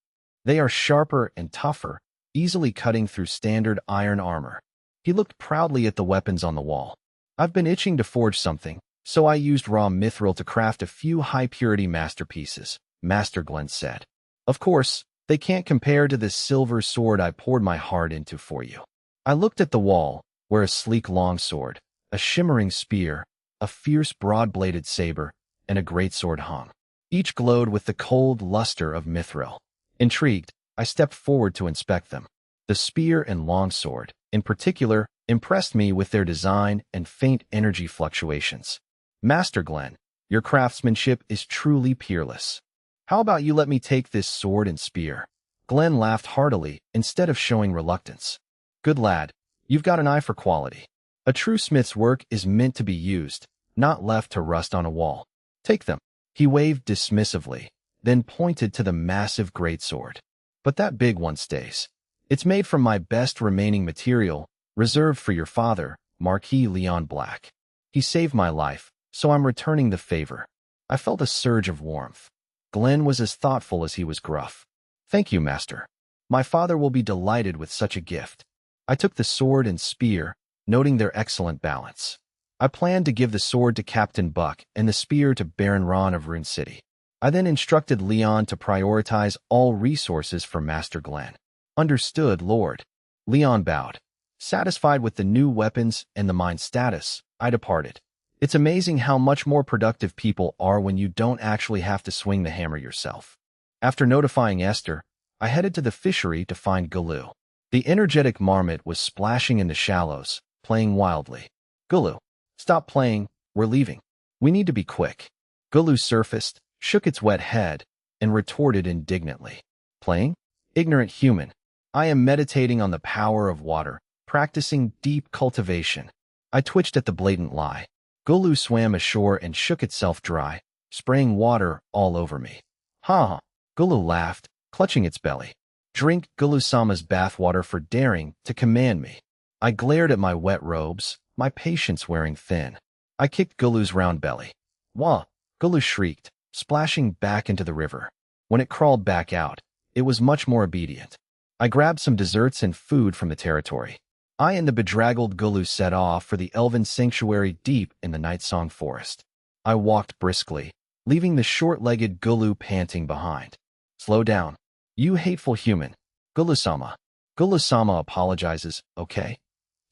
They are sharper and tougher, easily cutting through standard iron armor. He looked proudly at the weapons on the wall. I've been itching to forge something, so I used raw mithril to craft a few high-purity masterpieces, Master Glenn said. Of course, they can't compare to this silver sword I poured my heart into for you. I looked at the wall, where a sleek longsword, a shimmering spear, a fierce broad-bladed saber, and a greatsword hung. Each glowed with the cold luster of mithril. Intrigued, I stepped forward to inspect them. The spear and longsword, in particular, impressed me with their design and faint energy fluctuations. Master Glenn, your craftsmanship is truly peerless. How about you let me take this sword and spear? Glenn laughed heartily instead of showing reluctance. Good lad, you've got an eye for quality. A true smith's work is meant to be used, not left to rust on a wall. Take them. He waved dismissively, then pointed to the massive greatsword. But that big one stays. It's made from my best remaining material, reserved for your father, Marquis Leon Black. He saved my life, so I'm returning the favor. I felt a surge of warmth. Glenn was as thoughtful as he was gruff. Thank you, master. My father will be delighted with such a gift. I took the sword and spear, noting their excellent balance. I planned to give the sword to Captain Buck and the spear to Baron Ron of Rune City. I then instructed Leon to prioritize all resources for Master Glenn. Understood, Lord. Leon bowed. Satisfied with the new weapons and the mine status, I departed. It's amazing how much more productive people are when you don't actually have to swing the hammer yourself. After notifying Esther, I headed to the fishery to find Gulu. The energetic marmot was splashing in the shallows, playing wildly. Gulu, stop playing, we're leaving. We need to be quick. Gulu surfaced, shook its wet head, and retorted indignantly. Playing? Ignorant human. I am meditating on the power of water, practicing deep cultivation. I twitched at the blatant lie. Gulu swam ashore and shook itself dry, spraying water all over me. Ha ha. Gulu laughed, clutching its belly. Drink Gulu-sama's bathwater for daring to command me. I glared at my wet robes, my patience wearing thin. I kicked Gulu's round belly. Wah! Gulu shrieked, splashing back into the river. When it crawled back out, it was much more obedient. I grabbed some desserts and food from the territory. I and the bedraggled Gulu set off for the elven sanctuary deep in the Nightsong Forest. I walked briskly, leaving the short-legged Gulu panting behind. Slow down. You hateful human. Gulu-sama. Gulu-sama apologizes, okay?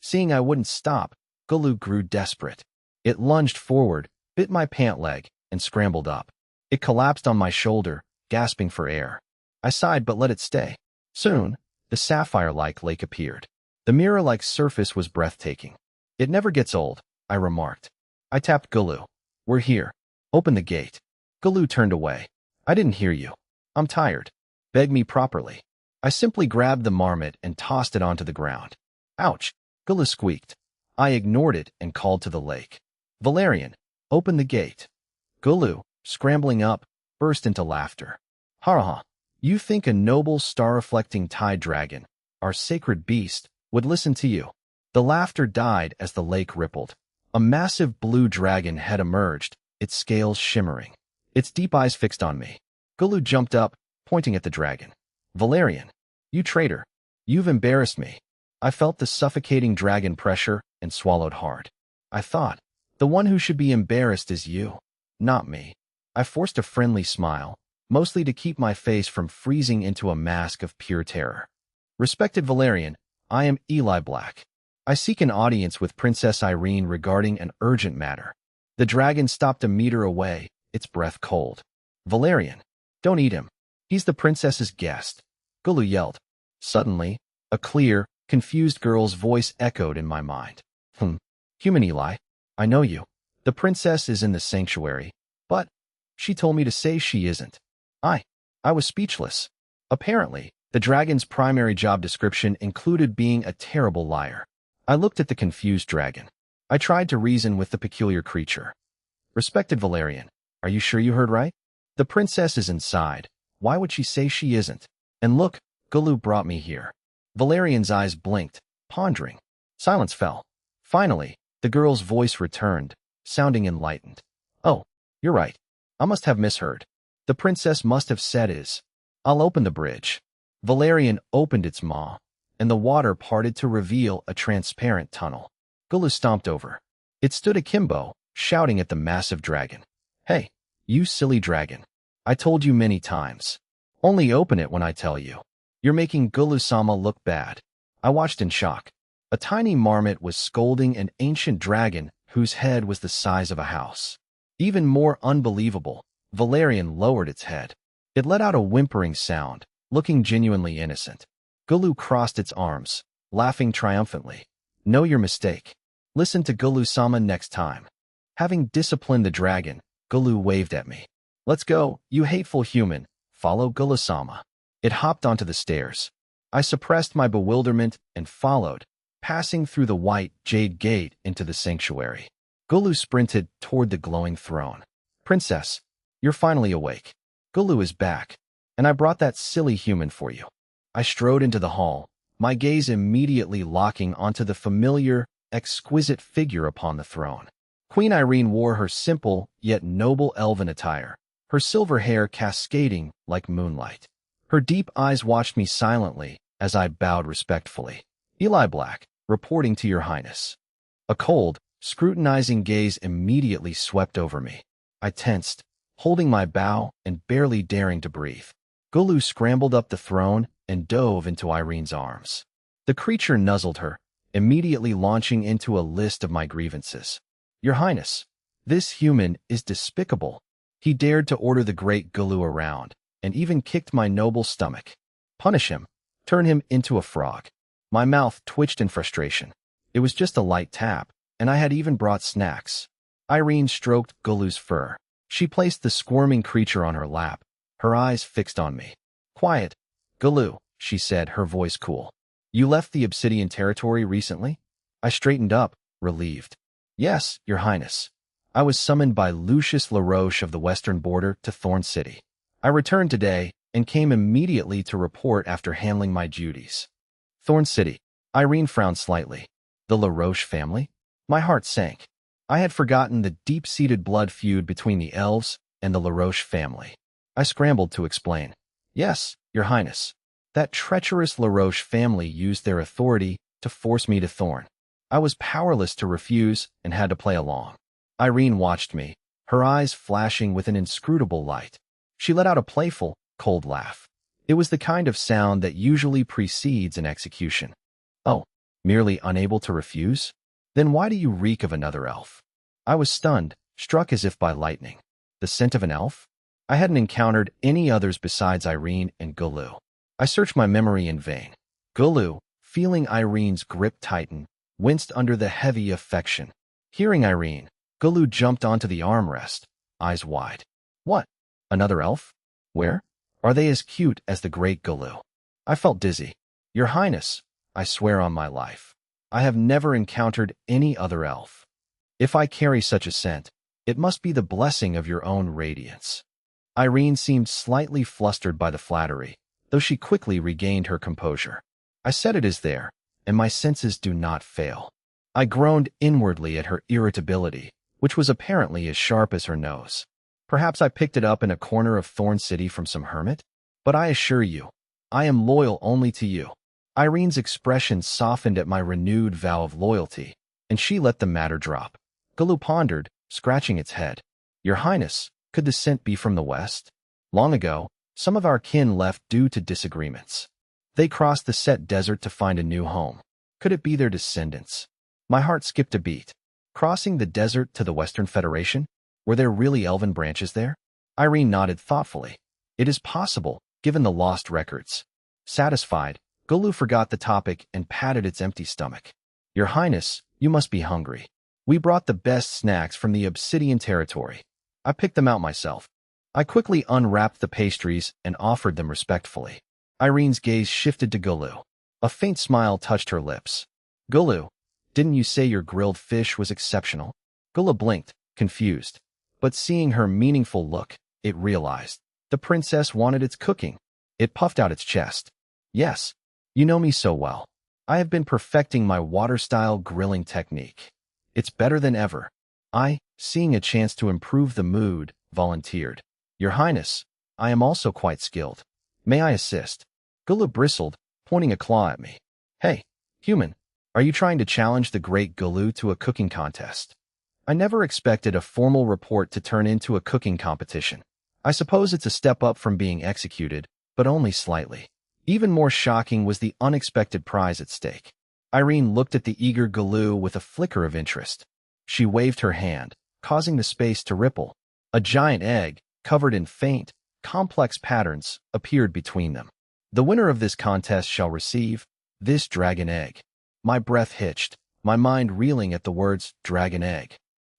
Seeing I wouldn't stop, Gulu grew desperate. It lunged forward, bit my pant leg, and scrambled up. It collapsed on my shoulder, gasping for air. I sighed but let it stay. Soon, the sapphire-like lake appeared. The mirror-like surface was breathtaking. It never gets old, I remarked. I tapped Gulu. We're here. Open the gate. Gulu turned away. I didn't hear you. I'm tired. Beg me properly. I simply grabbed the marmot and tossed it onto the ground. Ouch, Gulu squeaked. I ignored it and called to the lake. Valerian, open the gate. Gulu, scrambling up, burst into laughter. Ha ha, you think a noble star-reflecting tide dragon, our sacred beast, would listen to you? The laughter died as the lake rippled. A massive blue dragon had emerged, its scales shimmering, its deep eyes fixed on me. Gulu jumped up, pointing at the dragon. Valerian, you traitor, you've embarrassed me. I felt the suffocating dragon pressure and swallowed hard. I thought, the one who should be embarrassed is you, not me. I forced a friendly smile, mostly to keep my face from freezing into a mask of pure terror. Respected Valerian, I am Eli Black. I seek an audience with Princess Irene regarding an urgent matter. The dragon stopped a meter away, its breath cold. Valerian, don't eat him. He's the princess's guest, Gulu yelled. Suddenly, a clear, confused girl's voice echoed in my mind. Human Eli, I know you. The princess is in the sanctuary, but she told me to say she isn't. I was speechless. Apparently, the dragon's primary job description included being a terrible liar. I looked at the confused dragon. I tried to reason with the peculiar creature. Respected Valerian, are you sure you heard right? The princess is inside. Why would she say she isn't? And look, Gulu brought me here. Valerian's eyes blinked, pondering. Silence fell. Finally, the girl's voice returned, sounding enlightened. Oh, you're right. I must have misheard. The princess must have said is. I'll open the bridge. Valerian opened its maw, and the water parted to reveal a transparent tunnel. Gulu stomped over. It stood akimbo, shouting at the massive dragon. Hey, you silly dragon. I told you many times. Only open it when I tell you. You're making Gulu-sama look bad. I watched in shock. A tiny marmot was scolding an ancient dragon whose head was the size of a house. Even more unbelievable, Valerian lowered its head. It let out a whimpering sound, looking genuinely innocent. Gulu crossed its arms, laughing triumphantly. Know your mistake. Listen to Gulu-sama next time. Having disciplined the dragon, Gulu waved at me. Let's go, you hateful human. Follow Gulu-sama. It hopped onto the stairs. I suppressed my bewilderment and followed, passing through the white jade gate into the sanctuary. Gulu sprinted toward the glowing throne. Princess, you're finally awake. Gulu is back, and I brought that silly human for you. I strode into the hall, my gaze immediately locking onto the familiar, exquisite figure upon the throne. Queen Irene wore her simple yet noble elven attire, her silver hair cascading like moonlight. Her deep eyes watched me silently as I bowed respectfully. Eli Black, reporting to your highness. A cold, scrutinizing gaze immediately swept over me. I tensed, holding my bow and barely daring to breathe. Gulu scrambled up the throne and dove into Irene's arms. The creature nuzzled her, immediately launching into a list of my grievances. Your Highness, this human is despicable. He dared to order the great Gulu around, and even kicked my noble stomach. Punish him. Turn him into a frog. My mouth twitched in frustration. It was just a light tap, and I had even brought snacks. Irene stroked Gulu's fur. She placed the squirming creature on her lap, her eyes fixed on me. Quiet, Gulu, she said, her voice cool. You left the Obsidian territory recently? I straightened up, relieved. Yes, your highness. I was summoned by Lucius LaRoche of the western border to Thorn City. I returned today and came immediately to report after handling my duties. Thorn City. Irene frowned slightly. The LaRoche family? My heart sank. I had forgotten the deep-seated blood feud between the elves and the LaRoche family. I scrambled to explain. Yes, your highness. That treacherous LaRoche family used their authority to force me to Thorn. I was powerless to refuse and had to play along. Irene watched me, her eyes flashing with an inscrutable light. She let out a playful, cold laugh. It was the kind of sound that usually precedes an execution. Oh, merely unable to refuse? Then why do you reek of another elf? I was stunned, struck as if by lightning. The scent of an elf? I hadn't encountered any others besides Irene and Gulu. I searched my memory in vain. Gulu, feeling Irene's grip tighten, winced under the heavy affection. Hearing Irene, Gulu jumped onto the armrest, eyes wide. What? Another elf? Where? Are they as cute as the great Gulu? I felt dizzy. Your Highness, I swear on my life, I have never encountered any other elf. If I carry such a scent, it must be the blessing of your own radiance. Irene seemed slightly flustered by the flattery, though she quickly regained her composure. I said it is there, and my senses do not fail. I groaned inwardly at her irritability, which was apparently as sharp as her nose. Perhaps I picked it up in a corner of Thorn City from some hermit? But I assure you, I am loyal only to you. Irene's expression softened at my renewed vow of loyalty, and she let the matter drop. Galoo pondered, scratching its head. Your Highness, could the scent be from the west? Long ago, some of our kin left due to disagreements. They crossed the Set Desert to find a new home. Could it be their descendants? My heart skipped a beat. Crossing the desert to the Western Federation? Were there really elven branches there? Irene nodded thoughtfully. It is possible, given the lost records. Satisfied, Galoo forgot the topic and patted its empty stomach. Your Highness, you must be hungry. We brought the best snacks from the Obsidian territory. I picked them out myself. I quickly unwrapped the pastries and offered them respectfully. Irene's gaze shifted to Galoo. A faint smile touched her lips. Galoo, didn't you say your grilled fish was exceptional? Galoo blinked, confused. But seeing her meaningful look, it realized. The princess wanted its cooking. It puffed out its chest. Yes, you know me so well. I have been perfecting my water-style grilling technique. It's better than ever. I, seeing a chance to improve the mood, volunteered. Your Highness, I am also quite skilled. May I assist? Galoo bristled, pointing a claw at me. Hey, human, are you trying to challenge the great Galoo to a cooking contest? I never expected a formal report to turn into a cooking competition. I suppose it's a step up from being executed, but only slightly. Even more shocking was the unexpected prize at stake. Irene looked at the eager Galoo with a flicker of interest. She waved her hand, causing the space to ripple. A giant egg, covered in faint, complex patterns, appeared between them. The winner of this contest shall receive this dragon egg. My breath hitched, my mind reeling at the words dragon egg.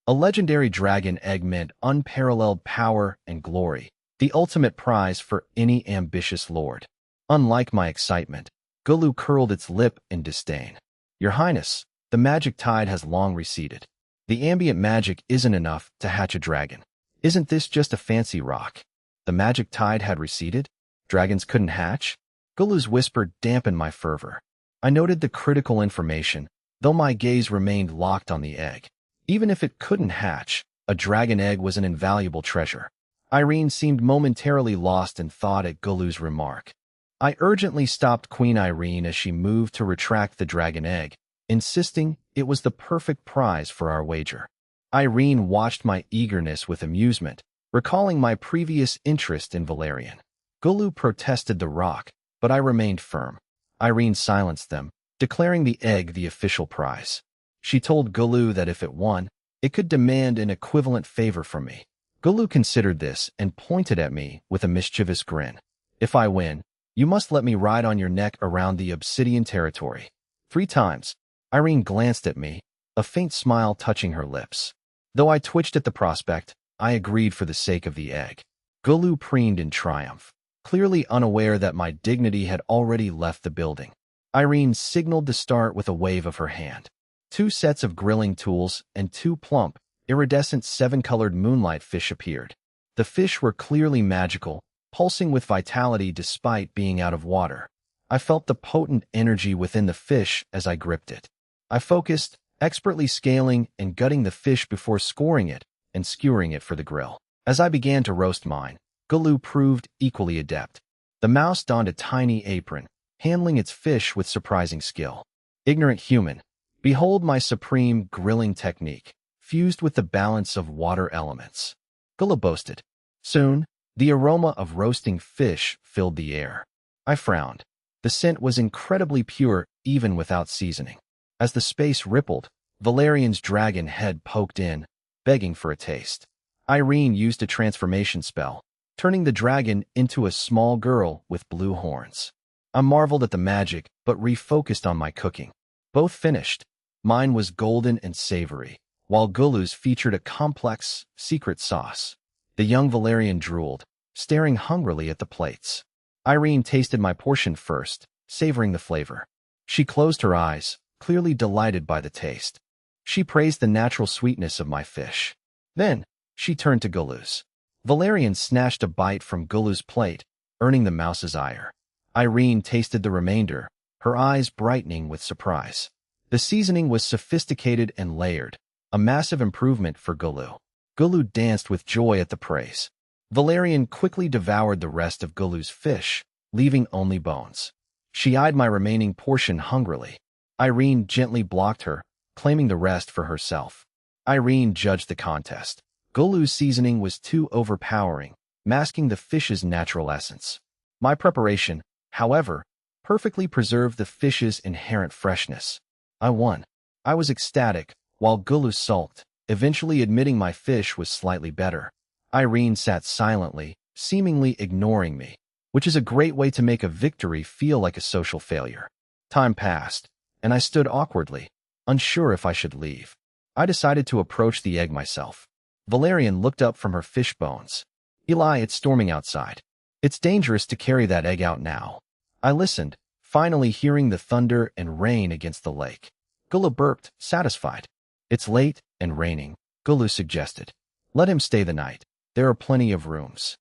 A legendary dragon egg meant unparalleled power and glory, the ultimate prize for any ambitious lord. Unlike my excitement, Galoo curled its lip in disdain. Your Highness, the magic tide has long receded. The ambient magic isn't enough to hatch a dragon. Isn't this just a fancy rock? The magic tide had receded? Dragons couldn't hatch? Galoo's whisper dampened my fervor. I noted the critical information, though my gaze remained locked on the egg. Even if it couldn't hatch, a dragon egg was an invaluable treasure. Irene seemed momentarily lost in thought at Galoo's remark. I urgently stopped Queen Irene as she moved to retract the dragon egg, insisting it was the perfect prize for our wager. Irene watched my eagerness with amusement, recalling my previous interest in Valerian. Galoo protested the rock, but I remained firm. Irene silenced them, declaring the egg the official prize. She told Galoo that if it won, it could demand an equivalent favor from me. Galoo considered this and pointed at me with a mischievous grin. If I win, you must let me ride on your neck around the Obsidian territory. 3 times. Irene glanced at me, a faint smile touching her lips. Though I twitched at the prospect, I agreed for the sake of the egg. Galoo preened in triumph, clearly unaware that my dignity had already left the building. Irene signaled to start with a wave of her hand. 2 sets of grilling tools and 2 plump, iridescent 7-colored moonlight fish appeared. The fish were clearly magical, pulsing with vitality despite being out of water. I felt the potent energy within the fish as I gripped it. I focused, expertly scaling and gutting the fish before scoring it and skewering it for the grill. As I began to roast mine, Galoo proved equally adept. The mouse donned a tiny apron, handling its fish with surprising skill. Ignorant human, behold my supreme grilling technique, fused with the balance of water elements. Galoo boasted. Soon, the aroma of roasting fish filled the air. I frowned. The scent was incredibly pure even without seasoning. As the space rippled, Valerian's dragon head poked in, begging for a taste. Irene used a transformation spell, turning the dragon into a small girl with blue horns. I marveled at the magic but refocused on my cooking. Both finished. Mine was golden and savory, while Galoo's featured a complex, secret sauce. The young Valerian drooled, staring hungrily at the plates. Irene tasted my portion first, savoring the flavor. She closed her eyes, clearly delighted by the taste. She praised the natural sweetness of my fish. Then, she turned to Gulu's. Valerian snatched a bite from Gulu's plate, earning the mouse's ire. Irene tasted the remainder, her eyes brightening with surprise. The seasoning was sophisticated and layered, a massive improvement for Gulu. Gulu danced with joy at the praise. Valerian quickly devoured the rest of Gulu's fish, leaving only bones. She eyed my remaining portion hungrily. Irene gently blocked her, claiming the rest for herself. Irene judged the contest. Gulu's seasoning was too overpowering, masking the fish's natural essence. My preparation, however, perfectly preserved the fish's inherent freshness. I won. I was ecstatic, while Gulu sulked, eventually admitting my fish was slightly better. Irene sat silently, seemingly ignoring me, which is a great way to make a victory feel like a social failure. Time passed, and I stood awkwardly, unsure if I should leave. I decided to approach the egg myself. Valerian looked up from her fish bones. Eli, it's storming outside. It's dangerous to carry that egg out now. I listened, finally hearing the thunder and rain against the lake. Gulu burped, satisfied. It's late and raining, Gulu suggested. Let him stay the night. There are plenty of rooms.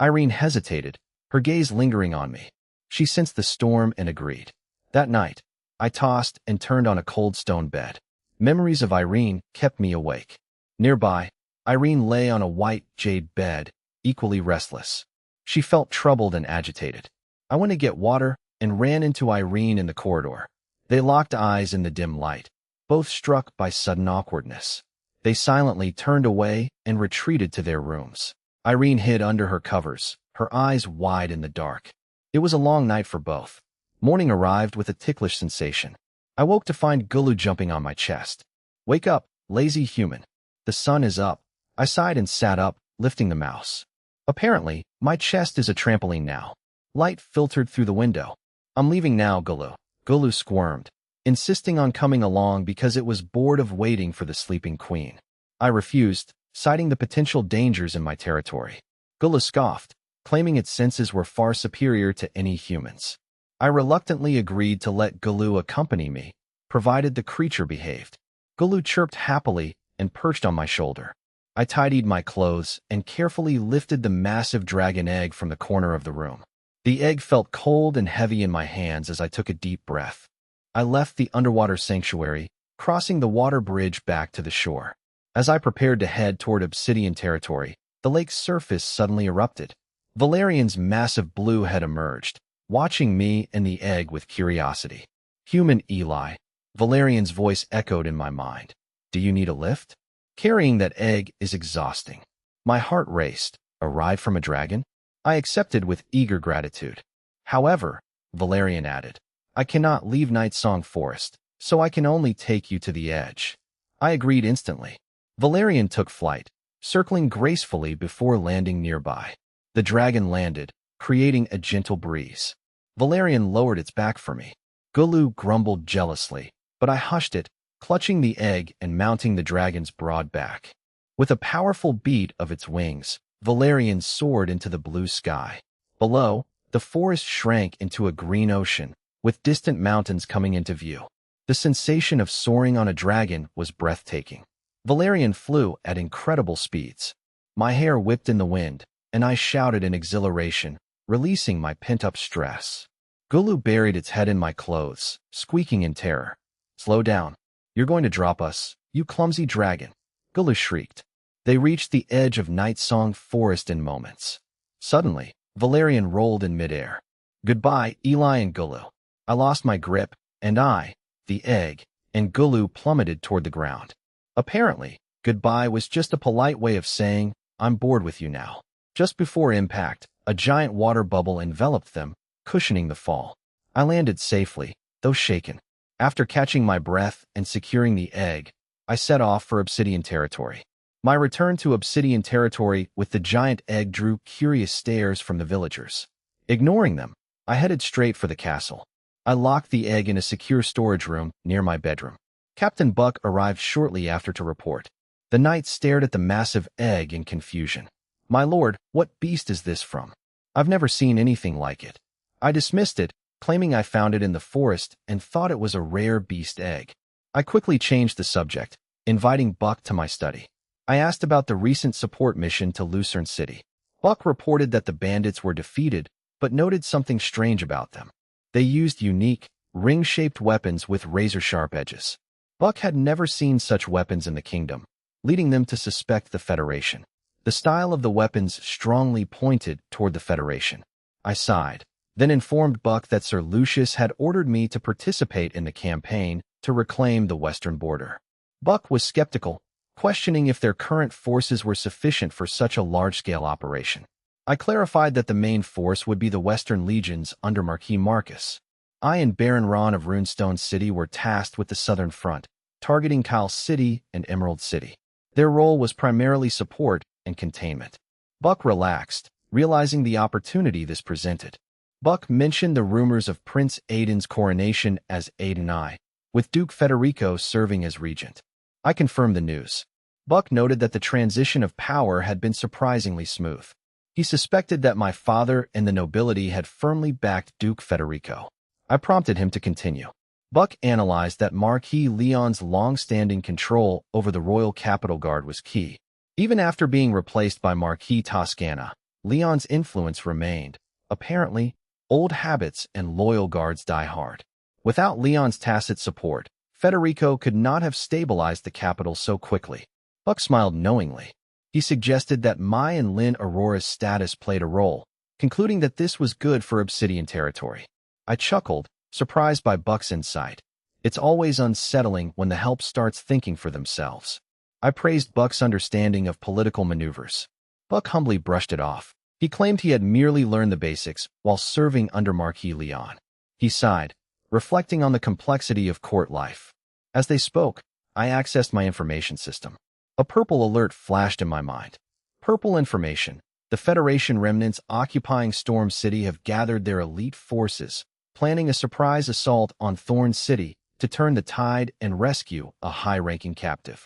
Irene hesitated, her gaze lingering on me. She sensed the storm and agreed. That night, I tossed and turned on a cold stone bed. Memories of Irene kept me awake. Nearby, Irene lay on a white jade bed, equally restless. She felt troubled and agitated. I went to get water and ran into Irene in the corridor. They locked eyes in the dim light, both struck by sudden awkwardness. They silently turned away and retreated to their rooms. Irene hid under her covers, her eyes wide in the dark. It was a long night for both. Morning arrived with a ticklish sensation. I woke to find Gulu jumping on my chest. Wake up, lazy human. The sun is up. I sighed and sat up, lifting the mouse. Apparently, my chest is a trampoline now. Light filtered through the window. I'm leaving now, Gulu. Gulu squirmed, insisting on coming along because it was bored of waiting for the sleeping queen. I refused, citing the potential dangers in my territory. Gulu scoffed, claiming its senses were far superior to any humans. I reluctantly agreed to let Gulu accompany me, provided the creature behaved. Gulu chirped happily and perched on my shoulder. I tidied my clothes and carefully lifted the massive dragon egg from the corner of the room. The egg felt cold and heavy in my hands as I took a deep breath. I left the underwater sanctuary, crossing the water bridge back to the shore. As I prepared to head toward Obsidian territory, the lake's surface suddenly erupted. Valerian's massive blue head emerged, watching me and the egg with curiosity. Human Eli, Valerian's voice echoed in my mind. Do you need a lift? Carrying that egg is exhausting. My heart raced. A ride from a dragon? I accepted with eager gratitude. However, Valerian added, I cannot leave Night Song Forest, so I can only take you to the edge. I agreed instantly. Valerian took flight, circling gracefully before landing nearby. The dragon landed, creating a gentle breeze. Valerian lowered its back for me. Gulu grumbled jealously, but I hushed it, clutching the egg and mounting the dragon's broad back. With a powerful beat of its wings, Valerian soared into the blue sky. Below, the forest shrank into a green ocean, with distant mountains coming into view. The sensation of soaring on a dragon was breathtaking. Valerian flew at incredible speeds. My hair whipped in the wind, and I shouted in exhilaration, releasing my pent-up stress. Gulu buried its head in my clothes, squeaking in terror. Slow down. You're going to drop us, you clumsy dragon. Gulu shrieked. They reached the edge of Night Song Forest in moments. Suddenly, Valerian rolled in midair. Goodbye, Eli and Gulu. I lost my grip, and I, the egg, and Gulu plummeted toward the ground. Apparently, goodbye was just a polite way of saying, I'm bored with you now. Just before impact, a giant water bubble enveloped them, cushioning the fall. I landed safely, though shaken. After catching my breath and securing the egg, I set off for Obsidian territory. My return to Obsidian territory with the giant egg drew curious stares from the villagers. Ignoring them, I headed straight for the castle. I locked the egg in a secure storage room near my bedroom. Captain Buck arrived shortly after to report. The knight stared at the massive egg in confusion. My lord, what beast is this from? I've never seen anything like it. I dismissed it, claiming I found it in the forest and thought it was a rare beast egg. I quickly changed the subject, inviting Buck to my study. I asked about the recent support mission to Lucerne City. Buck reported that the bandits were defeated, but noted something strange about them. They used unique, ring-shaped weapons with razor-sharp edges. Buck had never seen such weapons in the kingdom, leading them to suspect the Federation. The style of the weapons strongly pointed toward the Federation. I sighed, then informed Buck that Sir Lucius had ordered me to participate in the campaign to reclaim the western border. Buck was skeptical, questioning if their current forces were sufficient for such a large-scale operation. I clarified that the main force would be the Western legions under Marquis Marcus. I and Baron Ron of Runestone City were tasked with the southern front, targeting Kyle City and Emerald City. Their role was primarily support and containment. Buck relaxed, realizing the opportunity this presented. Buck mentioned the rumors of Prince Aiden's coronation as Aiden I, with Duke Federico serving as regent. I confirmed the news. Buck noted that the transition of power had been surprisingly smooth. He suspected that my father and the nobility had firmly backed Duke Federico. I prompted him to continue. Buck analyzed that Marquis Leon's long-standing control over the Royal Capital Guard was key. Even after being replaced by Marquis Toscana, Leon's influence remained. Apparently, old habits and loyal guards die hard. Without Leon's tacit support, Federico could not have stabilized the capital so quickly. Buck smiled knowingly. He suggested that Mai and Lynn Aurora's status played a role, concluding that this was good for Obsidian territory. I chuckled, surprised by Buck's insight. It's always unsettling when the help starts thinking for themselves. I praised Buck's understanding of political maneuvers. Buck humbly brushed it off. He claimed he had merely learned the basics while serving under Marquis Leon. He sighed, reflecting on the complexity of court life. As they spoke, I accessed my information system. A purple alert flashed in my mind. Purple information. The Federation remnants occupying Storm City have gathered their elite forces, planning a surprise assault on Thorn City to turn the tide and rescue a high-ranking captive.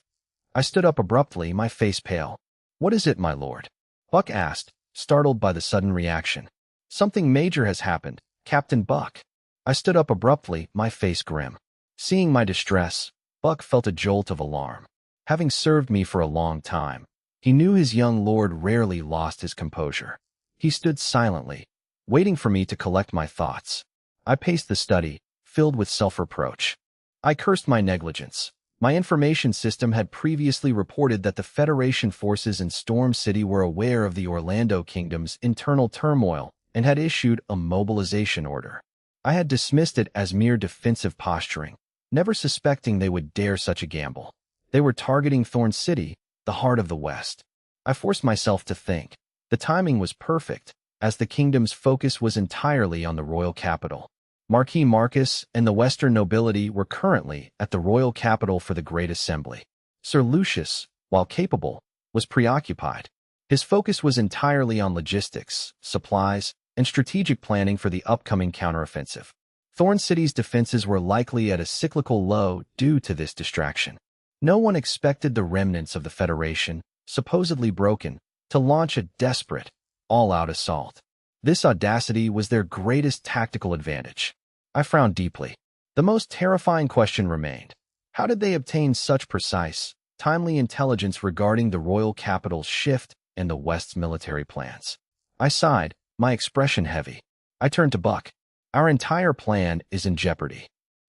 I stood up abruptly, my face pale. "What is it, my lord?" Buck asked, startled by the sudden reaction. "Something major has happened, Captain Buck." I stood up abruptly, my face grim. Seeing my distress, Buck felt a jolt of alarm. Having served me for a long time, he knew his young lord rarely lost his composure. He stood silently, waiting for me to collect my thoughts. I paced the study, filled with self-reproach. I cursed my negligence. My information system had previously reported that the Federation forces in Storm City were aware of the Orlando Kingdom's internal turmoil and had issued a mobilization order. I had dismissed it as mere defensive posturing, never suspecting they would dare such a gamble. They were targeting Thorn City, the heart of the West. I forced myself to think. The timing was perfect, as the kingdom's focus was entirely on the royal capital. Marquis Marcus and the Western nobility were currently at the royal capital for the Great Assembly. Sir Lucius, while capable, was preoccupied. His focus was entirely on logistics, supplies, and strategic planning for the upcoming counteroffensive. Thorn City's defenses were likely at a cyclical low due to this distraction. No one expected the remnants of the Federation, supposedly broken, to launch a desperate, all-out assault. This audacity was their greatest tactical advantage. I frowned deeply. The most terrifying question remained. How did they obtain such precise, timely intelligence regarding the royal capital's shift and the West's military plans? I sighed, my expression heavy. I turned to Buck. "Our entire plan is in jeopardy."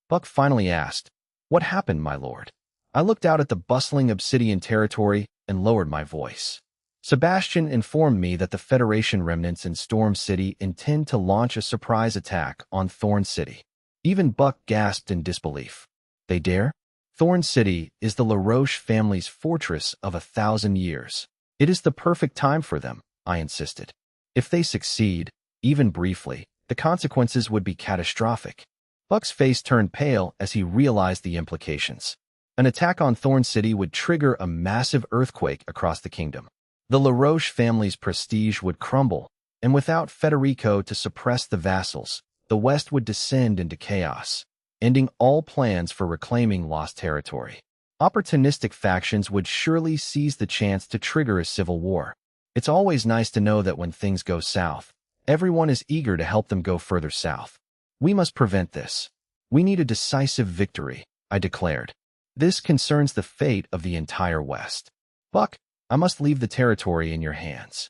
Buck finally asked, "What happened, my lord?" I looked out at the bustling Obsidian territory and lowered my voice. Sebastian informed me that the Federation remnants in Storm City intend to launch a surprise attack on Thorn City. Even Buck gasped in disbelief. "They dare?" Thorn City is the LaRoche family's fortress of 1,000 years. It is the perfect time for them, I insisted. If they succeed, even briefly, the consequences would be catastrophic. Buck's face turned pale as he realized the implications. An attack on Thorn City would trigger a massive earthquake across the kingdom. The LaRoche family's prestige would crumble, and without Federico to suppress the vassals, the West would descend into chaos, ending all plans for reclaiming lost territory. Opportunistic factions would surely seize the chance to trigger a civil war. It's always nice to know that when things go south, Everyone is eager to help them go further south. We must prevent this. We need a decisive victory, I declared. This concerns the fate of the entire West. Buck, I must leave the territory in your hands.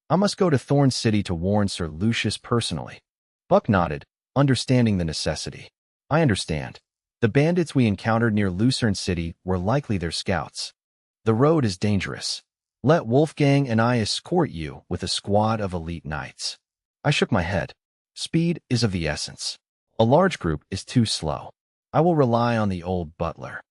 I must go to Thorn City to warn Sir Lucius personally. Buck nodded, understanding the necessity. I understand. The bandits we encountered near Lucerne City were likely their scouts. The road is dangerous. Let Wolfgang and I escort you with a squad of elite knights. I shook my head. Speed is of the essence. A large group is too slow. I will rely on the old butler.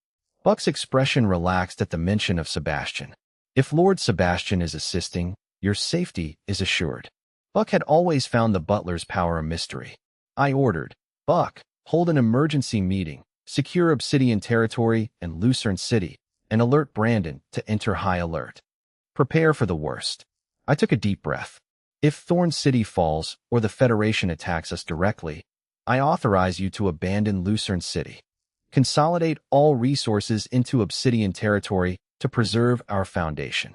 Buck's expression relaxed at the mention of Sebastian. If Lord Sebastian is assisting, your safety is assured. Buck had always found the butler's power a mystery. I ordered, Buck, hold an emergency meeting, secure Obsidian territory and Lucerne City, and alert Brandon to enter high alert. Prepare for the worst. I took a deep breath. If Thorn City falls or the Federation attacks us directly, I authorize you to abandon Lucerne City. Consolidate all resources into Obsidian territory to preserve our foundation.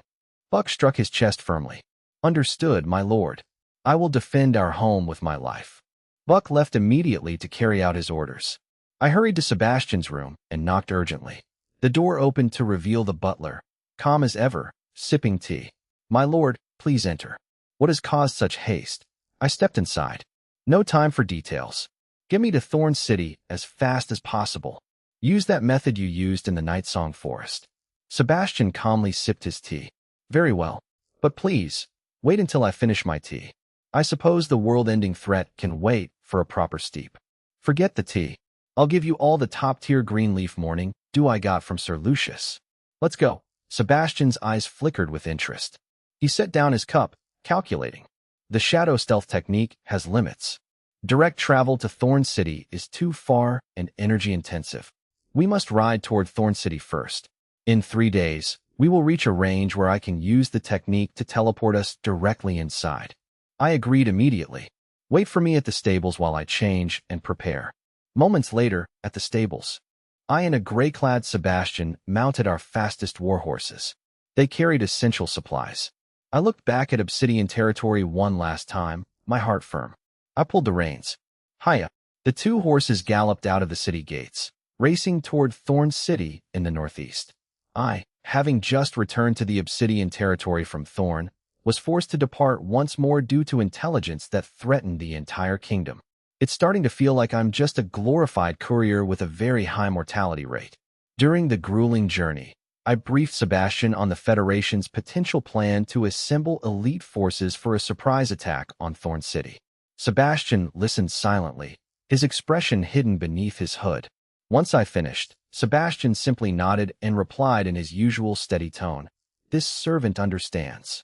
Buck struck his chest firmly. Understood, my lord. I will defend our home with my life. Buck left immediately to carry out his orders. I hurried to Sebastian's room and knocked urgently. The door opened to reveal the butler, calm as ever, sipping tea. My lord, please enter. What has caused such haste? I stepped inside. No time for details. Get me to Thorn City as fast as possible. Use that method you used in the Night Song Forest. Sebastian calmly sipped his tea. Very well. But please, wait until I finish my tea. I suppose the world-ending threat can wait for a proper steep. Forget the tea. I'll give you all the top-tier green leaf morning dew I got from Sir Lucius. Let's go. Sebastian's eyes flickered with interest. He set down his cup, calculating. The shadow stealth technique has limits. Direct travel to Thorn City is too far and energy-intensive. We must ride toward Thorn City first. In 3 days, we will reach a range where I can use the technique to teleport us directly inside. I agreed immediately. Wait for me at the stables while I change and prepare. Moments later, at the stables, I and a gray-clad Sebastian mounted our fastest warhorses. They carried essential supplies. I looked back at Obsidian territory one last time, my heart firm. I pulled the reins. Hiya! The 2 horses galloped out of the city gates, racing toward Thorn City in the northeast. I, having just returned to the Obsidian territory from Thorn, was forced to depart once more due to intelligence that threatened the entire kingdom. It's starting to feel like I'm just a glorified courier with a very high mortality rate. During the grueling journey, I briefed Sebastian on the Federation's potential plan to assemble elite forces for a surprise attack on Thorn City. Sebastian listened silently, his expression hidden beneath his hood. Once I finished, Sebastian simply nodded and replied in his usual steady tone, "This servant understands."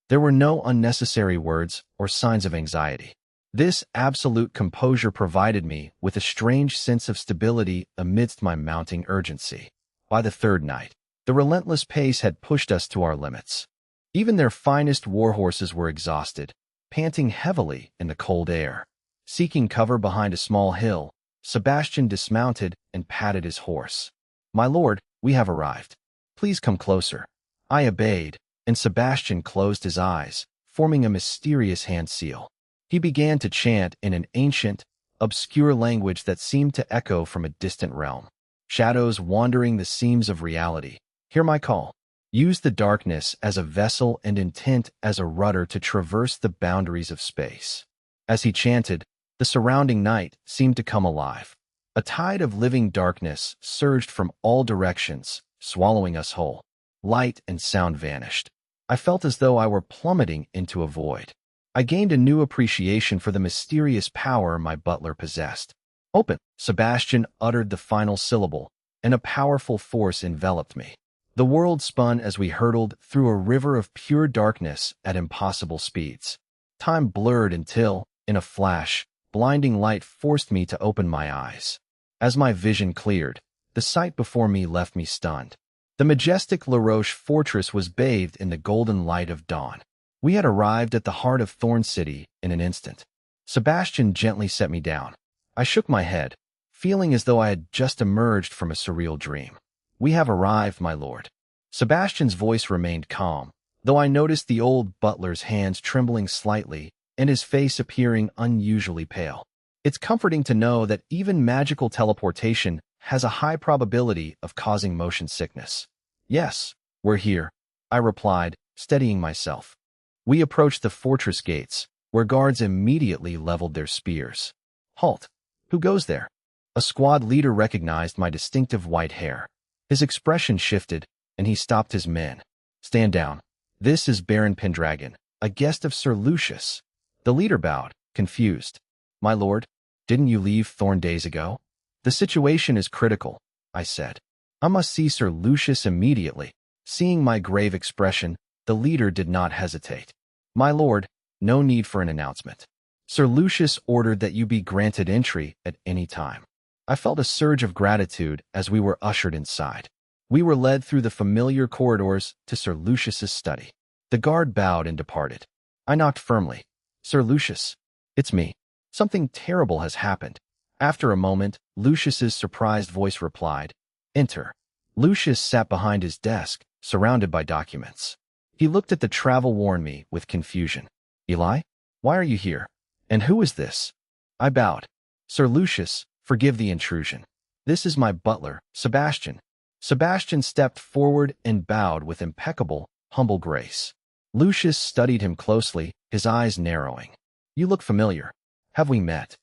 There were no unnecessary words or signs of anxiety. This absolute composure provided me with a strange sense of stability amidst my mounting urgency. By the 3rd night, the relentless pace had pushed us to our limits. Even their finest warhorses were exhausted, panting heavily in the cold air. Seeking cover behind a small hill, Sebastian dismounted and patted his horse. "My lord, we have arrived. Please come closer." I obeyed, and Sebastian closed his eyes, forming a mysterious hand seal. He began to chant in an ancient, obscure language that seemed to echo from a distant realm. Shadows wandering the seams of reality, hear my call. Use the darkness as a vessel and intent as a rudder to traverse the boundaries of space. As he chanted, the surrounding night seemed to come alive. A tide of living darkness surged from all directions, swallowing us whole. Light and sound vanished. I felt as though I were plummeting into a void. I gained a new appreciation for the mysterious power my butler possessed. "Open!" Sebastian uttered the final syllable, and a powerful force enveloped me. The world spun as we hurtled through a river of pure darkness at impossible speeds. Time blurred until, in a flash, blinding light forced me to open my eyes. As my vision cleared, the sight before me left me stunned. The majestic La Roche fortress was bathed in the golden light of dawn. We had arrived at the heart of Thorn City in an instant. Sebastian gently set me down. I shook my head, feeling as though I had just emerged from a surreal dream. "We have arrived, my lord." Sebastian's voice remained calm, though I noticed the old butler's hands trembling slightly and his face appearing unusually pale. It's comforting to know that even magical teleportation has a high probability of causing motion sickness. Yes, we're here, I replied, steadying myself. We approached the fortress gates, where guards immediately leveled their spears. Halt! Who goes there? A squad leader recognized my distinctive white hair. His expression shifted, and he stopped his men. Stand down. This is Baron Pendragon, a guest of Sir Lucius. The leader bowed, confused. My lord, didn't you leave Thorn days ago? The situation is critical, I said. I must see Sir Lucius immediately. Seeing my grave expression, the leader did not hesitate. My lord, no need for an announcement. Sir Lucius ordered that you be granted entry at any time. I felt a surge of gratitude as we were ushered inside. We were led through the familiar corridors to Sir Lucius's study. The guard bowed and departed. I knocked firmly. Sir Lucius, it's me. Something terrible has happened. After a moment, Lucius's surprised voice replied, Enter. Lucius sat behind his desk, surrounded by documents. He looked at the travel-worn me with confusion. Eli? Why are you here? And who is this? I bowed. Sir Lucius, forgive the intrusion. This is my butler, Sebastian. Sebastian stepped forward and bowed with impeccable, humble grace. Lucius studied him closely, his eyes narrowing. You look familiar. Have we met?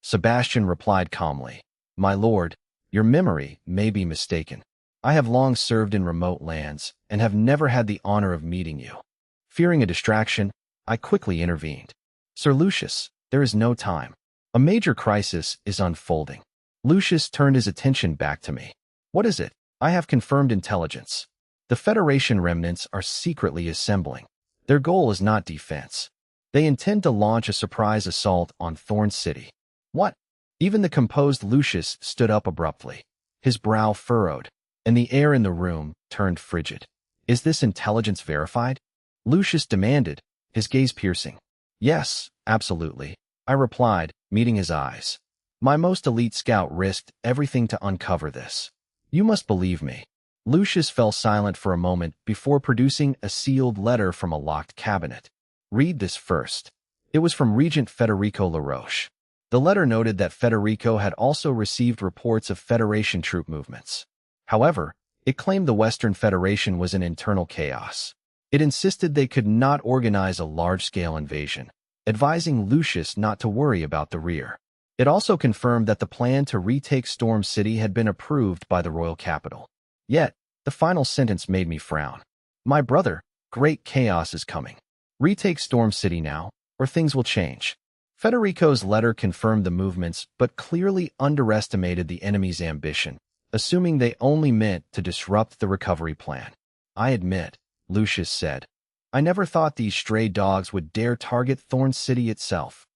Sebastian replied calmly. My lord, your memory may be mistaken. I have long served in remote lands and have never had the honor of meeting you. Fearing a distraction, I quickly intervened. Sir Lucius, there is no time. A major crisis is unfolding. Lucius turned his attention back to me. What is it? I have confirmed intelligence. The Federation remnants are secretly assembling. Their goal is not defense. They intend to launch a surprise assault on Thorn City. What? Even the composed Lucius stood up abruptly. His brow furrowed, and the air in the room turned frigid. Is this intelligence verified? Lucius demanded, his gaze piercing. Yes, absolutely, I replied, meeting his eyes. My most elite scout risked everything to uncover this. You must believe me. Lucius fell silent for a moment before producing a sealed letter from a locked cabinet. Read this first. It was from Regent Federico LaRoche. The letter noted that Federico had also received reports of Federation troop movements. However, it claimed the Western Federation was in internal chaos. It insisted they could not organize a large-scale invasion, advising Lucius not to worry about the rear. It also confirmed that the plan to retake Storm City had been approved by the royal capital. Yet, the final sentence made me frown. My brother, great chaos is coming. Retake Storm City now, or things will change. Federico's letter confirmed the movements but clearly underestimated the enemy's ambition, assuming they only meant to disrupt the recovery plan. I admit, Lucius said, I never thought these stray dogs would dare target Thorn City itself.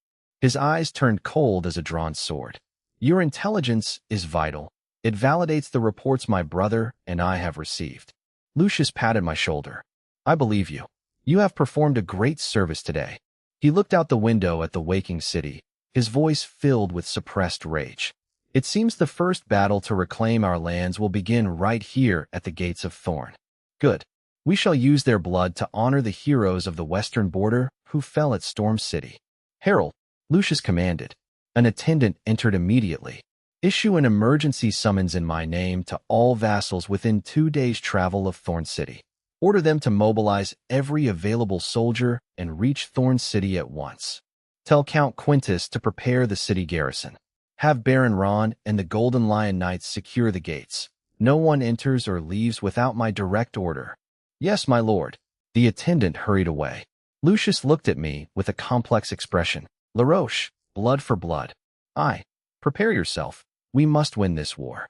His eyes turned cold as a drawn sword. Your intelligence is vital. It validates the reports my brother and I have received. Lucius patted my shoulder. I believe you. You have performed a great service today. He looked out the window at the waking city, his voice filled with suppressed rage. It seems the first battle to reclaim our lands will begin right here at the gates of Thorn. Good. We shall use their blood to honor the heroes of the western border who fell at Storm City. Herald, Lucius commanded. An attendant entered immediately. Issue an emergency summons in my name to all vassals within 2 days' travel of Thorn City. Order them to mobilize every available soldier and reach Thorn City at once. Tell Count Quintus to prepare the city garrison. Have Baron Ron and the Golden Lion Knights secure the gates. No one enters or leaves without my direct order. Yes, my lord. The attendant hurried away. Lucius looked at me with a complex expression. LaRoche, blood for blood. Aye. Prepare yourself. We must win this war.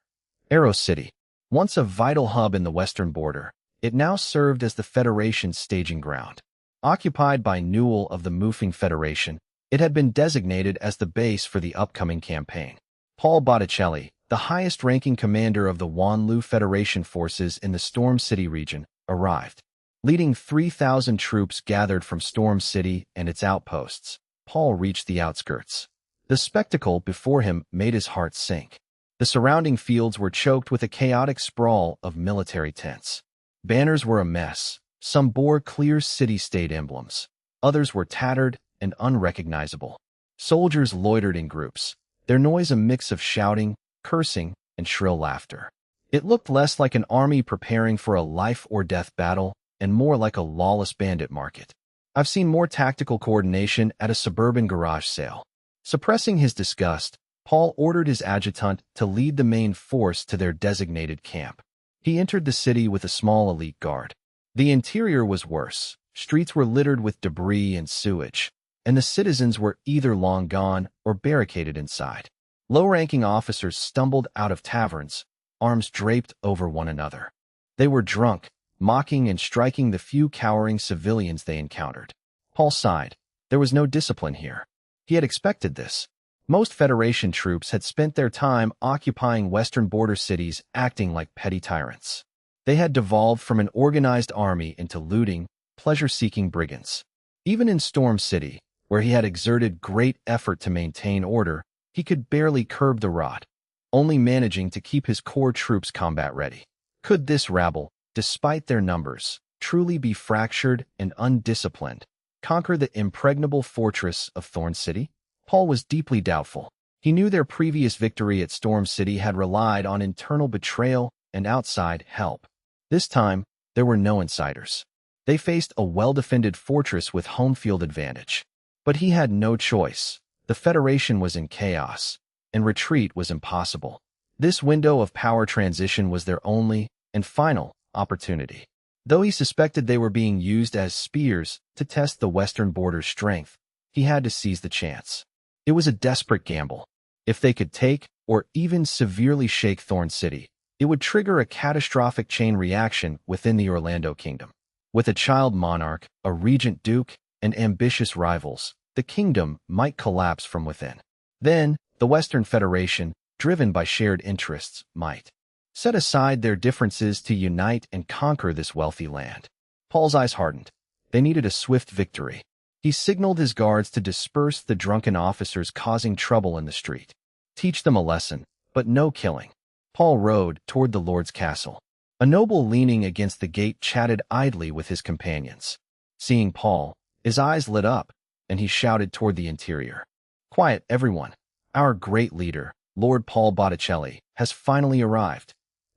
Arrow City. Once a vital hub in the western border, it now served as the Federation's staging ground. Occupied by Newell of the Moofing Federation, it had been designated as the base for the upcoming campaign. Paul Botticelli, the highest-ranking commander of the Wanlu Federation forces in the Storm City region, arrived. Leading 3,000 troops gathered from Storm City and its outposts, Paul reached the outskirts. The spectacle before him made his heart sink. The surrounding fields were choked with a chaotic sprawl of military tents. Banners were a mess. Some bore clear city-state emblems. Others were tattered and unrecognizable. Soldiers loitered in groups, their noise a mix of shouting, cursing, and shrill laughter. It looked less like an army preparing for a life-or-death battle and more like a lawless bandit market. I've seen more tactical coordination at a suburban garage sale. Suppressing his disgust, Paul ordered his adjutant to lead the main force to their designated camp. He entered the city with a small elite guard. The interior was worse. Streets were littered with debris and sewage, and the citizens were either long gone or barricaded inside. Low-ranking officers stumbled out of taverns, arms draped over one another. They were drunk, mocking and striking the few cowering civilians they encountered. Paul sighed. There was no discipline here. He had expected this. Most Federation troops had spent their time occupying western border cities acting like petty tyrants. They had devolved from an organized army into looting, pleasure-seeking brigands. Even in Storm City, where he had exerted great effort to maintain order, he could barely curb the rot, only managing to keep his core troops combat-ready. Could this rabble, despite their numbers, truly be fractured and undisciplined, conquer the impregnable fortress of Thorn City? Paul was deeply doubtful. He knew their previous victory at Storm City had relied on internal betrayal and outside help. This time, there were no insiders. They faced a well-defended fortress with home field advantage. But he had no choice. The Federation was in chaos, and retreat was impossible. This window of power transition was their only and final opportunity. Though he suspected they were being used as spears to test the western border's strength, he had to seize the chance. It was a desperate gamble. If they could take, or even severely shake Thorn City, it would trigger a catastrophic chain reaction within the Orlando Kingdom. With a child monarch, a regent duke, and ambitious rivals, the kingdom might collapse from within. Then, the Western Federation, driven by shared interests, might set aside their differences to unite and conquer this wealthy land. Paul's eyes hardened. They needed a swift victory. He signaled his guards to disperse the drunken officers causing trouble in the street. Teach them a lesson, but no killing. Paul rode toward the Lord's castle. A noble leaning against the gate chatted idly with his companions. Seeing Paul, his eyes lit up, and he shouted toward the interior. Quiet, everyone. Our great leader, Lord Paul Botticelli, has finally arrived.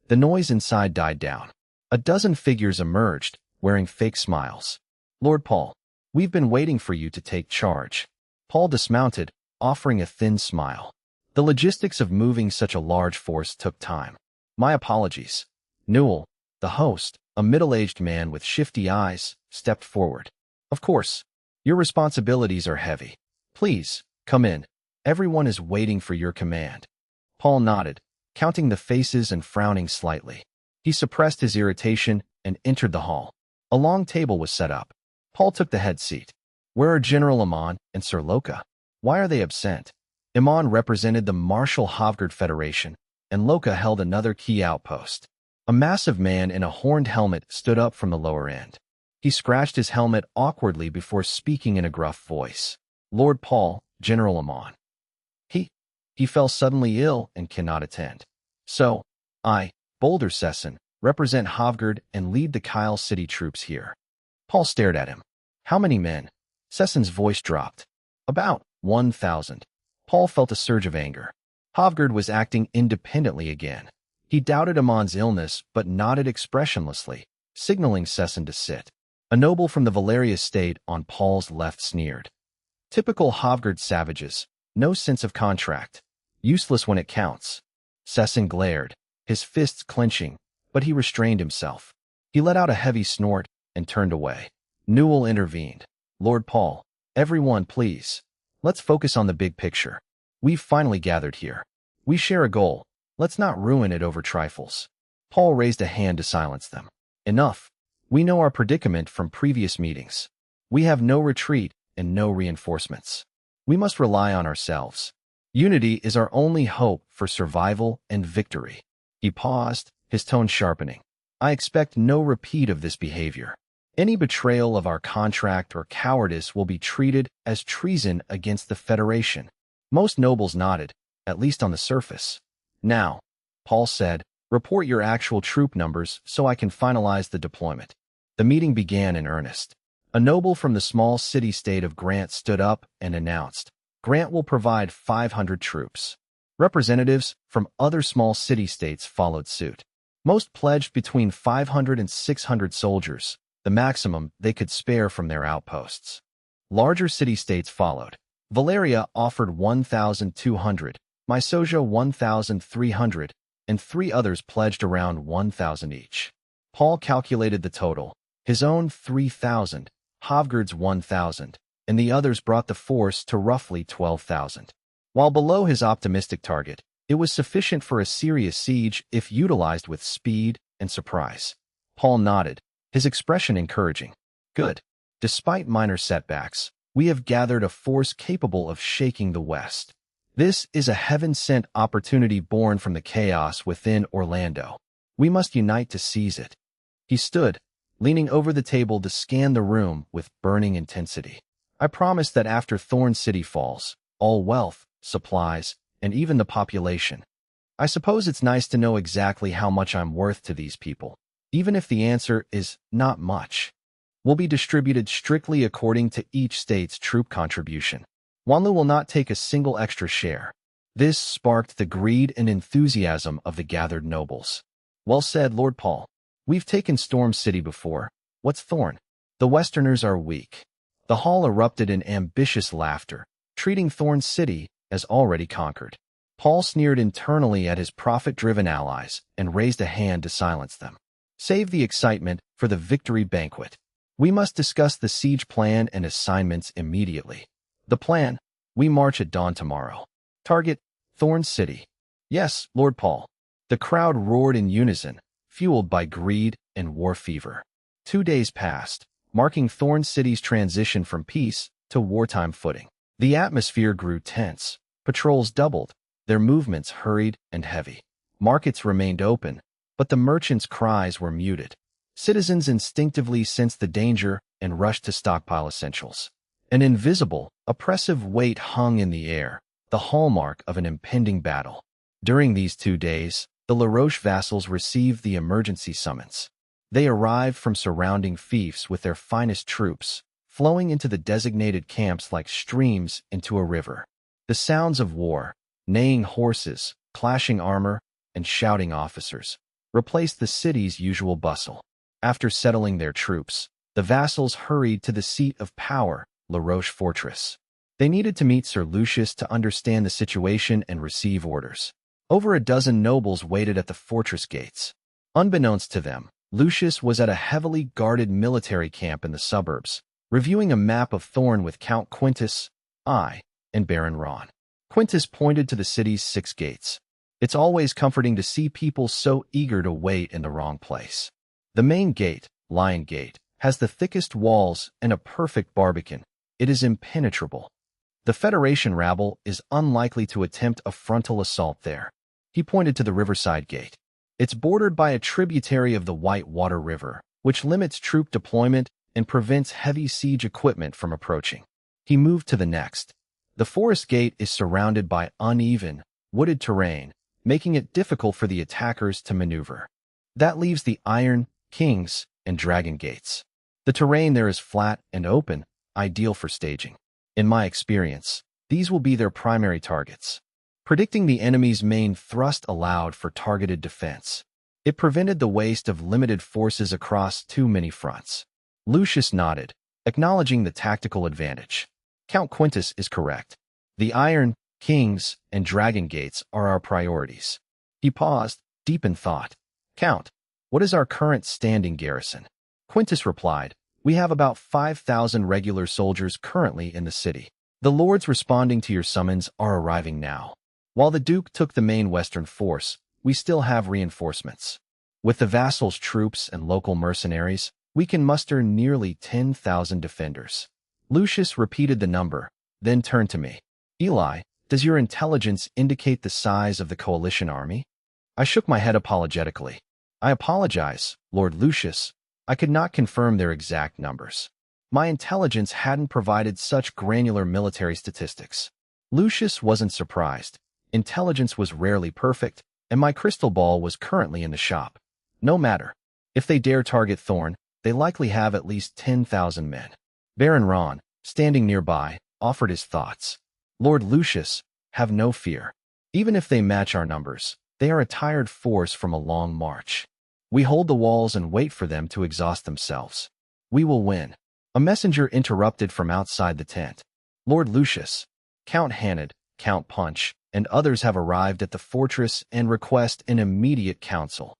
The noise inside died down. A dozen figures emerged, wearing fake smiles. Lord Paul, we've been waiting for you to take charge. Paul dismounted, offering a thin smile. The logistics of moving such a large force took time. My apologies. Newell, the host, a middle-aged man with shifty eyes, stepped forward. Of course. Your responsibilities are heavy. Please, come in. Everyone is waiting for your command. Paul nodded, counting the faces and frowning slightly. He suppressed his irritation and entered the hall. A long table was set up. Paul took the head seat. Where are General Amon and Sir Loka? Why are they absent? Amon represented the Marshal Hovgard Federation, and Loka held another key outpost. A massive man in a horned helmet stood up from the lower end. He scratched his helmet awkwardly before speaking in a gruff voice. Lord Paul, General Amon. He fell suddenly ill and cannot attend. So, I, Boulder Sesson, represent Hovgard and lead the Kyle City troops here. Paul stared at him. How many men? Sesson's voice dropped. About 1,000. Paul felt a surge of anger. Hovgard was acting independently again. He doubted Amon's illness but nodded expressionlessly, signaling Sesson to sit. A noble from the Valeria state on Paul's left sneered. Typical Hovgard savages. No sense of contract. Useless when it counts. Sesson glared, his fists clenching, but he restrained himself. He let out a heavy snort and turned away. Newell intervened. Lord Paul, everyone please. Let's focus on the big picture. We've finally gathered here. We share a goal. Let's not ruin it over trifles. Paul raised a hand to silence them. Enough. We know our predicament from previous meetings. We have no retreat and no reinforcements. We must rely on ourselves. Unity is our only hope for survival and victory. He paused, his tone sharpening. I expect no repeat of this behavior. Any betrayal of our contract or cowardice will be treated as treason against the Federation. Most nobles nodded, at least on the surface. Now, Paul said, report your actual troop numbers so I can finalize the deployment. The meeting began in earnest. A noble from the small city-state of Grant stood up and announced, "Grant will provide 500 troops." Representatives from other small city-states followed suit. Most pledged between 500 and 600 soldiers, the maximum they could spare from their outposts. Larger city-states followed. Valeria offered 1,200, Mysoja 1,300, and 3 others pledged around 1,000 each. Paul calculated the total, his own 3,000, Hovgard's 1,000, and the others brought the force to roughly 12,000. While below his optimistic target, it was sufficient for a serious siege if utilized with speed and surprise. Paul nodded, his expression encouraging. "Good. Despite minor setbacks, we have gathered a force capable of shaking the West. This is a heaven-sent opportunity born from the chaos within Orlando. We must unite to seize it." He stood, leaning over the table to scan the room with burning intensity. "I promise that after Thorn City falls, all wealth, supplies, and even the population. I suppose it's nice to know exactly how much I'm worth to these people, even if the answer is not much. Will be distributed strictly according to each state's troop contribution. Wanlu will not take a single extra share." This sparked the greed and enthusiasm of the gathered nobles. "Well said, Lord Paul. We've taken Storm City before. What's Thorn? The Westerners are weak." The hall erupted in ambitious laughter, treating Thorn City as already conquered. Paul sneered internally at his profit-driven allies and raised a hand to silence them. "Save the excitement for the victory banquet. We must discuss the siege plan and assignments immediately. The plan: we march at dawn tomorrow. Target: Thorn City." "Yes, Lord Paul." The crowd roared in unison, fueled by greed and war fever. 2 days passed, marking Thorn City's transition from peace to wartime footing. The atmosphere grew tense. Patrols doubled, their movements hurried and heavy. Markets remained open, but the merchants' cries were muted. Citizens instinctively sensed the danger and rushed to stockpile essentials. An invisible, oppressive weight hung in the air, the hallmark of an impending battle. During these 2 days, the LaRoche vassals received the emergency summons. They arrived from surrounding fiefs with their finest troops, flowing into the designated camps like streams into a river. The sounds of war, neighing horses, clashing armor, and shouting officers, replaced the city's usual bustle. After settling their troops, the vassals hurried to the seat of power, LaRoche Fortress. They needed to meet Sir Lucius to understand the situation and receive orders. Over a dozen nobles waited at the fortress gates. Unbeknownst to them, Lucius was at a heavily guarded military camp in the suburbs, reviewing a map of Thorn with Count Quintus, and Baron Ron. Quintus pointed to the city's 6 gates. "It's always comforting to see people so eager to wait in the wrong place. The main gate, Lion Gate, has the thickest walls and a perfect barbican. It is impenetrable. The Federation rabble is unlikely to attempt a frontal assault there." He pointed to the Riverside Gate. "It's bordered by a tributary of the White Water River, which limits troop deployment and prevents heavy siege equipment from approaching." He moved to the next. "The Forest Gate is surrounded by uneven, wooded terrain, making it difficult for the attackers to maneuver. That leaves the Iron, Kings, and Dragon Gates. The terrain there is flat and open, ideal for staging. In my experience, these will be their primary targets." Predicting the enemy's main thrust allowed for targeted defense. It prevented the waste of limited forces across too many fronts. Lucius nodded, acknowledging the tactical advantage. "Count Quintus is correct. The Iron, Kings, and Dragon Gates are our priorities." He paused, deep in thought. "Count, what is our current standing garrison?" Quintus replied, "We have about 5,000 regular soldiers currently in the city. The lords responding to your summons are arriving now. While the Duke took the main western force, we still have reinforcements. With the vassals' troops and local mercenaries, we can muster nearly 10,000 defenders." Lucius repeated the number, then turned to me. "Eli, does your intelligence indicate the size of the coalition army?" I shook my head apologetically. "I apologize, Lord Lucius. I could not confirm their exact numbers. My intelligence hadn't provided such granular military statistics." Lucius wasn't surprised. Intelligence was rarely perfect, and my crystal ball was currently in the shop. "No matter. If they dare target Thorn, they likely have at least 10,000 men. Baron Ron, standing nearby, offered his thoughts. Lord Lucius, have no fear. Even if they match our numbers, they are a tired force from a long march. We hold the walls and wait for them to exhaust themselves. We will win. A messenger interrupted from outside the tent. Lord Lucius, Count Hanad, Count Punch, and others have arrived at the fortress and request an immediate council.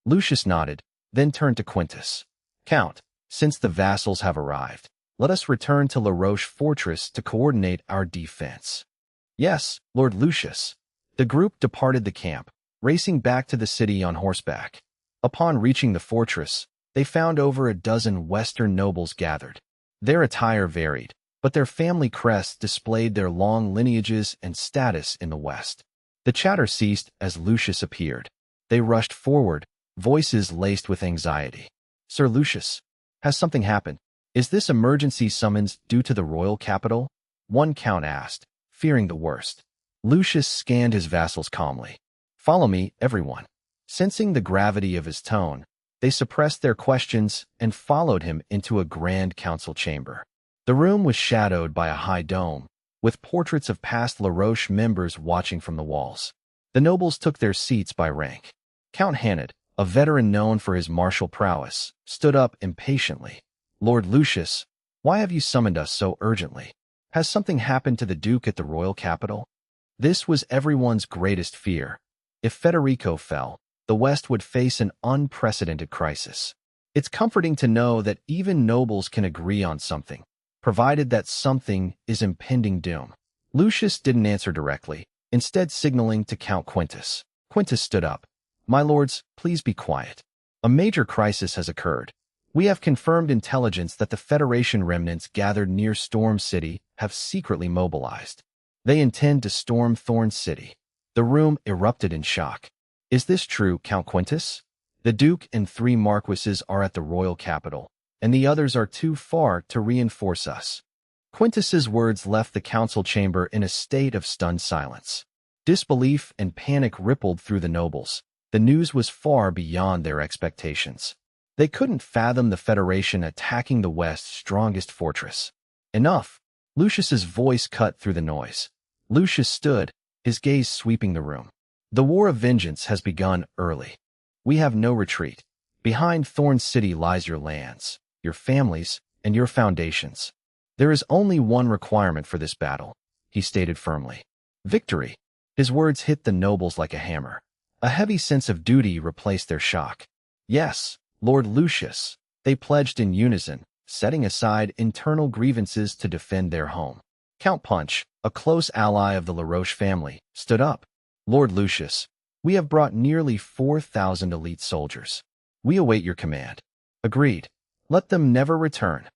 Lucius nodded, then turned to Quintus. Count, since the vassals have arrived, let us return to La Roche Fortress to coordinate our defense. Yes, Lord Lucius. The group departed the camp, racing back to the city on horseback. Upon reaching the fortress, they found over a dozen Western nobles gathered. Their attire varied, but their family crests displayed their long lineages and status in the West. The chatter ceased as Lucius appeared. They rushed forward, voices laced with anxiety. Sir Lucius, has something happened? Is this emergency summons due to the royal capital? One count asked, fearing the worst. Lucius scanned his vassals calmly. Follow me, everyone. Sensing the gravity of his tone, they suppressed their questions and followed him into a grand council chamber. The room was shadowed by a high dome, with portraits of past La Roche members watching from the walls. The nobles took their seats by rank. Count Hanad, a veteran known for his martial prowess, stood up impatiently. Lord Lucius, why have you summoned us so urgently? Has something happened to the Duke at the royal capital? This was everyone's greatest fear. If Federico fell, the West would face an unprecedented crisis. It's comforting to know that even nobles can agree on something, provided that something is impending doom. Lucius didn't answer directly, instead signaling to Count Quintus. Quintus stood up. My lords, please be quiet. A major crisis has occurred. We have confirmed intelligence that the Federation remnants gathered near Storm City have secretly mobilized. They intend to storm Thorn City. The room erupted in shock. Is this true, Count Quintus? The Duke and 3 Marquises are at the royal capital, and the others are too far to reinforce us. Quintus's words left the council chamber in a state of stunned silence. Disbelief and panic rippled through the nobles. The news was far beyond their expectations. They couldn't fathom the Federation attacking the West's strongest fortress. Enough! Lucius's voice cut through the noise. Lucius stood, his gaze sweeping the room. The war of vengeance has begun early. We have no retreat. Behind Thorn City lies your lands, your families, and your foundations. There is only one requirement for this battle, he stated firmly. Victory. His words hit the nobles like a hammer. A heavy sense of duty replaced their shock. Yes, Lord Lucius, they pledged in unison, setting aside internal grievances to defend their home. Count Punch, a close ally of the La Roche family, stood up. Lord Lucius, we have brought nearly 4,000 elite soldiers. We await your command. Agreed. Let them never return.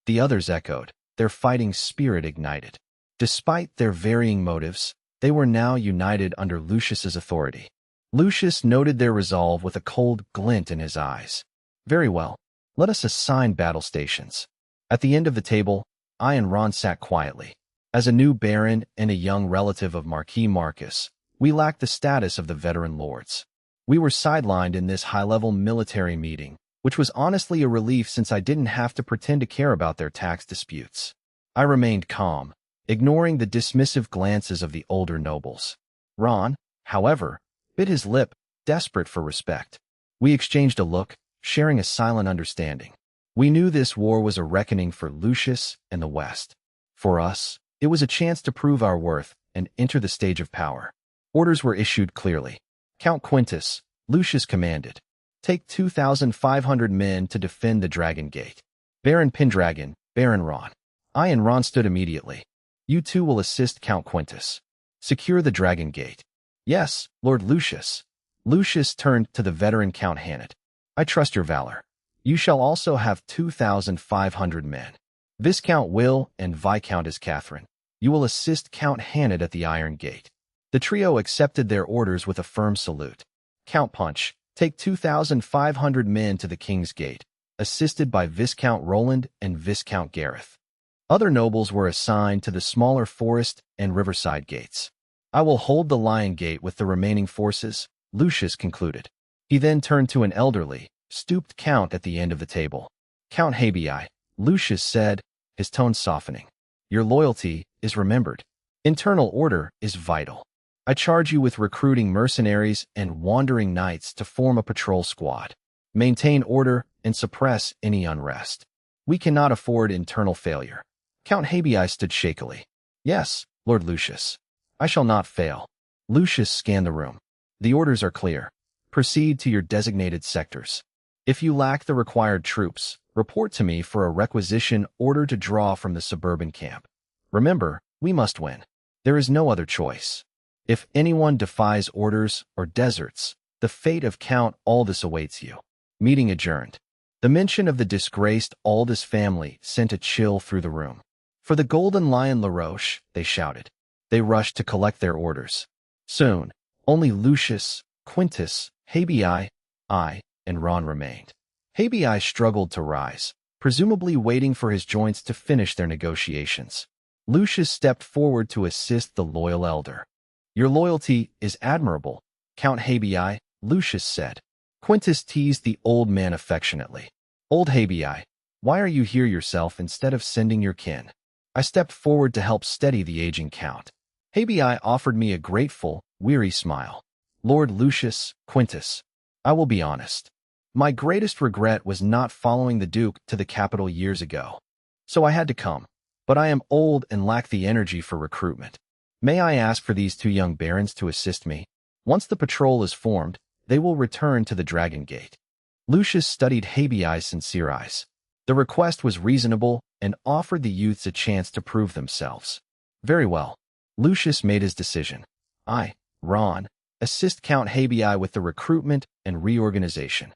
The others echoed, their fighting spirit ignited. Despite their varying motives, they were now united under Lucius's authority. Lucius noted their resolve with a cold glint in his eyes. Very well. Let us assign battle stations. At the end of the table, I and Ron sat quietly. As a new baron and a young relative of Marquis Marcus, we lacked the status of the veteran lords. We were sidelined in this high-level military meeting, which was honestly a relief since I didn't have to pretend to care about their tax disputes. I remained calm, ignoring the dismissive glances of the older nobles. Ron, however, bit his lip, desperate for respect. We exchanged a look, sharing a silent understanding. We knew this war was a reckoning for Lucius and the West. For us, it was a chance to prove our worth and enter the stage of power. Orders were issued clearly. Count Quintus, Lucius commanded. Take 2,500 men to defend the Dragon Gate. Baron Pendragon, Baron Ron. I and Ron stood immediately. You two will assist Count Quintus. Secure the Dragon Gate. Yes, Lord Lucius. Lucius turned to the veteran Count Hanad. I trust your valor. You shall also have 2,500 men. Viscount Will and Viscountess Catherine. You will assist Count Hanad at the Iron Gate. The trio accepted their orders with a firm salute. Count Punch, take 2,500 men to the King's Gate, assisted by Viscount Roland and Viscount Gareth. Other nobles were assigned to the smaller Forest and Riverside gates. I will hold the Lion Gate with the remaining forces, Lucius concluded. He then turned to an elderly, stooped count at the end of the table. Count Habii, Lucius said, his tone softening. Your loyalty is remembered. Internal order is vital. I charge you with recruiting mercenaries and wandering knights to form a patrol squad. Maintain order and suppress any unrest. We cannot afford internal failure. Count Habii stood shakily. Yes, Lord Lucius. I shall not fail. Lucius scanned the room. The orders are clear. Proceed to your designated sectors. If you lack the required troops, report to me for a requisition order to draw from the suburban camp. Remember, we must win. There is no other choice. If anyone defies orders or deserts, the fate of Count Aldous awaits you. Meeting adjourned. The mention of the disgraced Aldous family sent a chill through the room. For the Golden Lion LaRoche, they shouted. They rushed to collect their orders. Soon, only Lucius, Quintus, Habii, I, and Ron remained. Habii struggled to rise, presumably waiting for his joints to finish their negotiations. Lucius stepped forward to assist the loyal elder. Your loyalty is admirable, Count Habii, Lucius said. Quintus teased the old man affectionately. Old Habii, why are you here yourself instead of sending your kin? I stepped forward to help steady the aging count. Habii offered me a grateful, weary smile. Lord Lucius, Quintus, I will be honest. My greatest regret was not following the Duke to the capital years ago. So I had to come. But I am old and lack the energy for recruitment. May I ask for these two young barons to assist me? Once the patrol is formed, they will return to the Dragon Gate. Lucius studied Habii's sincere eyes. The request was reasonable and offered the youths a chance to prove themselves. Very well. Lucius made his decision. I, Ron, assist Count Habii with the recruitment and reorganization.